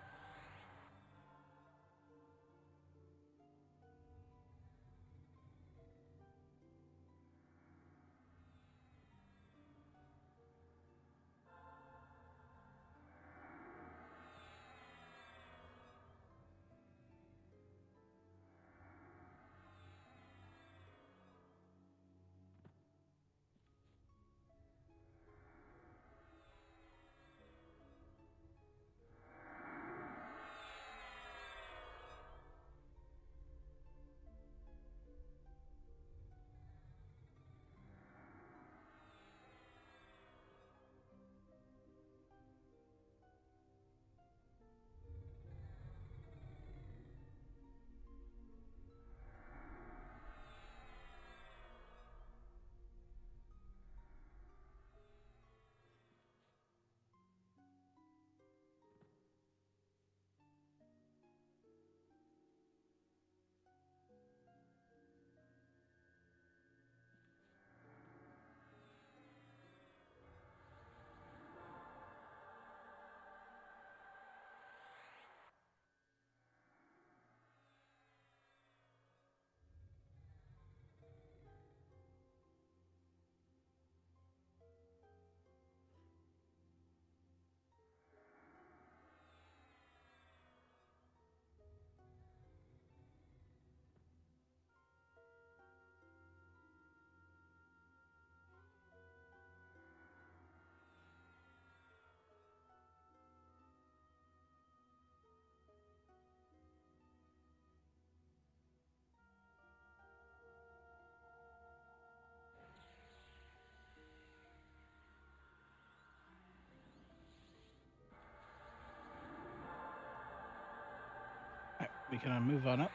We can move on up.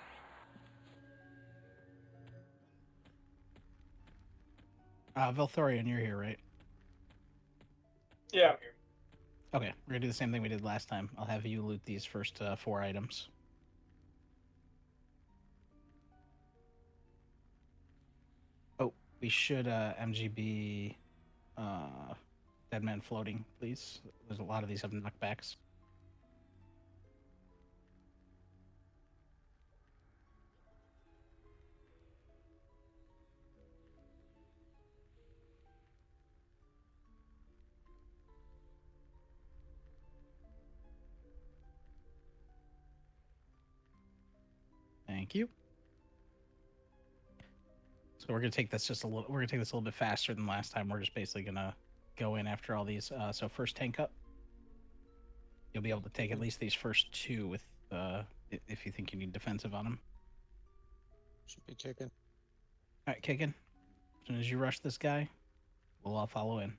Velthorian, you're here, right? Yeah, I'm here. Okay, we're gonna do the same thing we did last time. I'll have you loot these first 4 items. Oh, we should MGB Dead Man Floating, please. There's a lot of these have knockbacks. Thank you. So we're gonna take this just a little. We're gonna take this a little bit faster than last time. We're just basically gonna go in after all these. So first tank up. You'll be able to take at least these first two with, if you think you need defensive on them. Should be kicking. All right, kicking. As soon as you rush this guy, we'll all follow in.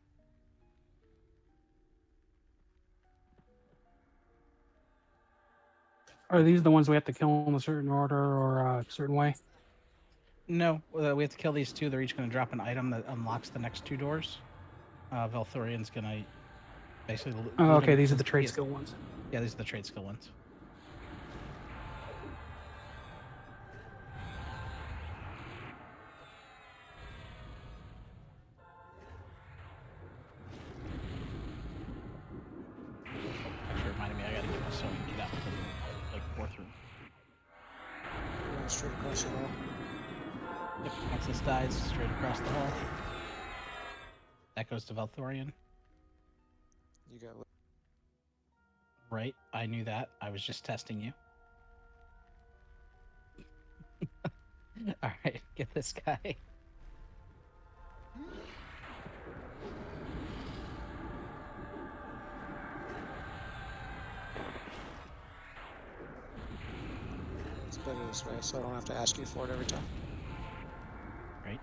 Are these the ones we have to kill in a certain order or a certain way? No, we have to kill these two. They're each going to drop an item that unlocks the next two doors. Velthorian's going to basically... Oh, okay, these are the trade skill ones. Yeah, these are the trade skill ones. Actually reminded me I got to get my sewing kit out for the like fourth room. Going straight across the hall. Yep, once this dies, straight across the hall. That goes to Velthorian. You got. Right, I knew that. I was just testing you. Alright, get this guy. It's better this way, so I don't have to ask you for it every time. Right.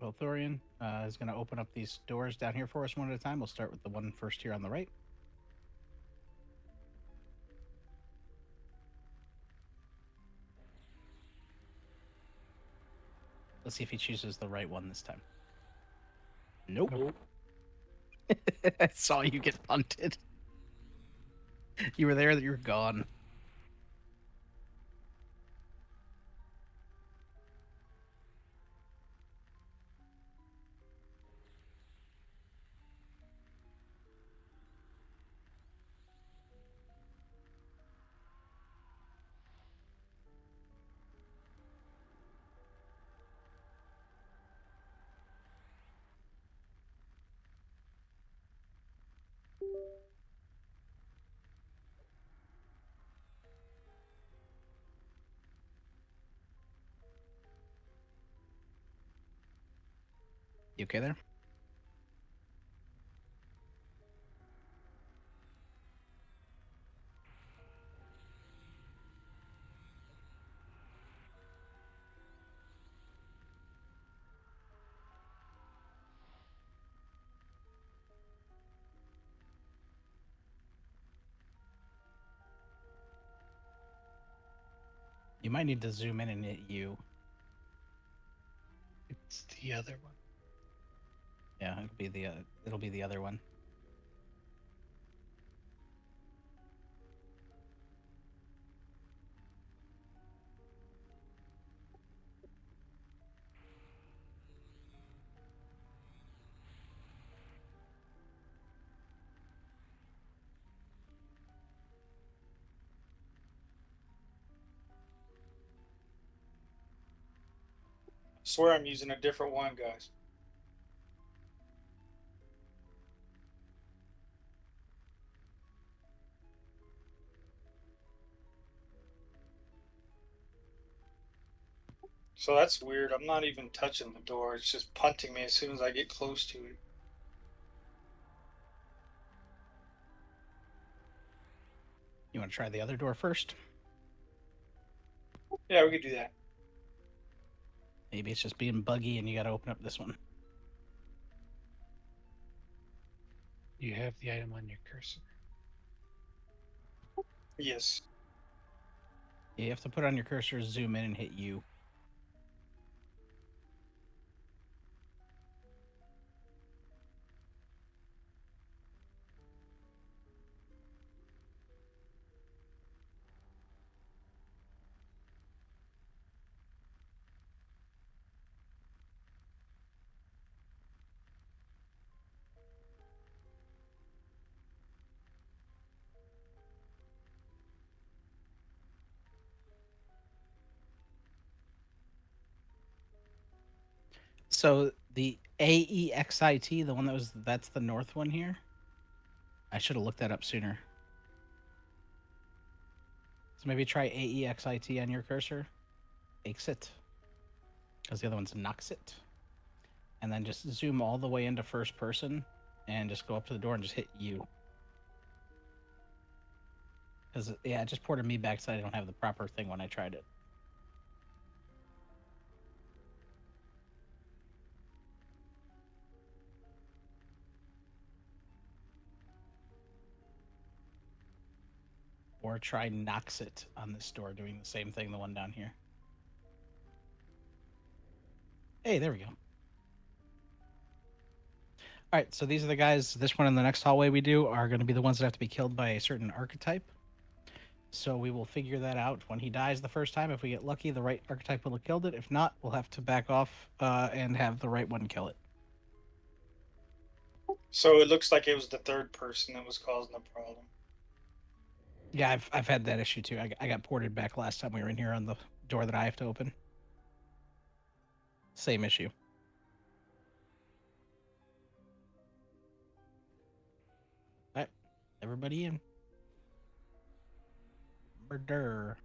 Velthorian is going to open up these doors down here for us one at a time. We'll start with the one first here on the right. Let's see if he chooses the right one this time. Nope. I saw you get punted. You were there, that you're gone. You okay there? You might need to zoom in and hit you. It's the other one. Yeah, it'll be the other one. Swear I'm using a different one, guys. So that's weird. I'm not even touching the door. It's just punting me as soon as I get close to it. You want to try the other door first? Yeah, we could do that. Maybe it's just being buggy and you got to open up this one. You have the item on your cursor. Yes. You have to put it on your cursor, zoom in, and hit U. So the AEXIT, the one that's the north one here. I should have looked that up sooner. So maybe try AEXIT on your cursor. Exit. Because the other one's Noxit. And then just zoom all the way into first person and just go up to the door and just hit U. Because, yeah, it just ported me back so I don't have the proper thing when I tried it. Or try Noxit on this door, doing the same thing, the one down here. Hey, there we go. All right, so these are the guys. This one in the next hallway we do are going to be the ones that have to be killed by a certain archetype. So we will figure that out when he dies the first time. If we get lucky, the right archetype will have killed it. If not, we'll have to back off and have the right one kill it. So it looks like it was the third person that was causing the problem. Yeah, I've had that issue too. I got ported back last time we were in here on the door that I have to open. Same issue. All right, everybody in. Murder.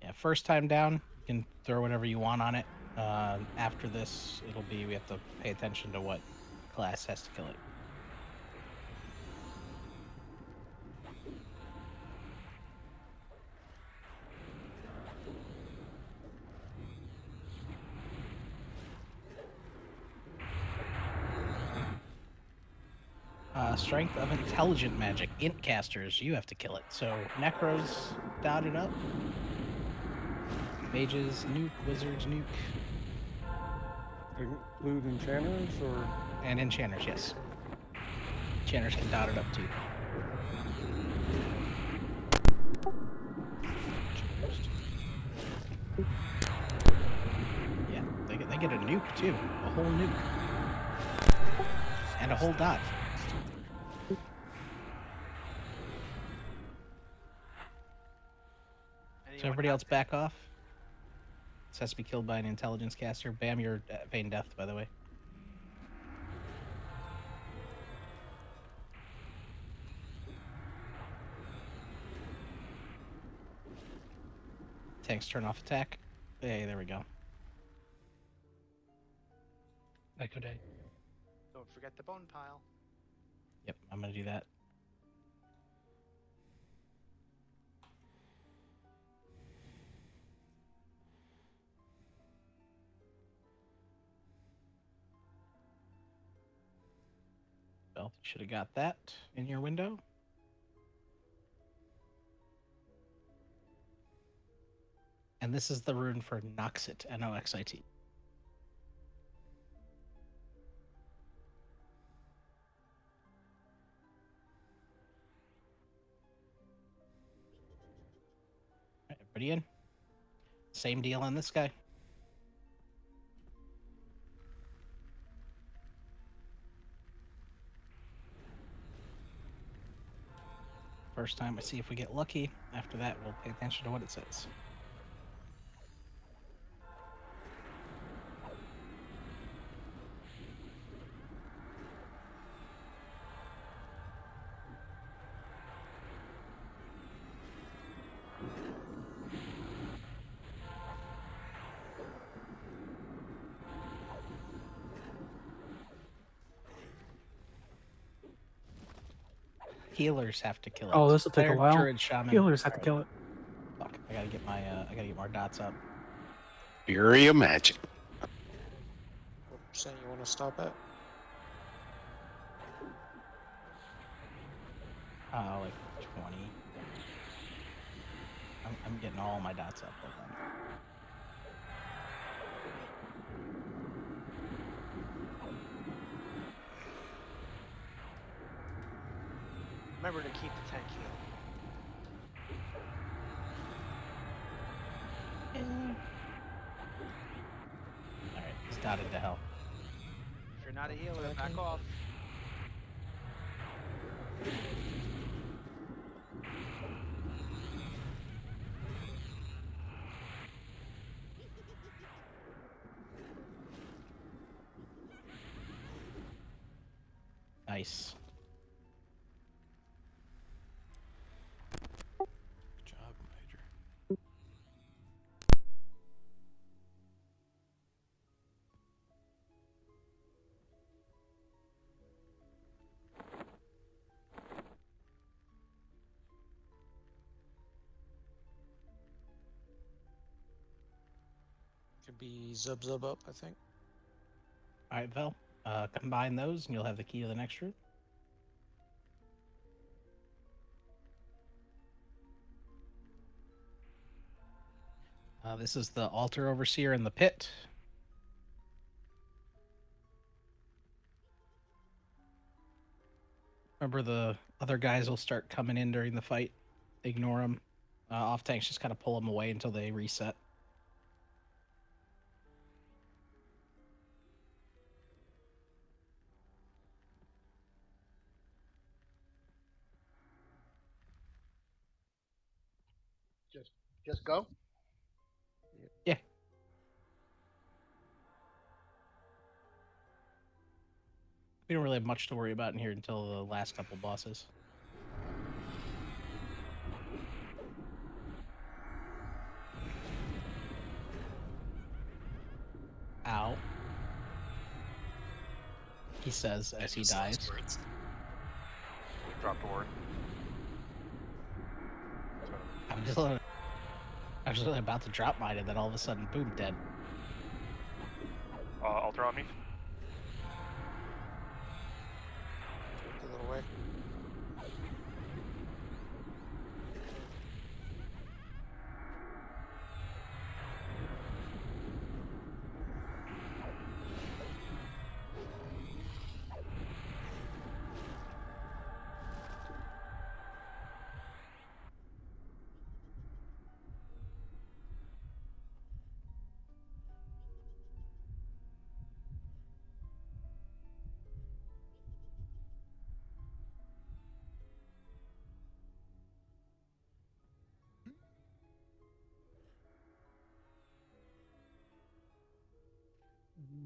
Yeah, first time down, you can throw whatever you want on it. After this, it'll be we have to pay attention to what class has to kill it. Strength of intelligent magic. Int casters, you have to kill it. So Necros dotted up. Mages nuke, wizards nuke. Include enchanters or? And enchanters, yes. Enchanters can dot it up too. Yeah, they get a nuke too. A whole nuke. And a whole dot. So everybody else back off. This has to be killed by an intelligence caster. Bam, you're at Vain Death, by the way. Tanks turn off attack. Hey, there we go. Echo Day. Don't forget the bone pile. Yep, I'm gonna do that. Well, you should have got that in your window. And this is the rune for Noxit, N-O-X-I-T. All right, everybody in? Same deal on this guy. First time, I see if we get lucky. After that, we'll pay attention to what it says. Healers have to kill it. Oh, this will take a Cleric, while. Druid, Shaman. Healers have to kill it. Fuck, I gotta get more dots up. Fury of magic. What percent you want to stop at? Like 20. I'm getting all my dots up. Hold on. Remember to keep the tank healed. Alright, he's dotted to hell. If you're not a healer, back off. Nice. Good job, Major. Could be Zub Zub up, I think. All right, Vel. Combine those, and you'll have the key to the next room. This is the altar overseer in the pit. Remember, the other guys will start coming in during the fight. Ignore them. Off tanks just kind of pull them away until they reset. Just go. Yeah. We don't really have much to worry about in here until the last couple bosses. Ow. He says as he dies. Drop the ward. I was really about to drop mine, and then all of a sudden, boom, dead. Alter on me. A little way.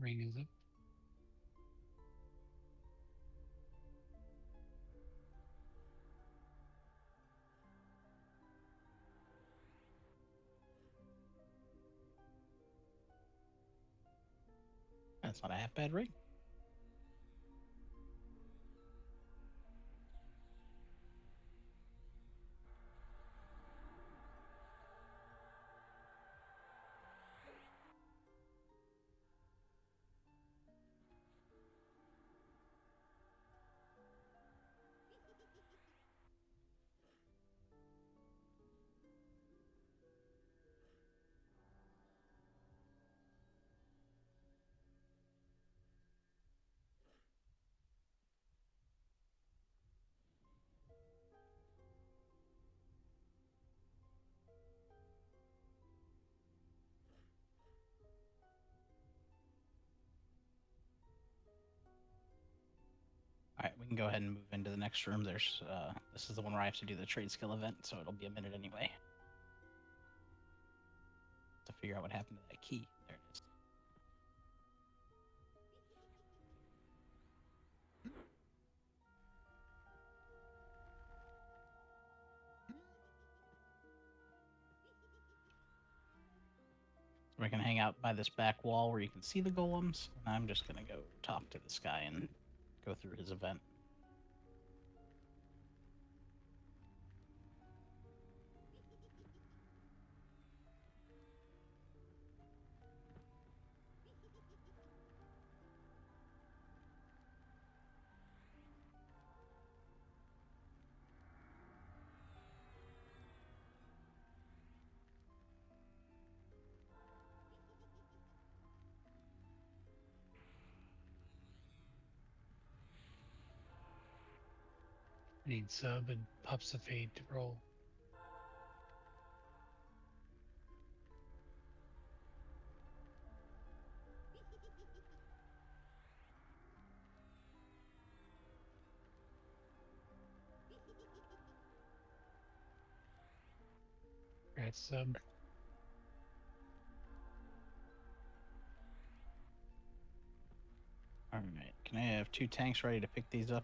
Ring is up. That's not a half bad ring. All right, we can go ahead and move into the next room. There's this is the one where I have to do the trade skill event, so it'll be a minute anyway. To figure out what happened to that key. There it is. We can hang out by this back wall where you can see the golems. And I'm just gonna go talk to this guy and go through his event. I need sub and pops the fade to roll. Congrats, sub. All right, can I have 2 tanks ready to pick these up?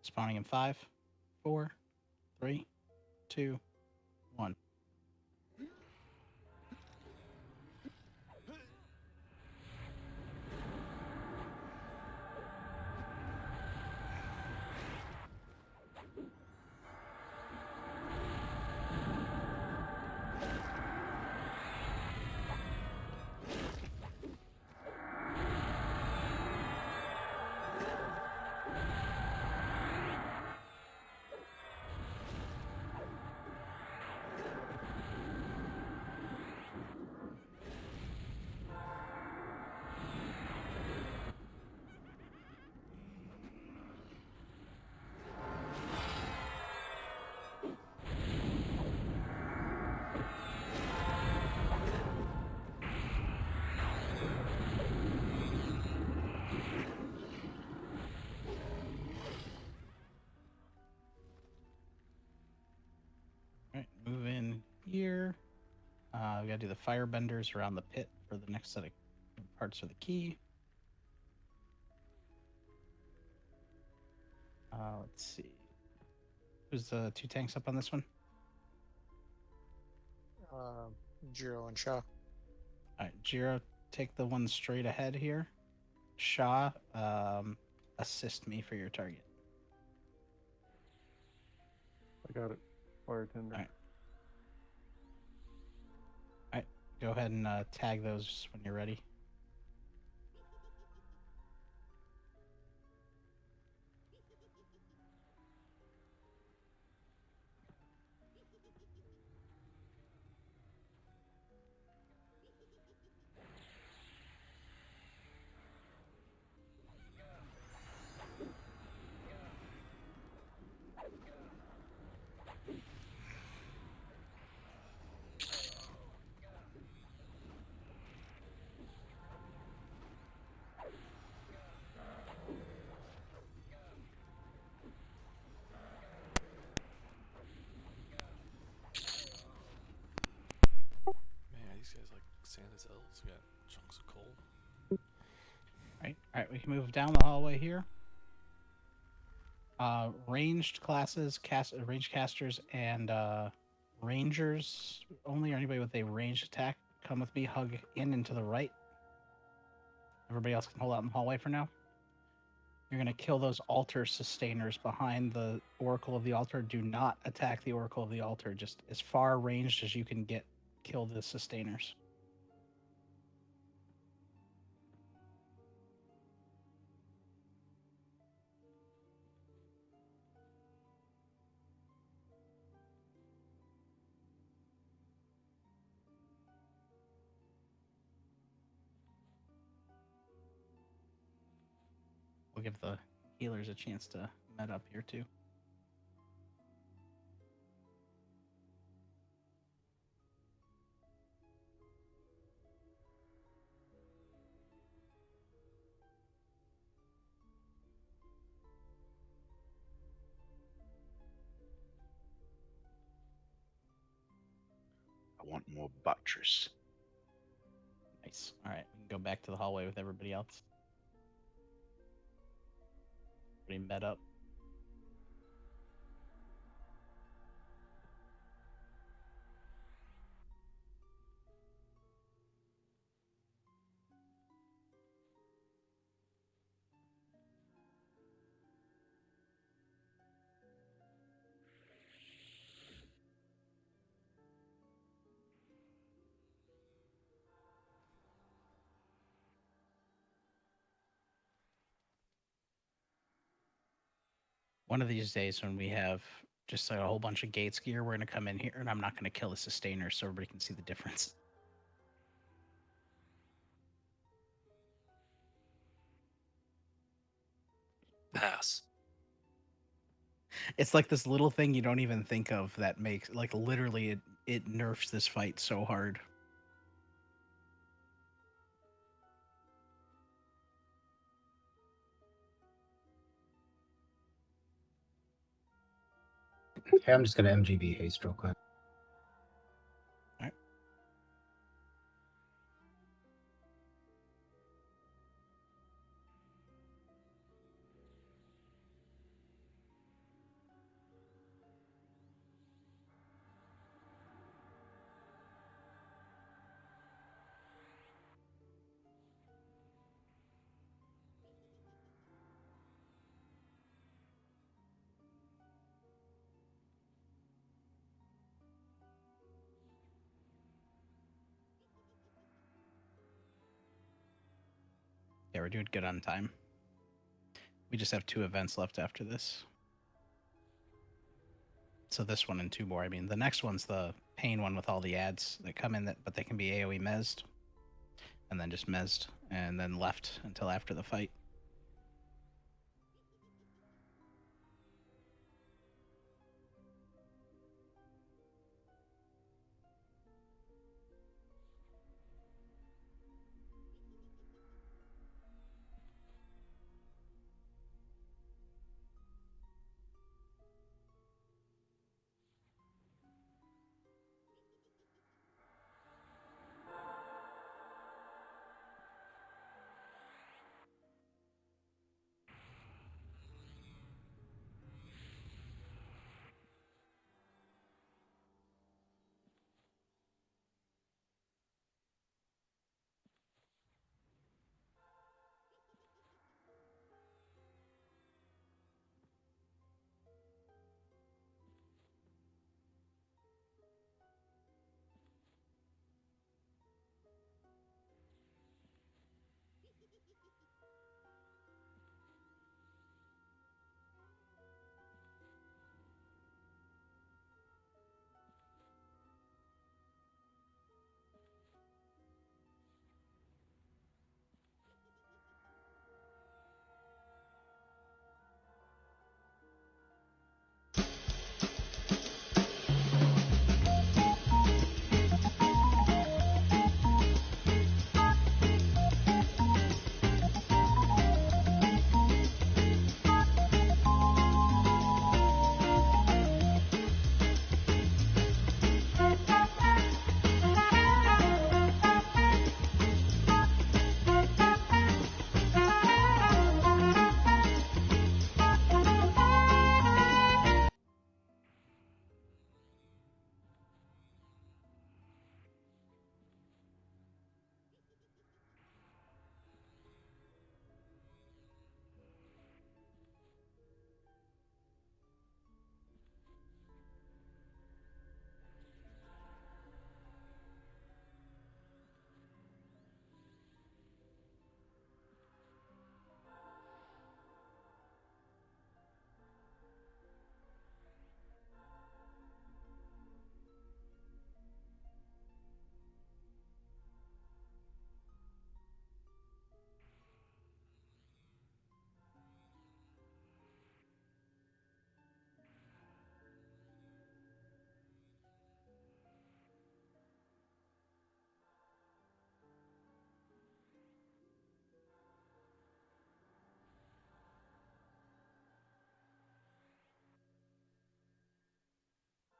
Spawning in 5, 4, 3, 2, 1. Alright, move in here. We gotta do the firebenders around the pit for the next set of parts for the key. Let's see. Who's the 2 tanks up on this one? Jiro and Shaw. Alright, Jiro, take the one straight ahead here. Shaw, assist me for your target. I got it. Fire tender. Alright. Alright, go ahead and tag those when you're ready. Man, these guys like Santa's elves got chunks of coal. Alright, we can move down the hallway here. Ranged classes, ranged casters, and rangers only, or anybody with a ranged attack, come with me. Hug in and to the right. Everybody else can hold out in the hallway for now. You're going to kill those altar sustainers behind the Oracle of the Altar. Do not attack the Oracle of the Altar. Just as far ranged as you can get, kill the sustainers. We'll give the healers a chance to med up here too. I want more buttress. Nice. All right, we can go back to the hallway with everybody else. Everybody med up. One of these days when we have just a whole bunch of gates gear, we're going to come in here and I'm not going to kill the sustainer so everybody can see the difference. Pass. It's like this little thing you don't even think of that makes, like, literally it nerfs this fight so hard. Okay, I'm just gonna MGB haste real quick. Alright. Yeah, we're doing good on time. We just have 2 events left after this. So this one and 2 more. I mean, the next one's the pain one with all the ads that come in, but they can be AoE mezzed. And then just mezzed, and then left until after the fight.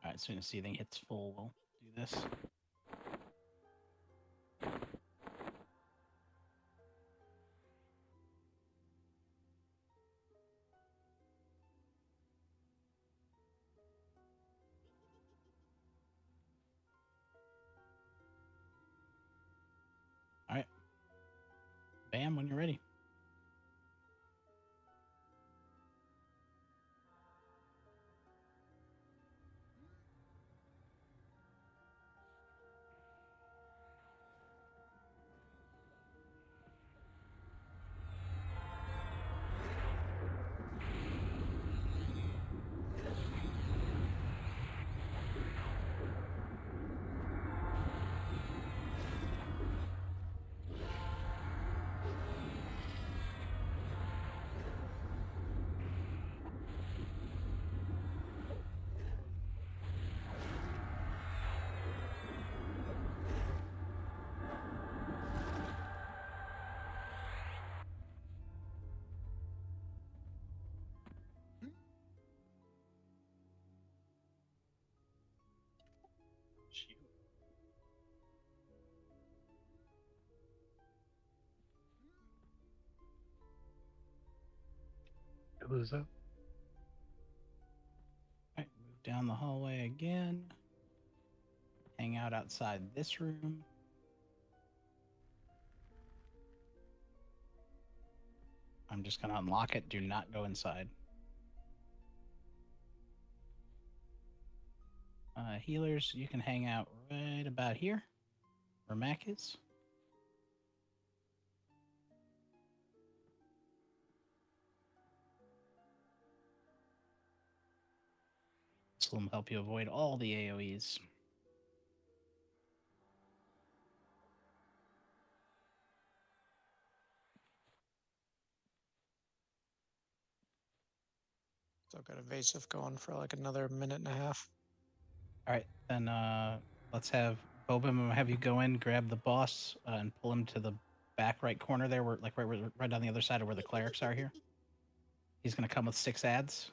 All right, as soon as seething hits full, we'll do this. All right. Bam, when you're ready. Who's up? All right, move down the hallway again. Hang out outside this room. I'm just going to unlock it. Do not go inside. Healers, you can hang out right about here where Mac is. This will help you avoid all the AoEs. So I've got evasive going for like another minute and a half. All right, then let's have Boba. I'm gonna have you go in, grab the boss, and pull him to the back right corner there, where right on the other side of where the clerics are here. He's gonna come with 6 ads.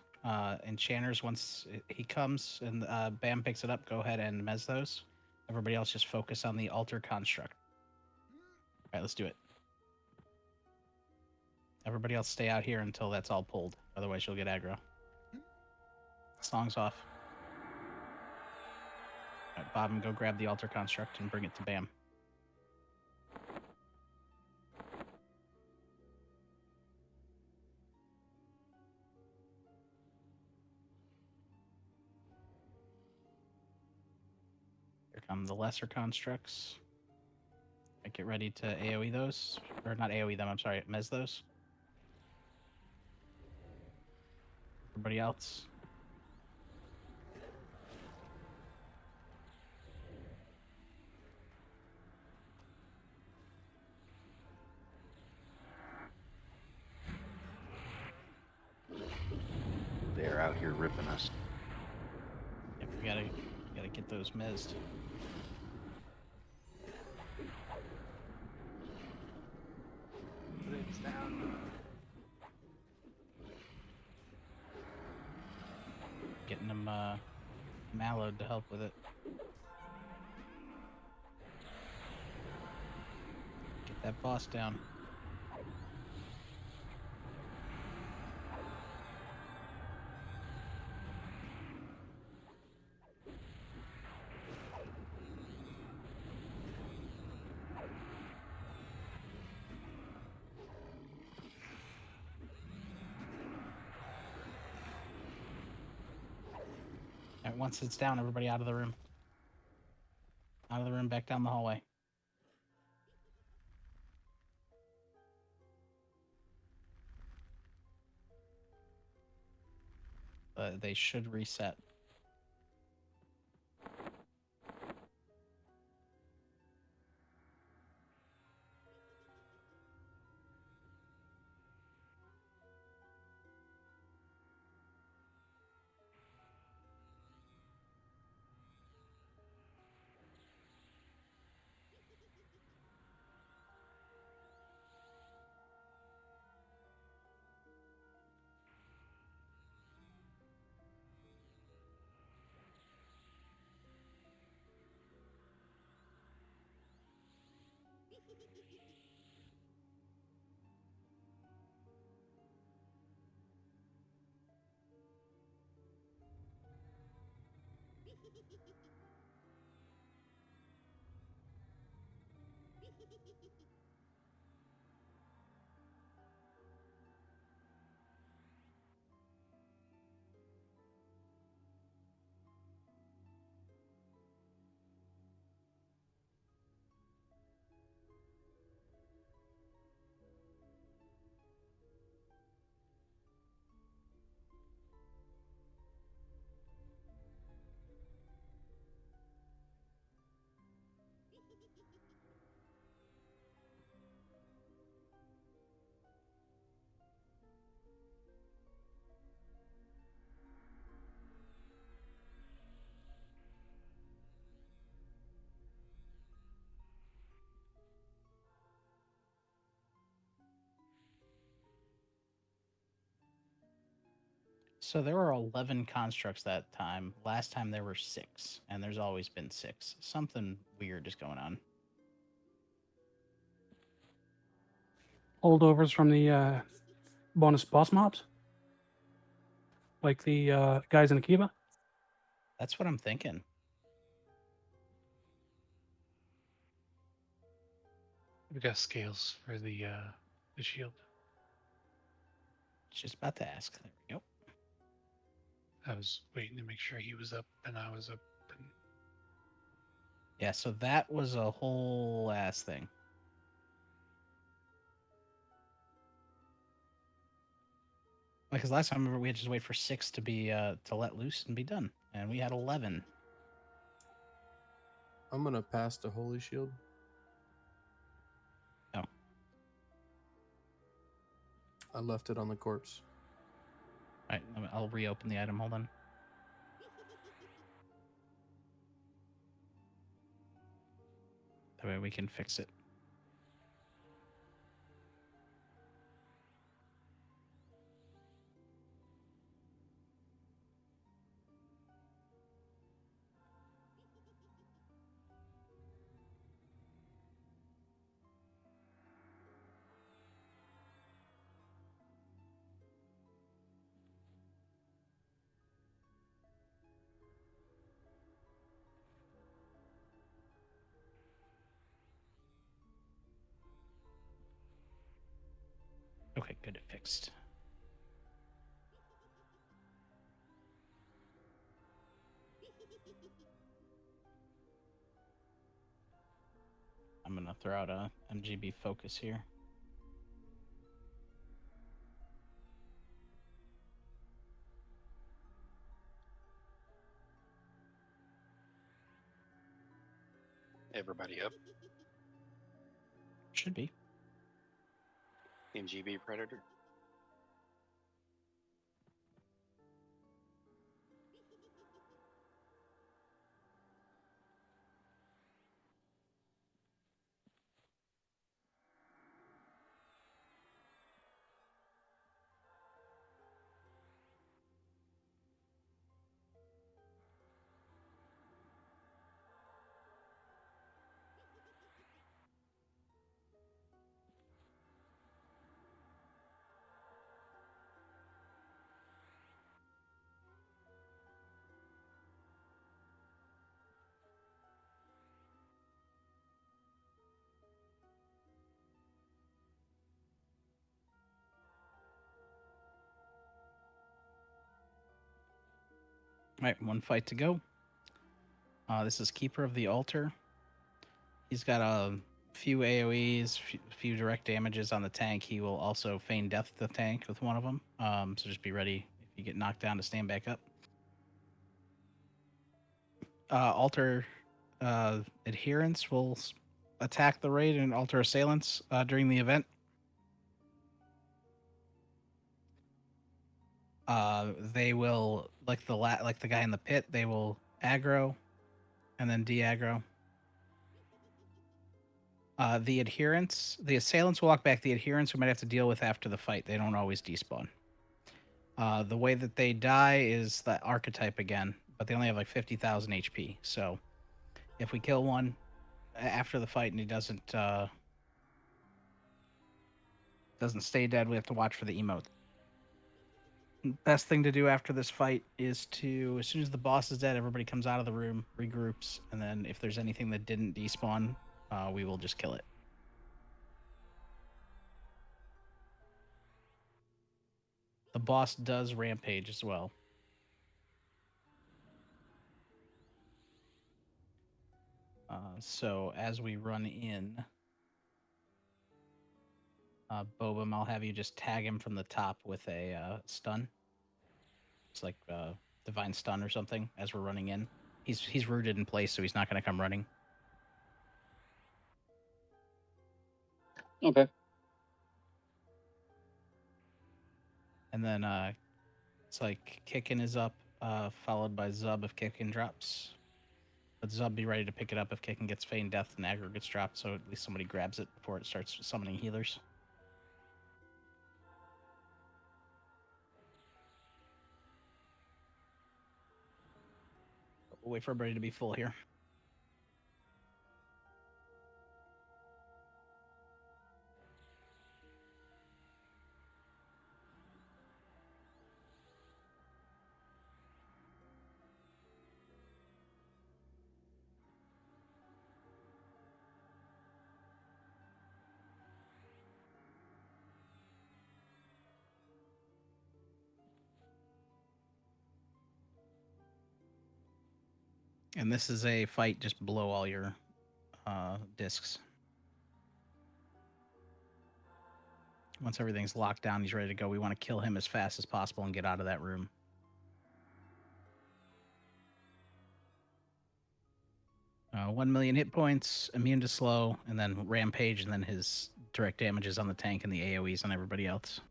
Enchanters, once he comes and Bam picks it up, go ahead and mez those. Everybody else just focus on the altar construct. All right, let's do it. Everybody else stay out here until that's all pulled. Otherwise, you'll get aggro. Song's off. All right, Bob, go grab the altar construct and bring it to Bam. Here come the lesser constructs. Get ready to AoE those. Or not AoE them, I'm sorry, mez those. Everybody else. They're out here ripping us. Yep, we gotta get those mezzed. Blitz down. Getting them mallowed to help with it. Get that boss down. All right, once it's down, everybody out of the room. Out of the room, back down the hallway. They should reset. So there were 11 constructs that time. Last time there were 6, and there's always been 6. Something weird is going on. Holdovers from the bonus boss mobs? Like the guys in Akiba? That's what I'm thinking. We got scales for the shield. Just about to ask. There we go. I was waiting to make sure he was up and I was up. And... Yeah, so that was a whole ass thing. Because last time, remember, we had to just wait for 6 to be to let loose and be done. and we had 11. I'm gonna pass the Holy Shield. Oh. I left it on the corpse. All right, I'll reopen the item. Hold on. That way we can fix it. Okay, good, it fixed. I'm gonna throw out a MGB focus here. Everybody up. Should be. MGB Predator. All right, one fight to go. This is Keeper of the Altar. He's got a few AoEs, few direct damages on the tank. He will also feign death the tank with one of them. So just be ready if you get knocked down to stand back up. Altar adherents will attack the raid and altar assailants during the event. They will, like the guy in the pit, they will aggro and then de-aggro. The assailants will walk back. The adherents we might have to deal with after the fight. They don't always despawn. The way that they die is the archetype again, but they only have like 50,000 HP. So if we kill one after the fight and he doesn't stay dead, we have to watch for the emote. Best thing to do after this fight is to, as soon as the boss is dead, everybody comes out of the room, regroups, and then if there's anything that didn't despawn, we will just kill it. The boss does rampage as well. So as we run in, Bobum, I'll have you just tag him from the top with a stun. It's like divine stun or something as we're running in. He's rooted in place, so he's not going to come running. Okay. And then it's like Kickin is up, followed by Zub if Kickin drops. But Zub be ready to pick it up if Kickin gets Feign Death and aggro gets dropped, so at least somebody grabs it before it starts summoning healers. We'll wait for everybody to be full here. And this is a fight, just blow all your discs. Once everything's locked down, he's ready to go. We want to kill him as fast as possible and get out of that room. 1 million hit points, immune to slow, and then rampage, and then his direct damages on the tank and the AoEs on everybody else.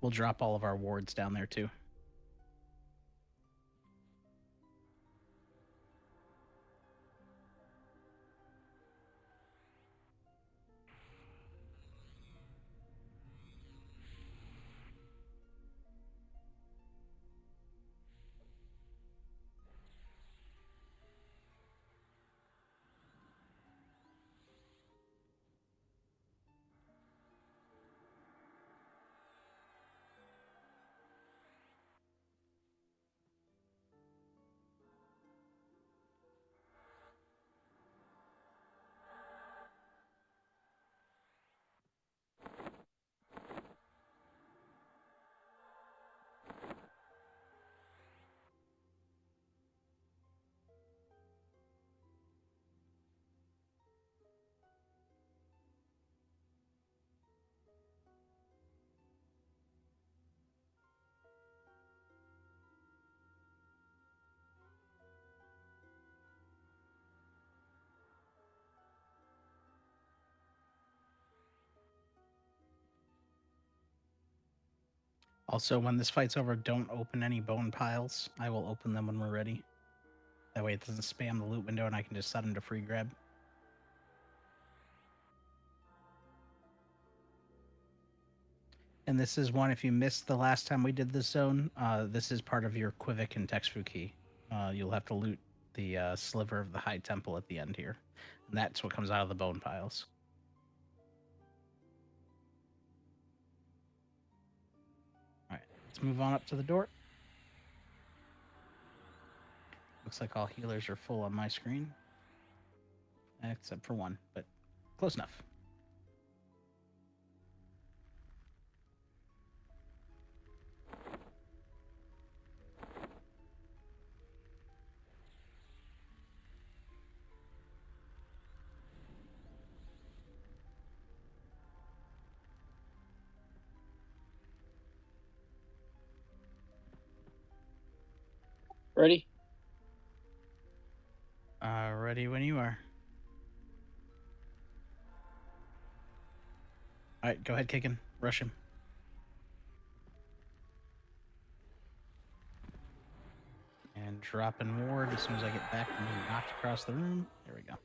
We'll drop all of our wards down there too. Also, when this fight's over, don't open any bone piles. I will open them when we're ready. That way it doesn't spam the loot window and I can just set them to free grab. And this is one, if you missed the last time we did this zone, this is part of your Quivik and Texfu key. You'll have to loot the sliver of the High Temple at the end here. And that's what comes out of the bone piles. Alright, let's move on up to the door. Looks like all healers are full on my screen. Except for one, but close enough. Ready? Ready when you are. Alright, go ahead, Kicken. Rush him. And drop in ward as soon as I get back from being knocked across the room. There we go.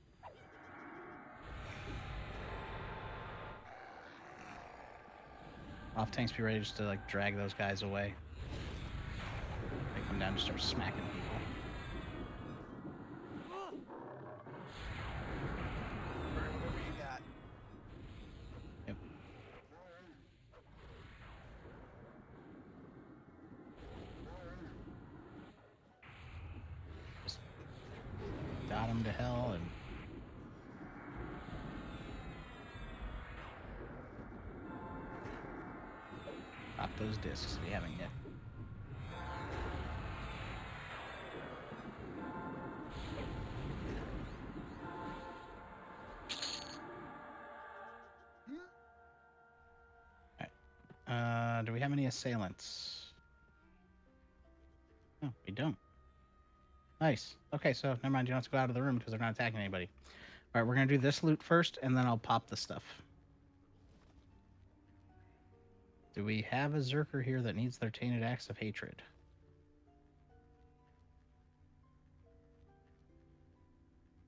Off tanks, be ready just to like drag those guys away. They come down and start smacking people. Whatever you got. Yep. Just got him to hell and pop those discs if you haven't yet. Do we have any assailants? No, we don't. Nice. Okay, so never mind. You don't have to go out of the room because they're not attacking anybody. All right, we're going to do this loot first, and then I'll pop the stuff. Do we have a Zerker here that needs their Tainted Axe of Hatred?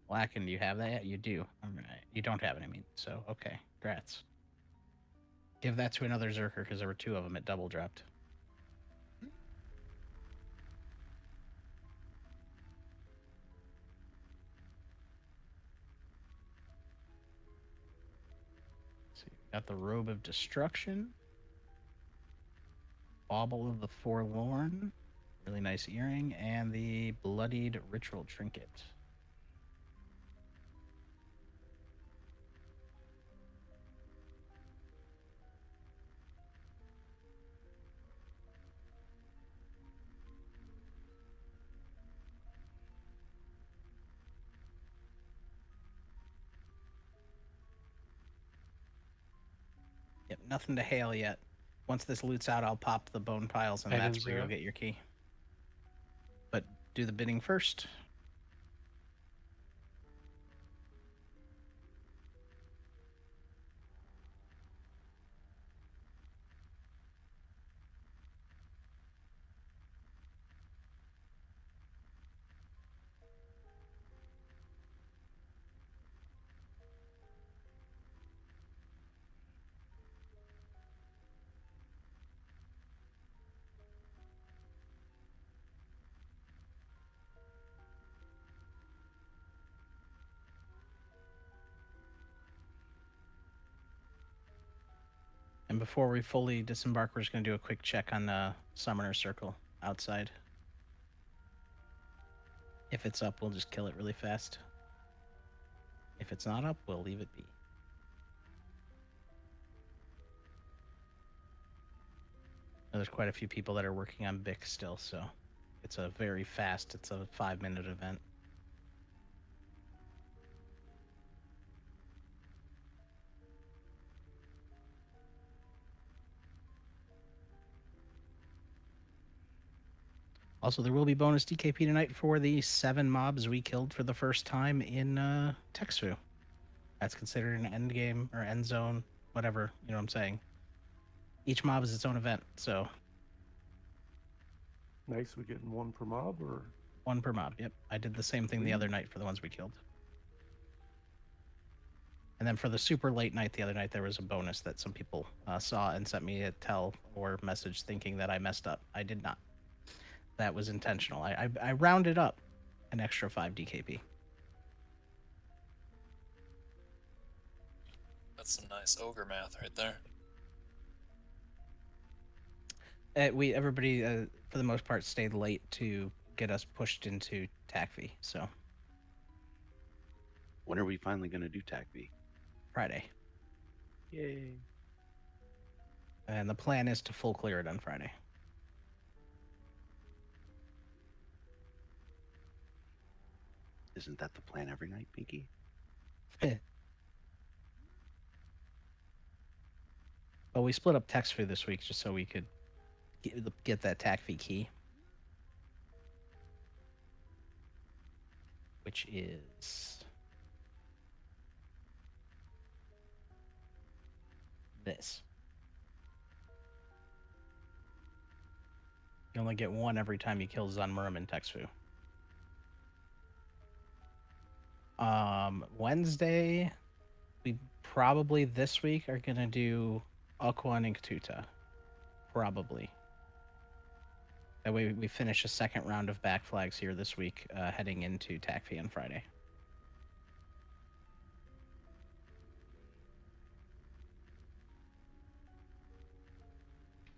Blacken, do you have that? You do. All right. You don't have it, I mean. So, okay. Grats. Give that to another Zerker because there were two of them. It double dropped. Let's see. Got the Robe of Destruction. Bauble of the Forlorn. Really nice earring. And the Bloodied Ritual Trinket. Yep, nothing to hail yet. Once this loot's out, I'll pop the bone piles, and Item that's where you'll 0. get your key. But do the bidding first. before we fully disembark, we're just going to do a quick check on the Summoner Circle outside. If it's up, we'll just kill it really fast. If it's not up, we'll leave it be. There's quite a few people that are working on Bic still, so it's a very fast, it's a 5-minute event. Also, there will be bonus DKP tonight for the 7 mobs we killed for the first time in Texfu. That's considered an end game or end zone, whatever, you know what I'm saying. Each mob is its own event, so. Nice, we getting 1 per mob, or? 1 per mob, yep. I did the same thing the other night for the ones we killed. And then for the super late night the other night, there was a bonus that some people saw and sent me a tell or message thinking that I messed up. I did not. That was intentional. I rounded up an extra 5 DKP. That's some nice ogre math right there. Everybody for the most part stayed late to get us pushed into TACV. So when are we finally going to do TACV? Friday. Yay! And the plan is to full clear it on Friday. Isn't that the plan every night, Pinky? Well, we split up text for this week just so we could get that TACV key. Which is this. You only get 1 every time you kill Zunmurum in Texfu. Wednesday, we probably this week are gonna do Aqua and Inktuta. Probably. That way we finish a 2nd round of back flags here this week, heading into TACV on Friday.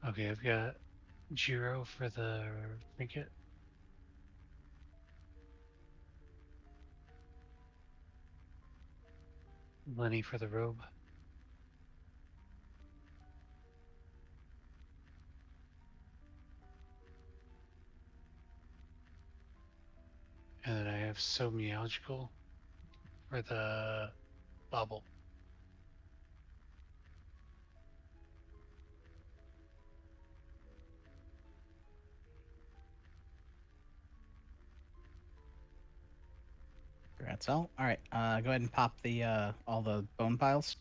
Okay, I've got Jiro for the trinket. Lenny for the robe. And then I have Somialgical for the bubble. Congrats, all. All right, go ahead and pop the all the bone piles.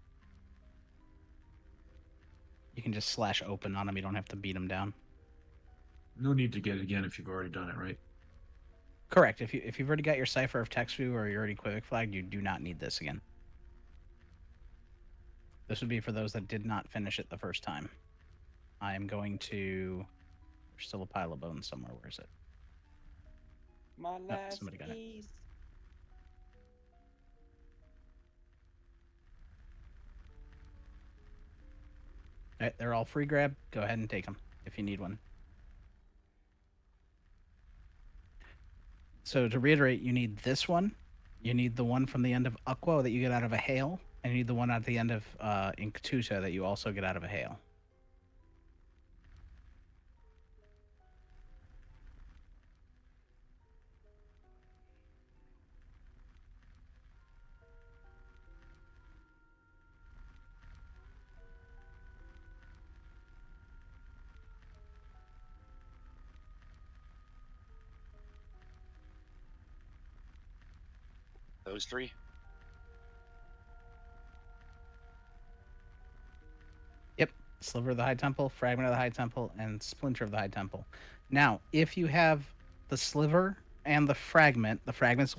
You can just slash open on them. You don't have to beat them down. No need to get it again if you've already done it, right? Correct. If you've already got your Cipher of Texfu or you're already Quivik flagged, you do not need this again. This would be for those that did not finish it the first time. I am going to. There's still a pile of bones somewhere. Where is it? My last somebody got it. piece. All right, they're all free grab. Go ahead and take them if you need one. So to reiterate, you need this one. You need the one from the end of Aqua that you get out of a hail. And you need the one at the end of Inktuta that you also get out of a hail. Those 3? Yep. Sliver of the High Temple, Fragment of the High Temple, and Splinter of the High Temple. Now, if you have the Sliver and the fragment's